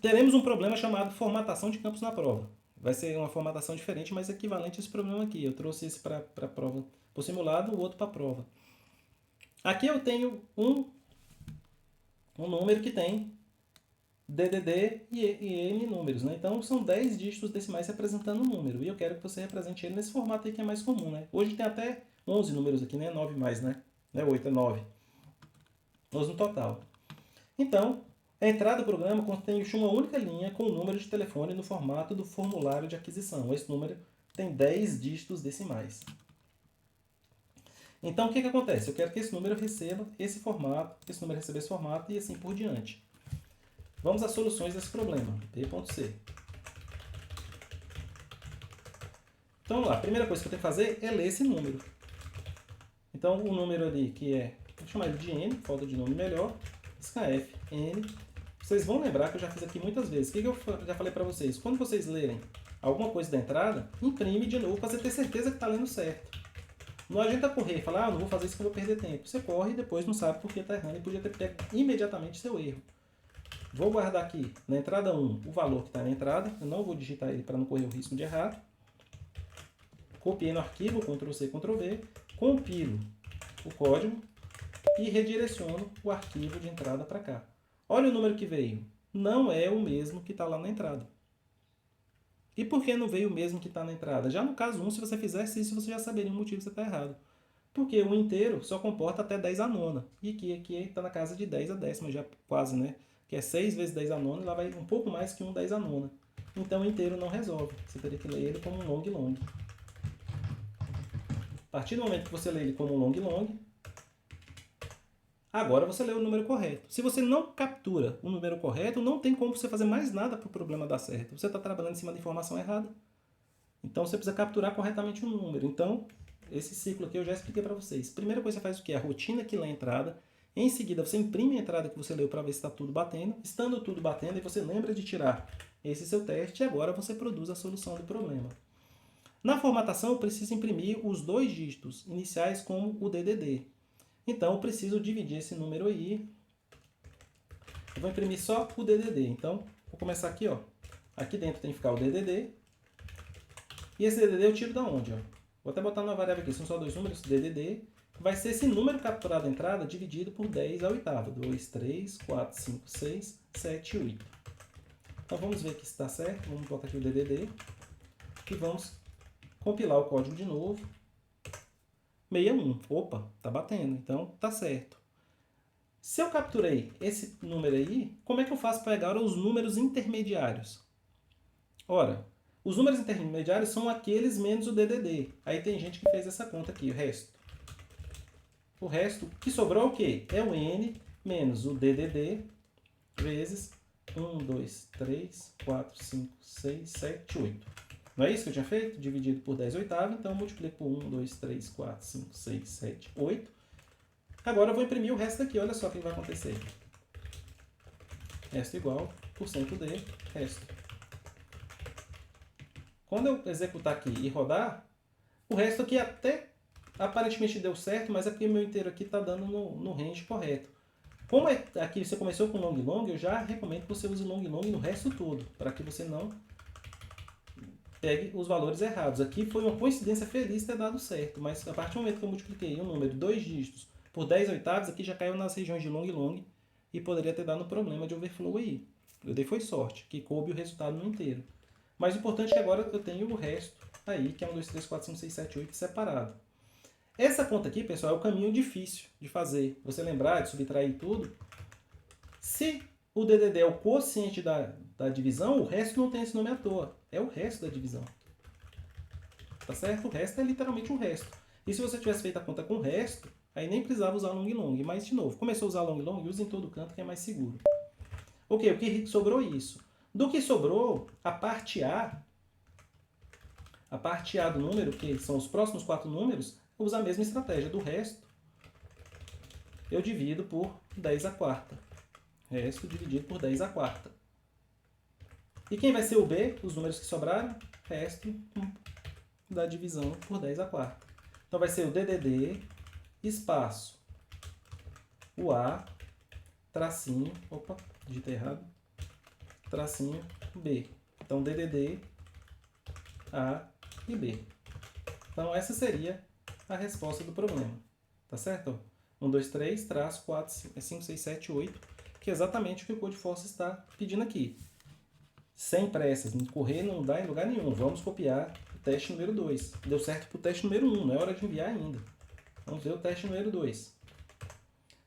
Teremos um problema chamado formatação de campos na prova. Vai ser uma formatação diferente, mas equivalente a esse problema aqui. Eu trouxe esse para a prova por simulado, o outro para a prova. Aqui eu tenho um número que tem DDD e N números, né? Então são 10 dígitos decimais representando um número. E eu quero que você represente ele nesse formato aí que é mais comum, né? Hoje tem até 11 números aqui, né? 9 mais, né? Não é 8, é 9. 11 no total. Então, a entrada do programa contém uma única linha com o número de telefone no formato do formulário de aquisição. Esse número tem 10 dígitos decimais. Então, o que acontece? Eu quero que esse número receba esse formato, esse número receba esse formato e assim por diante. Vamos às soluções desse problema. P.C. Então, vamos lá. A primeira coisa que eu tenho que fazer é ler esse número. Então, o número ali que é, vou chamar ele de N, falta de nome melhor, SKF, N. Vocês vão lembrar que eu já fiz aqui muitas vezes. O que eu já falei para vocês? Quando vocês lerem alguma coisa da entrada, imprime de novo para você ter certeza que está lendo certo. Não adianta correr e falar, não vou fazer isso que eu vou perder tempo. Você corre e depois não sabe por que está errando e podia ter pego imediatamente seu erro. Vou guardar aqui na entrada 1 o valor que está na entrada. Eu não vou digitar ele para não correr o risco de errar. Copiei no arquivo, Ctrl+C, Ctrl+V. Compilo o código e redireciono o arquivo de entrada para cá. Olha o número que veio. Não é o mesmo que está lá na entrada. E por que não veio o mesmo que está na entrada? Já no caso 1, se você fizesse isso, você já saberia o motivo que você está errado. Porque o inteiro só comporta até 10 a nona. E aqui está na casa de 10 a décima, já quase, né? Que é 6 vezes 10 a nona, e lá vai um pouco mais que um 10 a nona. Então o inteiro não resolve. Você teria que ler ele como um long long. A partir do momento que você lê ele como um long long, agora você lê o número correto. Se você não captura o número correto, não tem como você fazer mais nada para o problema dar certo. Você está trabalhando em cima da informação errada. Então você precisa capturar corretamente o número. Então, esse ciclo aqui eu já expliquei para vocês. Primeira coisa que você faz o quê? A rotina que lê a entrada. Em seguida, você imprime a entrada que você leu para ver se está tudo batendo. Estando tudo batendo, e você lembra de tirar esse seu teste. E agora você produz a solução do problema. Na formatação, eu preciso imprimir os 2 dígitos iniciais como o DDD. Então, eu preciso dividir esse número aí. Eu vou imprimir só o DDD. Então, vou começar aqui, ó. Aqui dentro tem que ficar o DDD. E esse DDD eu tiro da onde, ó? Vou até botar uma variável aqui. São só 2 números. DDD vai ser esse número capturado à entrada dividido por 10 à oitava. 2, 3, 4, 5, 6, 7 e 8. Então, vamos ver aqui se está certo. Vamos botar aqui o DDD. E vamos compilar o código de novo. 61. Opa, tá batendo. Então, tá certo. Se eu capturei esse número aí, como é que eu faço para pegar os números intermediários? Ora, os números intermediários são aqueles menos o DDD. Aí tem gente que fez essa conta aqui, o resto. O resto que sobrou é o quê? É o N menos o DDD vezes 1, 2, 3, 4, 5, 6, 7, 8. Não é isso que eu tinha feito? Dividido por 10 oitavos. Então, eu multiplico por 1, 2, 3, 4, 5, 6, 7, 8. Agora, eu vou imprimir o resto aqui. Olha só o que vai acontecer. Resto igual, %D, resto. Quando eu executar aqui e rodar, o resto aqui até aparentemente deu certo, mas é porque o meu inteiro aqui está dando no range correto. Como aqui você começou com long long, eu já recomendo que você use long long no resto todo, para que você não pegue os valores errados. Aqui foi uma coincidência feliz ter dado certo, mas a partir do momento que eu multipliquei um número de 2 dígitos por 10 oitavos, aqui já caiu nas regiões de long long e poderia ter dado um problema de overflow aí. Eu dei foi sorte, que coube o resultado no inteiro. Mas o importante é que agora eu tenho o resto aí, que é 1, 2, 3, 4, 5, 6, 7, 8 separado. Essa conta aqui, pessoal, é o caminho difícil de fazer. Você lembrar de subtrair tudo. Se o DDD é o quociente da divisão, o resto não tem esse nome à toa. É o resto da divisão. Tá certo? O resto é literalmente o resto. E se você tivesse feito a conta com o resto, aí nem precisava usar long long. Mas, de novo, começou a usar long long, use em todo canto que é mais seguro. Ok, o que sobrou isso? Do que sobrou, a parte A do número, que são os próximos 4 números, eu uso a mesma estratégia. Do resto, eu divido por 10 à quarta. Resto dividido por 10 à quarta. E quem vai ser o B? Os números que sobraram? Resto da divisão por 10 à quarta. Então vai ser o DDD, espaço, o A, tracinho, opa, digitei errado, tracinho, B. Então DDD, A e B. Então essa seria a resposta do problema. Tá certo? 1, 2, 3, traço, 4, 5, 6, 7, 8, que é exatamente o que o Codeforce está pedindo aqui. Sem pressas, correr não dá em lugar nenhum. Vamos copiar o teste número 2. Deu certo para o teste número 1, não é hora de enviar ainda. Vamos ver o teste número 2.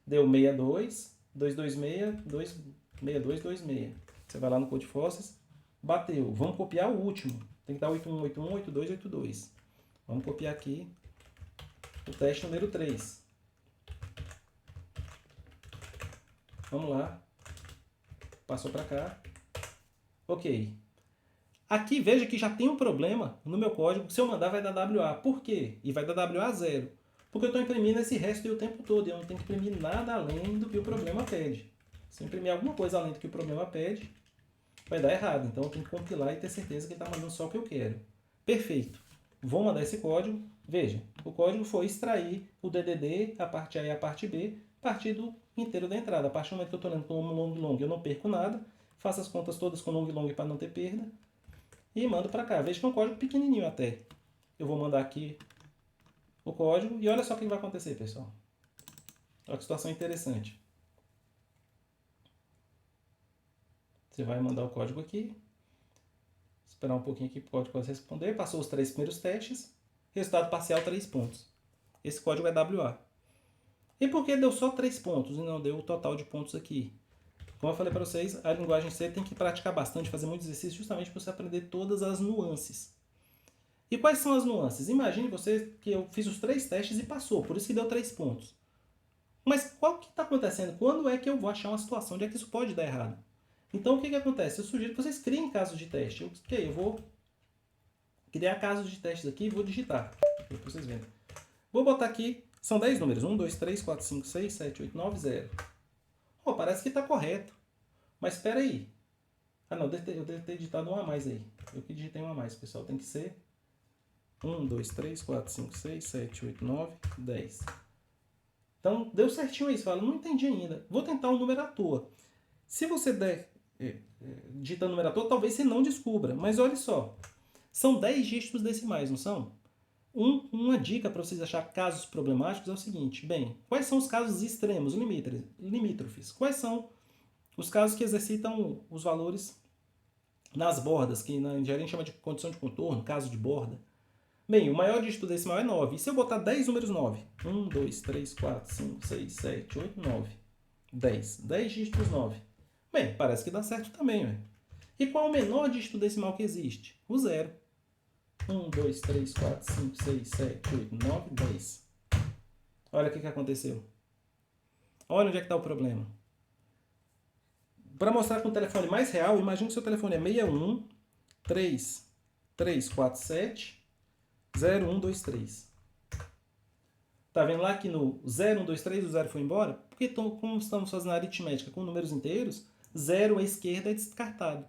Deu 62, 226, 262, 26. Você vai lá no Codeforces, bateu. Vamos copiar o último. Tem que dar 81, 81, 82, 82. Vamos copiar aqui o teste número 3. Vamos lá. Passou para cá. Ok. Aqui, veja que já tem um problema no meu código. Se eu mandar, vai dar WA. Por quê? E vai dar WA 0. Porque eu estou imprimindo esse resto aí o tempo todo. E eu não tenho que imprimir nada além do que o problema pede. Se eu imprimir alguma coisa além do que o problema pede, vai dar errado. Então eu tenho que compilar e ter certeza que ele está mandando só o que eu quero. Perfeito. Vou mandar esse código. Veja, o código foi extrair o DDD, a parte A e a parte B, a partir do inteiro da entrada. A partir do momento que eu estou lendo com long long, eu não perco nada. Faço as contas todas com long long para não ter perda. E mando para cá. Veja que é um código pequenininho até. Eu vou mandar aqui o código e olha só o que vai acontecer, pessoal. Olha que situação interessante. Você vai mandar o código aqui. Esperar um pouquinho aqui para o código responder. Passou os 3 primeiros testes. Resultado parcial 3 pontos. Esse código é WA. E por que deu só 3 pontos e não deu o total de pontos aqui? Como eu falei para vocês, a linguagem C tem que praticar bastante, fazer muito exercício, justamente para você aprender todas as nuances. E quais são as nuances? Imagine você que eu fiz os 3 testes e passou, por isso que deu 3 pontos. Mas qual que está acontecendo? Quando é que eu vou achar uma situação onde é que isso pode dar errado? Então o que acontece? Eu sugiro que vocês criem casos de teste. Eu vou criar casos de testes aqui e vou digitar, para vocês verem. Vou botar aqui, são 10 números, 1, 2, 3, 4, 5, 6, 7, 8, 9, 0. Oh, parece que está correto. Mas espera aí. Ah, não, eu devo ter digitado um a mais aí. Eu que digitei um a mais, pessoal. Tem que ser 1, 2, 3, 4, 5, 6, 7, 8, 9, 10. Então, deu certinho aí. Você fala, não entendi ainda. Vou tentar um número à toa. Se você der digitando o número à toa, talvez você não descubra. Mas olha só. São 10 dígitos decimais, não são? Uma dica para vocês achar casos problemáticos é o seguinte. Bem, quais são os casos extremos, limítrofes? Quais são os casos que exercitam os valores nas bordas, que na engenharia a gente chama de condição de contorno, caso de borda? Bem, o maior dígito decimal é 9. E se eu botar 10 números 9? 1, 2, 3, 4, 5, 6, 7, 8, 9. 10. 10 dígitos 9. Bem, parece que dá certo também, né? E qual é o menor dígito decimal que existe? O 0. 1, 2, 3, 4, 5, 6, 7, 8, 9, 10. Olha o que aconteceu. Olha onde é que está o problema. Para mostrar com o telefone mais real, imagine que seu telefone é 61 3 3 4 7 0 1 2 3. Tá vendo lá que no 0 1 2 3 o 0 foi embora? Porque como estamos fazendo aritmética com números inteiros, 0 à esquerda é descartado.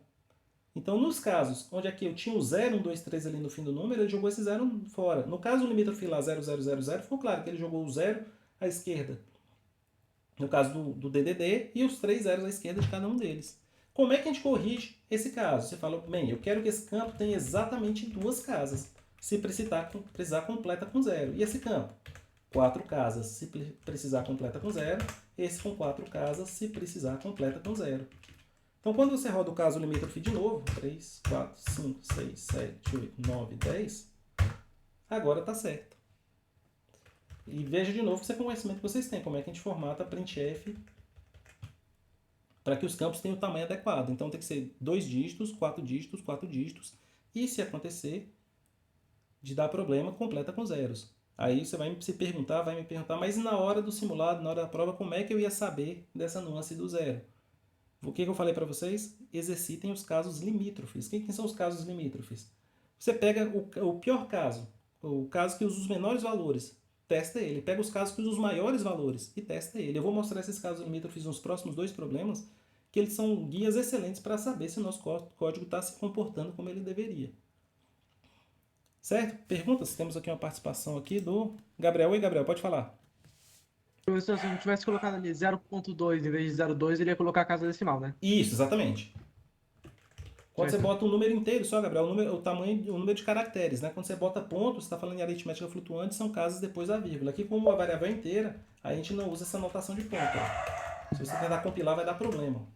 Então, nos casos onde aqui eu tinha o 0, 1, 2, 3 ali no fim do número, ele jogou esse 0 fora. No caso do limítrofe lá 0, 0, 0, 0, ficou claro que ele jogou o 0 à esquerda. No caso do DDD, e os 3 zeros à esquerda de cada um deles. Como é que a gente corrige esse caso? Você fala, bem, eu quero que esse campo tenha exatamente 2 casas. Se precisar, completa com 0. E esse campo? 4 casas. Se precisar, completa com 0. Esse com 4 casas. Se precisar, completa com 0. Então, quando você roda o caso limítrofe de novo, 3, 4, 5, 6, 7, 8, 9, 10, agora está certo. E veja de novo que esse é o conhecimento que vocês têm, como é que a gente formata printf para que os campos tenham o tamanho adequado. Então, tem que ser 2 dígitos, 4 dígitos, 4 dígitos, e se acontecer de dar problema, completa com zeros. Aí você vai me perguntar, mas na hora do simulado, na hora da prova, como é que eu ia saber dessa nuance do zero? O que eu falei para vocês? Exercitem os casos limítrofes. Quem são os casos limítrofes? Você pega o pior caso, o caso que usa os menores valores, testa ele. Pega os casos que usa os maiores valores e testa ele. Eu vou mostrar esses casos limítrofes nos próximos 2 problemas, que eles são guias excelentes para saber se o nosso código está se comportando como ele deveria. Certo? Perguntas? Temos aqui uma participação aqui do Gabriel. Oi, Gabriel, pode falar. Professor, se eu tivesse colocado ali 0.2 em vez de 0.2, ele ia colocar a casa decimal, né? Isso, exatamente. Quando Certo. você bota um número inteiro só, Gabriel, o número de caracteres, né? Quando você bota ponto, você está falando em aritmética flutuante, são casas depois da vírgula. Aqui, como a variável é inteira, a gente não usa essa notação de ponto. Ó. Se você tentar compilar, vai dar problema.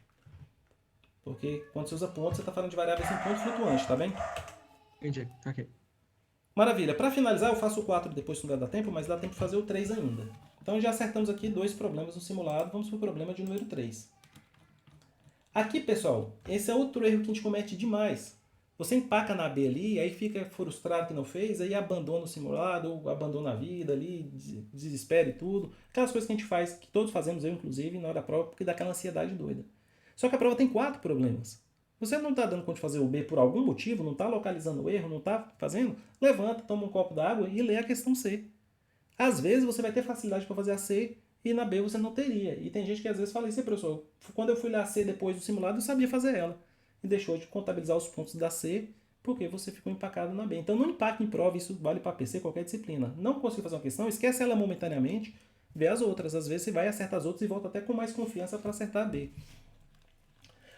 Porque quando você usa ponto, você está falando de variáveis em ponto flutuante, tá bem? Entendi, ok. Maravilha. Para finalizar, eu faço o 4 depois, se não dá tempo, mas dá tempo de fazer o 3 ainda. Então já acertamos aqui 2 problemas no simulado. Vamos para o problema de número 3. Aqui, pessoal, esse é outro erro que a gente comete demais. Você empaca na B ali, aí fica frustrado que não fez, aí abandona o simulado, ou abandona a vida ali, desespera e tudo. Aquelas coisas que a gente faz, que todos fazemos, eu inclusive, na hora da prova, porque dá aquela ansiedade doida. Só que a prova tem 4 problemas. Você não está dando conta de fazer o B por algum motivo, não está localizando o erro, não está fazendo, levanta, toma um copo d'água e lê a questão C. Às vezes você vai ter facilidade para fazer a C e na B você não teria. E tem gente que às vezes fala assim, professor, quando eu fui ler a C depois do simulado, eu sabia fazer ela. E deixou de contabilizar os pontos da C porque você ficou empacado na B. Então não empaque em prova, isso vale para PC, qualquer disciplina. Não conseguiu fazer uma questão, esquece ela momentaneamente, vê as outras. Às vezes você vai acertar as outras e volta até com mais confiança para acertar a B.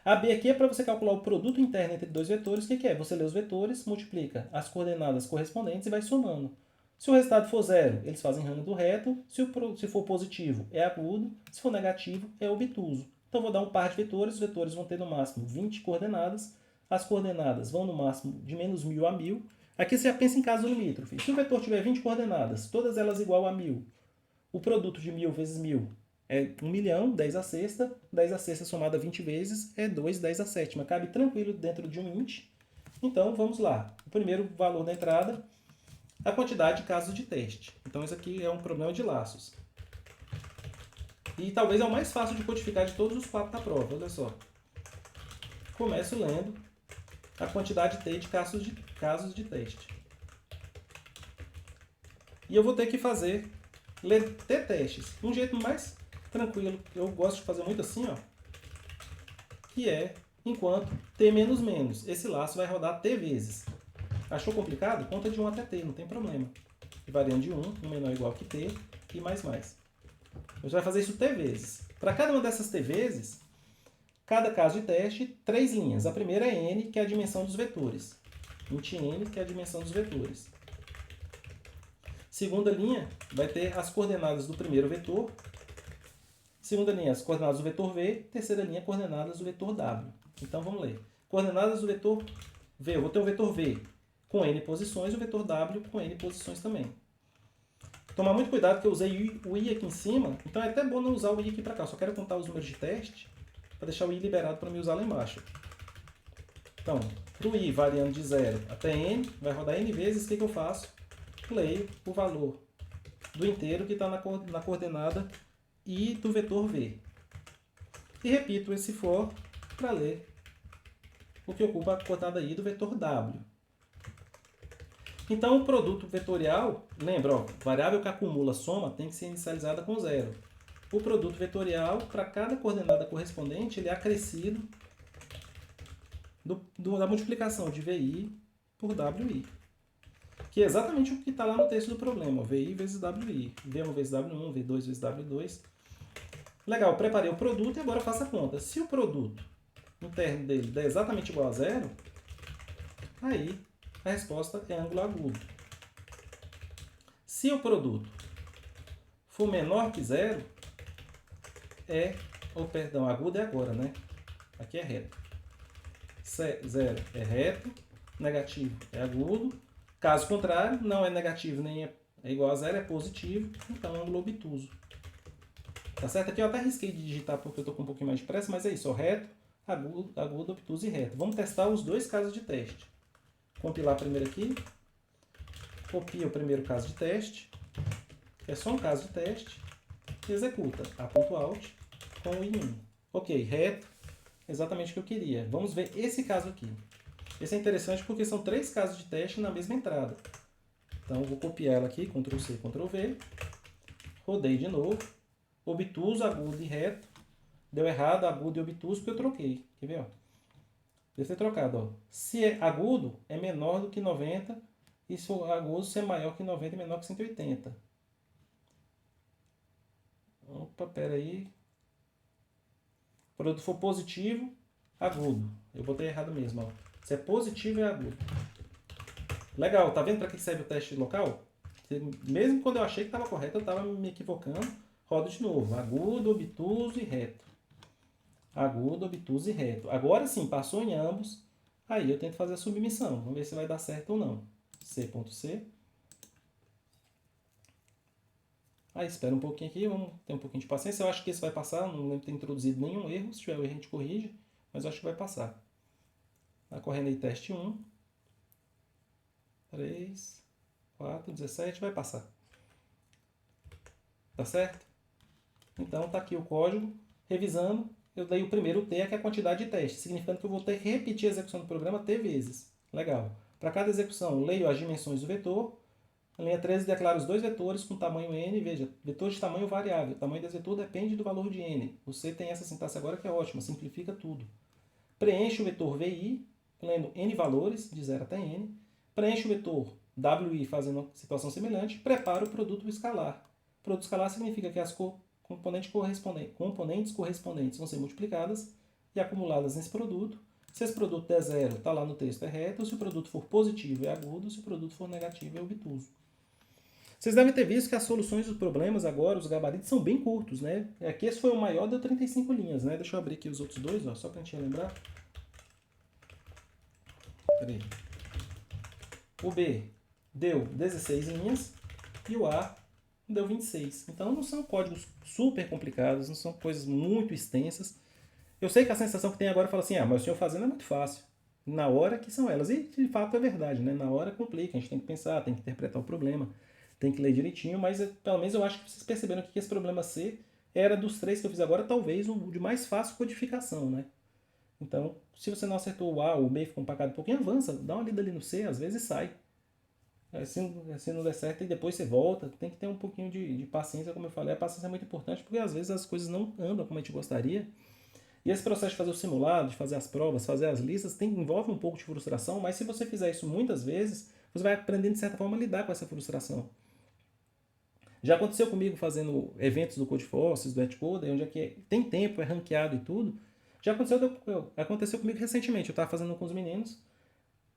A B aqui é para você calcular o produto interno entre dois vetores. O que é? Você lê os vetores, multiplica as coordenadas correspondentes e vai somando. Se o resultado for zero, eles fazem ramo do reto. Se for positivo, é agudo. Se for negativo, é obtuso. Então, vou dar um par de vetores. Os vetores vão ter no máximo 20 coordenadas. As coordenadas vão no máximo de menos 1.000 a 1.000. Aqui você já pensa em caso limítrofe. Se o vetor tiver 20 coordenadas, todas elas igual a 1.000, o produto de 1.000 vezes 1.000 é 1 milhão, 10 a sexta. 10 a sexta somada 20 vezes é 2, 10 a sétima. Cabe tranquilo dentro de um int. Então, vamos lá. O primeiro valor da entrada, a quantidade de casos de teste. Então, isso aqui é um problema de laços. E talvez é o mais fácil de codificar de todos os 4 da prova. Olha só. Começo lendo a quantidade T de casos de teste. E eu vou ter que ler T testes. Um jeito mais tranquilo, eu gosto de fazer muito assim, ó, que é enquanto T menos menos. Esse laço vai rodar T vezes. Achou complicado? Conta de 1 até T, não tem problema. E variando de 1, 1 menor ou igual que T, e mais. Você vai fazer isso T vezes. Para cada uma dessas T vezes, cada caso de teste, 3 linhas. A primeira é N, que é a dimensão dos vetores. Int N, que é a dimensão dos vetores. Segunda linha vai ter as coordenadas do primeiro vetor. Segunda linha, as coordenadas do vetor V. Terceira linha, coordenadas do vetor W. Então, vamos ler. Coordenadas do vetor V. Eu vou ter o vetor V com N posições e o vetor W com N posições também. Tomar muito cuidado que eu usei o I aqui em cima, então é até bom não usar o I aqui para cá. Eu só quero contar os números de teste para deixar o I liberado para me usar lá embaixo. Então, do I variando de 0 até N, vai rodar N vezes. O que eu faço? Leio o valor do inteiro que está na coordenada I do vetor V. E repito esse for para ler o que ocupa a coordenada I do vetor W. Então, o produto vetorial, lembra, ó, variável que acumula soma tem que ser inicializada com 0. O produto vetorial, para cada coordenada correspondente, ele é acrescido da multiplicação de VI por WI. Que é exatamente o que está lá no texto do problema. VI vezes WI. V1 vezes W1, V2 vezes W2. Legal, preparei o produto e agora faço a conta. Se o produto interno dele der exatamente igual a 0, aí a resposta é ângulo agudo. Se o produto for menor que 0, agudo é agora, né? Aqui é reto. 0 é reto, negativo é agudo. Caso contrário, não é negativo nem é igual a 0, é positivo, então é ângulo obtuso. Tá certo? Aqui eu até risquei de digitar porque eu estou com um pouquinho mais de pressa, mas é isso, ó, reto, agudo, obtuso e reto. Vamos testar os dois casos de teste. Compilar primeiro aqui, copia o primeiro caso de teste, é só um caso de teste, e executa A.out com o I1. Ok, reto, exatamente o que eu queria. Vamos ver esse caso aqui. Esse é interessante porque são 3 casos de teste na mesma entrada. Então, eu vou copiar ela aqui, Ctrl+C, Ctrl+V, rodei de novo, obtuso, agudo e reto, deu errado, agudo e obtuso, porque eu troquei. Quer ver? Ó? Deve ter trocado. Ó. Se é agudo, é menor do que 90, e se o agudo se é maior que 90 e menor que 180. Opa, pera aí. O produto for positivo, agudo. Eu botei errado mesmo. Ó. Se é positivo, é agudo. Legal, tá vendo para que serve o teste local? Mesmo quando eu achei que estava correto, eu estava me equivocando. Rodo de novo. Agudo, obtuso e reto. Agudo, obtuso e reto. Agora sim, passou em ambos. Aí eu tento fazer a submissão. Vamos ver se vai dar certo ou não. C.C. Aí espera um pouquinho aqui, vamos ter um pouquinho de paciência. Eu acho que esse vai passar, não lembro de ter introduzido nenhum erro. Se tiver erro, a gente corrige, mas eu acho que vai passar. Tá correndo aí teste 1. 3, 4, 17, vai passar. Tá certo? Então tá aqui o código. Revisando, eu dei o primeiro T, que é a quantidade de testes, significando que eu vou ter que repetir a execução do programa T vezes. Legal. Para cada execução, leio as dimensões do vetor. Na linha 13, declaro os dois vetores com tamanho n. Veja, vetor de tamanho variável. O tamanho desse vetor depende do valor de n. Você tem essa sintaxe agora que é ótima, simplifica tudo. Preencho o vetor VI, lendo n valores, de 0 até n. Preencho o vetor WI, fazendo uma situação semelhante. Preparo o produto escalar. Produto escalar significa que as componentes correspondentes vão ser multiplicadas e acumuladas nesse produto. Se esse produto der zero, está lá no texto, é reto. Se o produto for positivo, é agudo. Se o produto for negativo, é obtuso. Vocês devem ter visto que as soluções dos problemas agora, os gabaritos, são bem curtos, né? Aqui esse foi o maior, deu 35 linhas, né? Deixa eu abrir aqui os outros dois, ó, só para a gente lembrar. Peraí. O B deu 16 linhas e o A deu 26. Então não são códigos super complicados, não são coisas muito extensas. Eu sei que a sensação que tem agora fala assim, mas o senhor fazendo é muito fácil. Na hora que são elas. E de fato é verdade, né? Na hora complica, a gente tem que pensar, tem que interpretar o problema, tem que ler direitinho, mas pelo menos eu acho que vocês perceberam que esse problema C era dos três que eu fiz agora, talvez o de mais fácil codificação, né? Então, se você não acertou o A ou o B, ficou empacado um pouquinho, avança, dá uma lida ali no C, às vezes sai. Se não der certo, e depois você volta, tem que ter um pouquinho de paciência, como eu falei, a paciência é muito importante, porque às vezes as coisas não andam como a gente gostaria. E esse processo de fazer o simulado, de fazer as provas, fazer as listas, envolve um pouco de frustração, mas se você fizer isso muitas vezes, você vai aprendendo de certa forma a lidar com essa frustração. Já aconteceu comigo fazendo eventos do Codeforces, do Etcoder, onde é que tem tempo, é ranqueado e tudo. Já aconteceu comigo recentemente, eu estava fazendo com os meninos,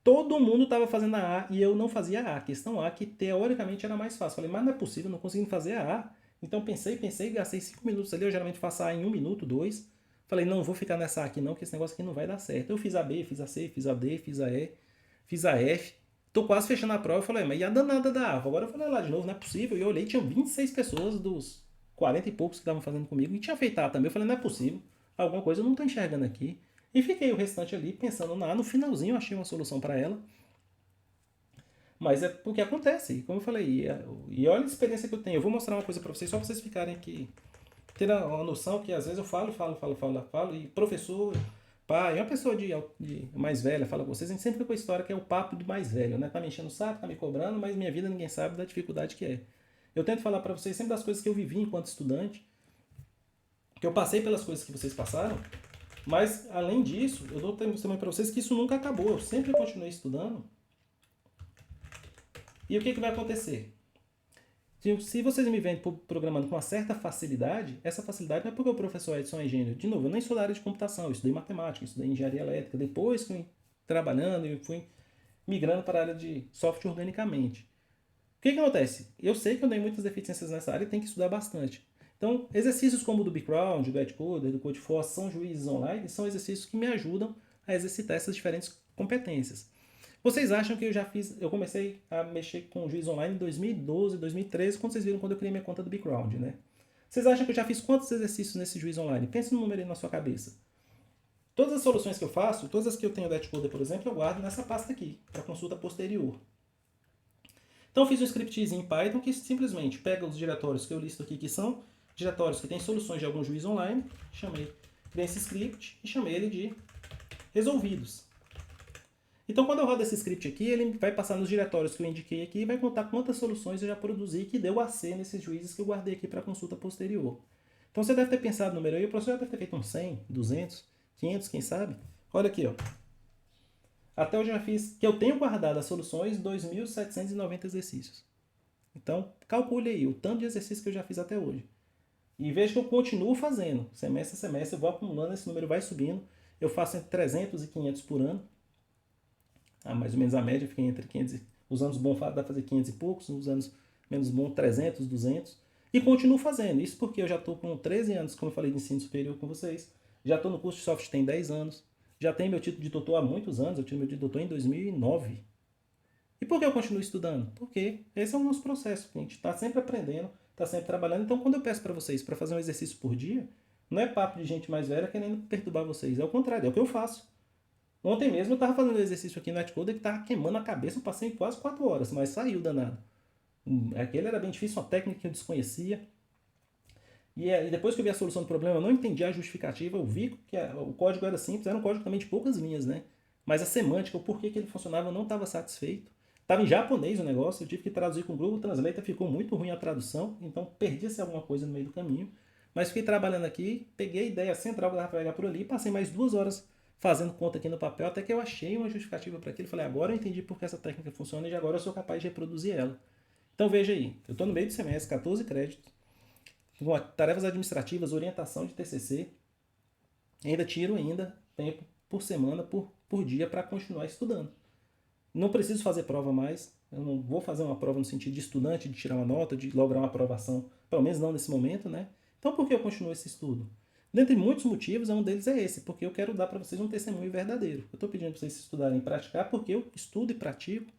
todo mundo estava fazendo a A e eu não fazia a questão A, que teoricamente era mais fácil. Falei, mas não é possível, não consegui fazer a A. Então pensei, gastei 5 minutos ali, eu geralmente faço a A em 1 minuto, 2. Falei, não vou ficar nessa A aqui não, que esse negócio aqui não vai dar certo. Eu fiz a B, fiz a C, fiz a D, fiz a E, fiz a F. Tô quase fechando a prova, eu falei, mas e a danada da A? Agora eu falei lá de novo, não é possível. E eu olhei, tinha 26 pessoas dos 40 e poucos que estavam fazendo comigo, e tinha feito A também. Eu falei, não é possível, alguma coisa eu não tô enxergando aqui. E fiquei o restante ali pensando na A. No finalzinho eu achei uma solução para ela. Mas é porque acontece, como eu falei. E olha a experiência que eu tenho. Eu vou mostrar uma coisa para vocês, só para vocês ficarem aqui. Ter uma noção que às vezes eu falo. E professor, pai, uma pessoa de mais velha fala com vocês. A gente sempre fica com a história que é o papo do mais velho, né? Tá me enchendo o saco, tá me cobrando, mas minha vida ninguém sabe da dificuldade que é. Eu tento falar para vocês sempre das coisas que eu vivi enquanto estudante. Que eu passei pelas coisas que vocês passaram. Mas, além disso, eu dou testemunho para vocês que isso nunca acabou. Eu sempre continuei estudando. E o que vai acontecer? Se vocês me veem programando com uma certa facilidade, essa facilidade não é porque o professor Edson é gênio. De novo, eu nem sou da área de computação, eu estudei matemática, eu estudei engenharia elétrica. Depois fui trabalhando e fui migrando para a área de software organicamente. O que acontece? Eu sei que eu tenho muitas deficiências nessa área e tenho que estudar bastante. Então, exercícios como o do background, do Etcoder, do Codeforce, são juízes online, são exercícios que me ajudam a exercitar essas diferentes competências. Vocês acham que eu comecei a mexer com o juiz online em 2012, 2013, quando vocês viram quando eu criei minha conta do background, né? Vocês acham que eu já fiz quantos exercícios nesse juiz online? Pense no número aí na sua cabeça. Todas as soluções que eu faço, todas as que eu tenho do Etcoder, por exemplo, eu guardo nessa pasta aqui, para consulta posterior. Então eu fiz um scriptzinho em Python que simplesmente pega os diretórios que eu listo aqui, que são diretórios que têm soluções de algum juiz online, criei esse script e chamei ele de resolvidos. Então quando eu rodo esse script aqui, ele vai passar nos diretórios que eu indiquei aqui e vai contar quantas soluções eu já produzi que deu AC nesses juízes que eu guardei aqui para consulta posterior. Então você deve ter pensado no número aí, o professor já deve ter feito uns 100, 200, 500, quem sabe? Olha aqui, ó. Até hoje eu já fiz, que eu tenho guardado as soluções, 2.790 exercícios. Então calcule aí o tanto de exercícios que eu já fiz até hoje. E veja que eu continuo fazendo. Semestre a semestre eu vou acumulando, esse número vai subindo. Eu faço entre 300 e 500 por ano. Mais ou menos a média fica entre 500. Os anos bons dá para fazer 500 e poucos, os anos menos bons 300, 200. E continuo fazendo. Isso porque eu já estou com 13 anos, como eu falei, de ensino superior com vocês. Já estou no curso de software tem 10 anos. Já tenho meu título de doutor há muitos anos. Eu tive meu título de doutor em 2009. E por que eu continuo estudando? Porque esse é o nosso processo. A gente está sempre aprendendo, está sempre trabalhando. Então, quando eu peço para vocês para fazer um exercício por dia, não é papo de gente mais velha querendo perturbar vocês. É o contrário, é o que eu faço. Ontem mesmo eu estava fazendo um exercício aqui no Netcode que estava queimando a cabeça, eu passei quase 4 horas, mas saiu danado. Aquele era bem difícil, uma técnica que eu desconhecia. E depois que eu vi a solução do problema, eu não entendi a justificativa, eu vi que o código era simples, era um código também de poucas linhas, né? Mas a semântica, o porquê que ele funcionava, eu não estava satisfeito. Estava em japonês o negócio, eu tive que traduzir com o Google Translator, ficou muito ruim a tradução, então perdia-se alguma coisa no meio do caminho. Mas fiquei trabalhando aqui, peguei a ideia central que dava para pegar por ali, passei mais 2 horas fazendo conta aqui no papel, até que eu achei uma justificativa para aquilo. Falei, agora eu entendi por que essa técnica funciona e agora eu sou capaz de reproduzir ela. Então veja aí, eu estou no meio do semestre, 14 créditos, com tarefas administrativas, orientação de TCC, ainda tiro tempo por semana, por dia, para continuar estudando. Não preciso fazer prova mais, eu não vou fazer uma prova no sentido de estudante, de tirar uma nota, de lograr uma aprovação, pelo menos não nesse momento, né? Então por que eu continuo esse estudo? Dentre muitos motivos, um deles é esse, porque eu quero dar para vocês um testemunho verdadeiro. Eu estou pedindo para vocês estudarem e praticar porque eu estudo e pratico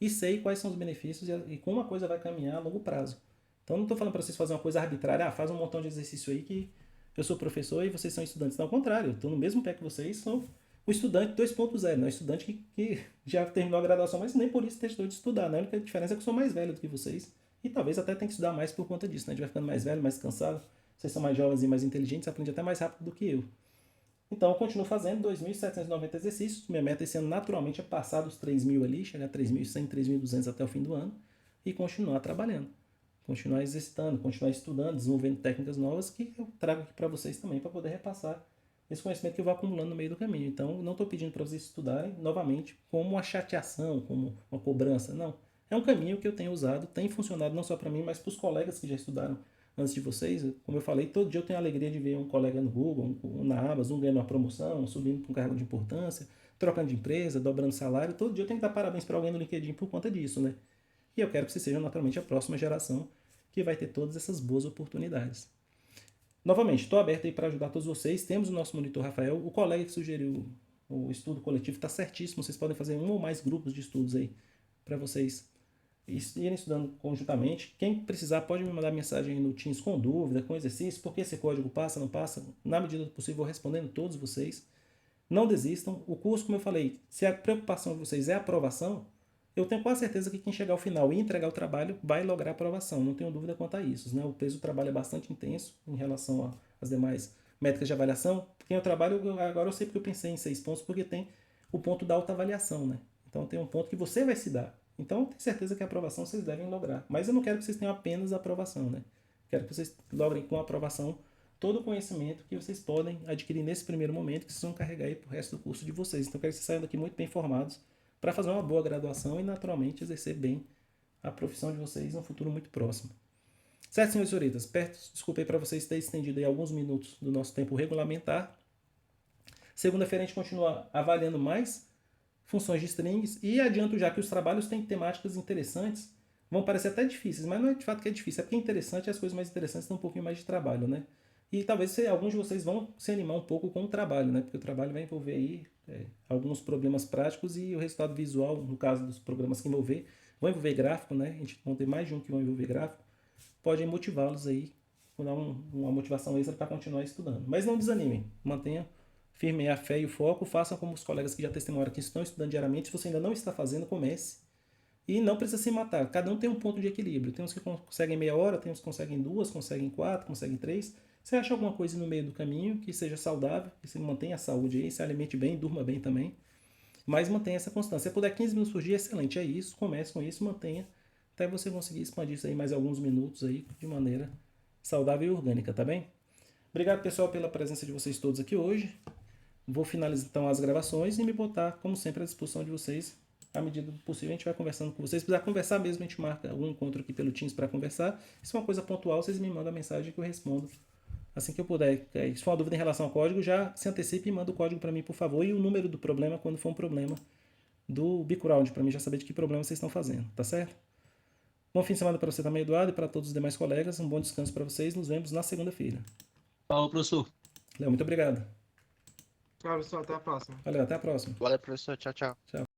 e sei quais são os benefícios e como a coisa vai caminhar a longo prazo. Então não estou falando para vocês fazerem uma coisa arbitrária, faz um montão de exercício aí que eu sou professor e vocês são estudantes. Não, ao contrário, eu estou no mesmo pé que vocês, sou o estudante 2.0, não é estudante que já terminou a graduação, mas nem por isso deixou de estudar. Né? A única diferença é que eu sou mais velho do que vocês e talvez até tenha que estudar mais por conta disso. Né? A gente vai ficando mais velho, mais cansado, vocês são mais jovens e mais inteligentes, aprendem até mais rápido do que eu. Então eu continuo fazendo 2.790 exercícios. Minha meta esse ano naturalmente é passar dos 3.000 ali, chegar a 3.100, 3.200 até o fim do ano e continuar trabalhando. Continuar exercitando, continuar estudando, desenvolvendo técnicas novas que eu trago aqui para vocês também para poder repassar esse conhecimento que eu vou acumulando no meio do caminho. Então, não estou pedindo para vocês estudarem novamente como uma chateação, como uma cobrança, não. É um caminho que eu tenho usado, tem funcionado não só para mim, mas para os colegas que já estudaram antes de vocês. Como eu falei, todo dia eu tenho a alegria de ver um colega no Google, um na Abas, um ganhando uma promoção, um subindo para um cargo de importância, trocando de empresa, dobrando salário. Todo dia eu tenho que dar parabéns para alguém no LinkedIn por conta disso, né? E eu quero que vocês sejam naturalmente a próxima geração que vai ter todas essas boas oportunidades. Novamente, estou aberto aí para ajudar todos vocês. Temos o nosso monitor Rafael, o colega que sugeriu o estudo coletivo está certíssimo. Vocês podem fazer um ou mais grupos de estudos aí para vocês irem estudando conjuntamente. Quem precisar pode me mandar mensagem no Teams com dúvida, com exercício, porque esse código passa, não passa. Na medida do possível, vou respondendo todos vocês. Não desistam. O curso, como eu falei, se a preocupação de vocês é a aprovação, eu tenho quase certeza que quem chegar ao final e entregar o trabalho vai lograr a aprovação, não tenho dúvida quanto a isso. Né? O peso do trabalho é bastante intenso em relação às demais métricas de avaliação. Quem eu trabalho, agora eu sei porque eu pensei em 6 pontos, porque tem o ponto da autoavaliação. Né? Então tem um ponto que você vai se dar. Então tenho certeza que a aprovação vocês devem lograr. Mas eu não quero que vocês tenham apenas a aprovação. Né? Quero que vocês logrem com a aprovação todo o conhecimento que vocês podem adquirir nesse primeiro momento, que vocês vão carregar aí para o resto do curso de vocês. Então eu quero que vocês saiam daqui muito bem informados, para fazer uma boa graduação e, naturalmente, exercer bem a profissão de vocês no futuro muito próximo. Certo, senhores e senhoritas? Desculpa aí para vocês terem estendido aí alguns minutos do nosso tempo regulamentar. Segunda-feira a gente continua avaliando mais funções de strings e adianto já que os trabalhos têm temáticas interessantes, vão parecer até difíceis, mas não é de fato que é difícil, é porque é interessante e as coisas mais interessantes têm um pouquinho mais de trabalho, né? E talvez alguns de vocês vão se animar um pouco com o trabalho, né? Porque o trabalho vai envolver aí alguns problemas práticos e o resultado visual, no caso dos programas que vão envolver gráfico, né? A gente vão ter mais de um que vão envolver gráfico, pode motivá-los aí, dar uma motivação extra para continuar estudando. Mas não desanimem, mantenham firme a fé e o foco, façam como os colegas que já testemunharam que estão estudando diariamente. Se você ainda não está fazendo, comece. E não precisa se matar, cada um tem um ponto de equilíbrio. Tem uns que conseguem meia hora, tem uns que conseguem 2, conseguem 4, conseguem 3. Você acha alguma coisa no meio do caminho que seja saudável, que você mantenha a saúde aí, se alimente bem, durma bem também, mas mantenha essa constância. Se puder 15 minutos por dia, excelente, é isso, comece com isso, mantenha, até você conseguir expandir isso aí mais alguns minutos aí, de maneira saudável e orgânica, tá bem? Obrigado, pessoal, pela presença de vocês todos aqui hoje. Vou finalizar então as gravações e me botar, como sempre, à disposição de vocês. À medida do possível, a gente vai conversando com vocês. Se precisar conversar mesmo, a gente marca algum encontro aqui pelo Teams para conversar. Se é uma coisa pontual, vocês me mandam a mensagem que eu respondo assim que eu puder. Se for uma dúvida em relação ao código, já se antecipe e manda o código para mim, por favor, e o número do problema quando for um problema do background, para mim já saber de que problema vocês estão fazendo, tá certo? Bom fim de semana para você também, Eduardo, e para todos os demais colegas. Um bom descanso para vocês. Nos vemos na segunda-feira. Falou, professor. Léo, muito obrigado. Tchau, pessoal. Até a próxima. Valeu, até a próxima. Valeu, professor. Tchau, tchau. Tchau.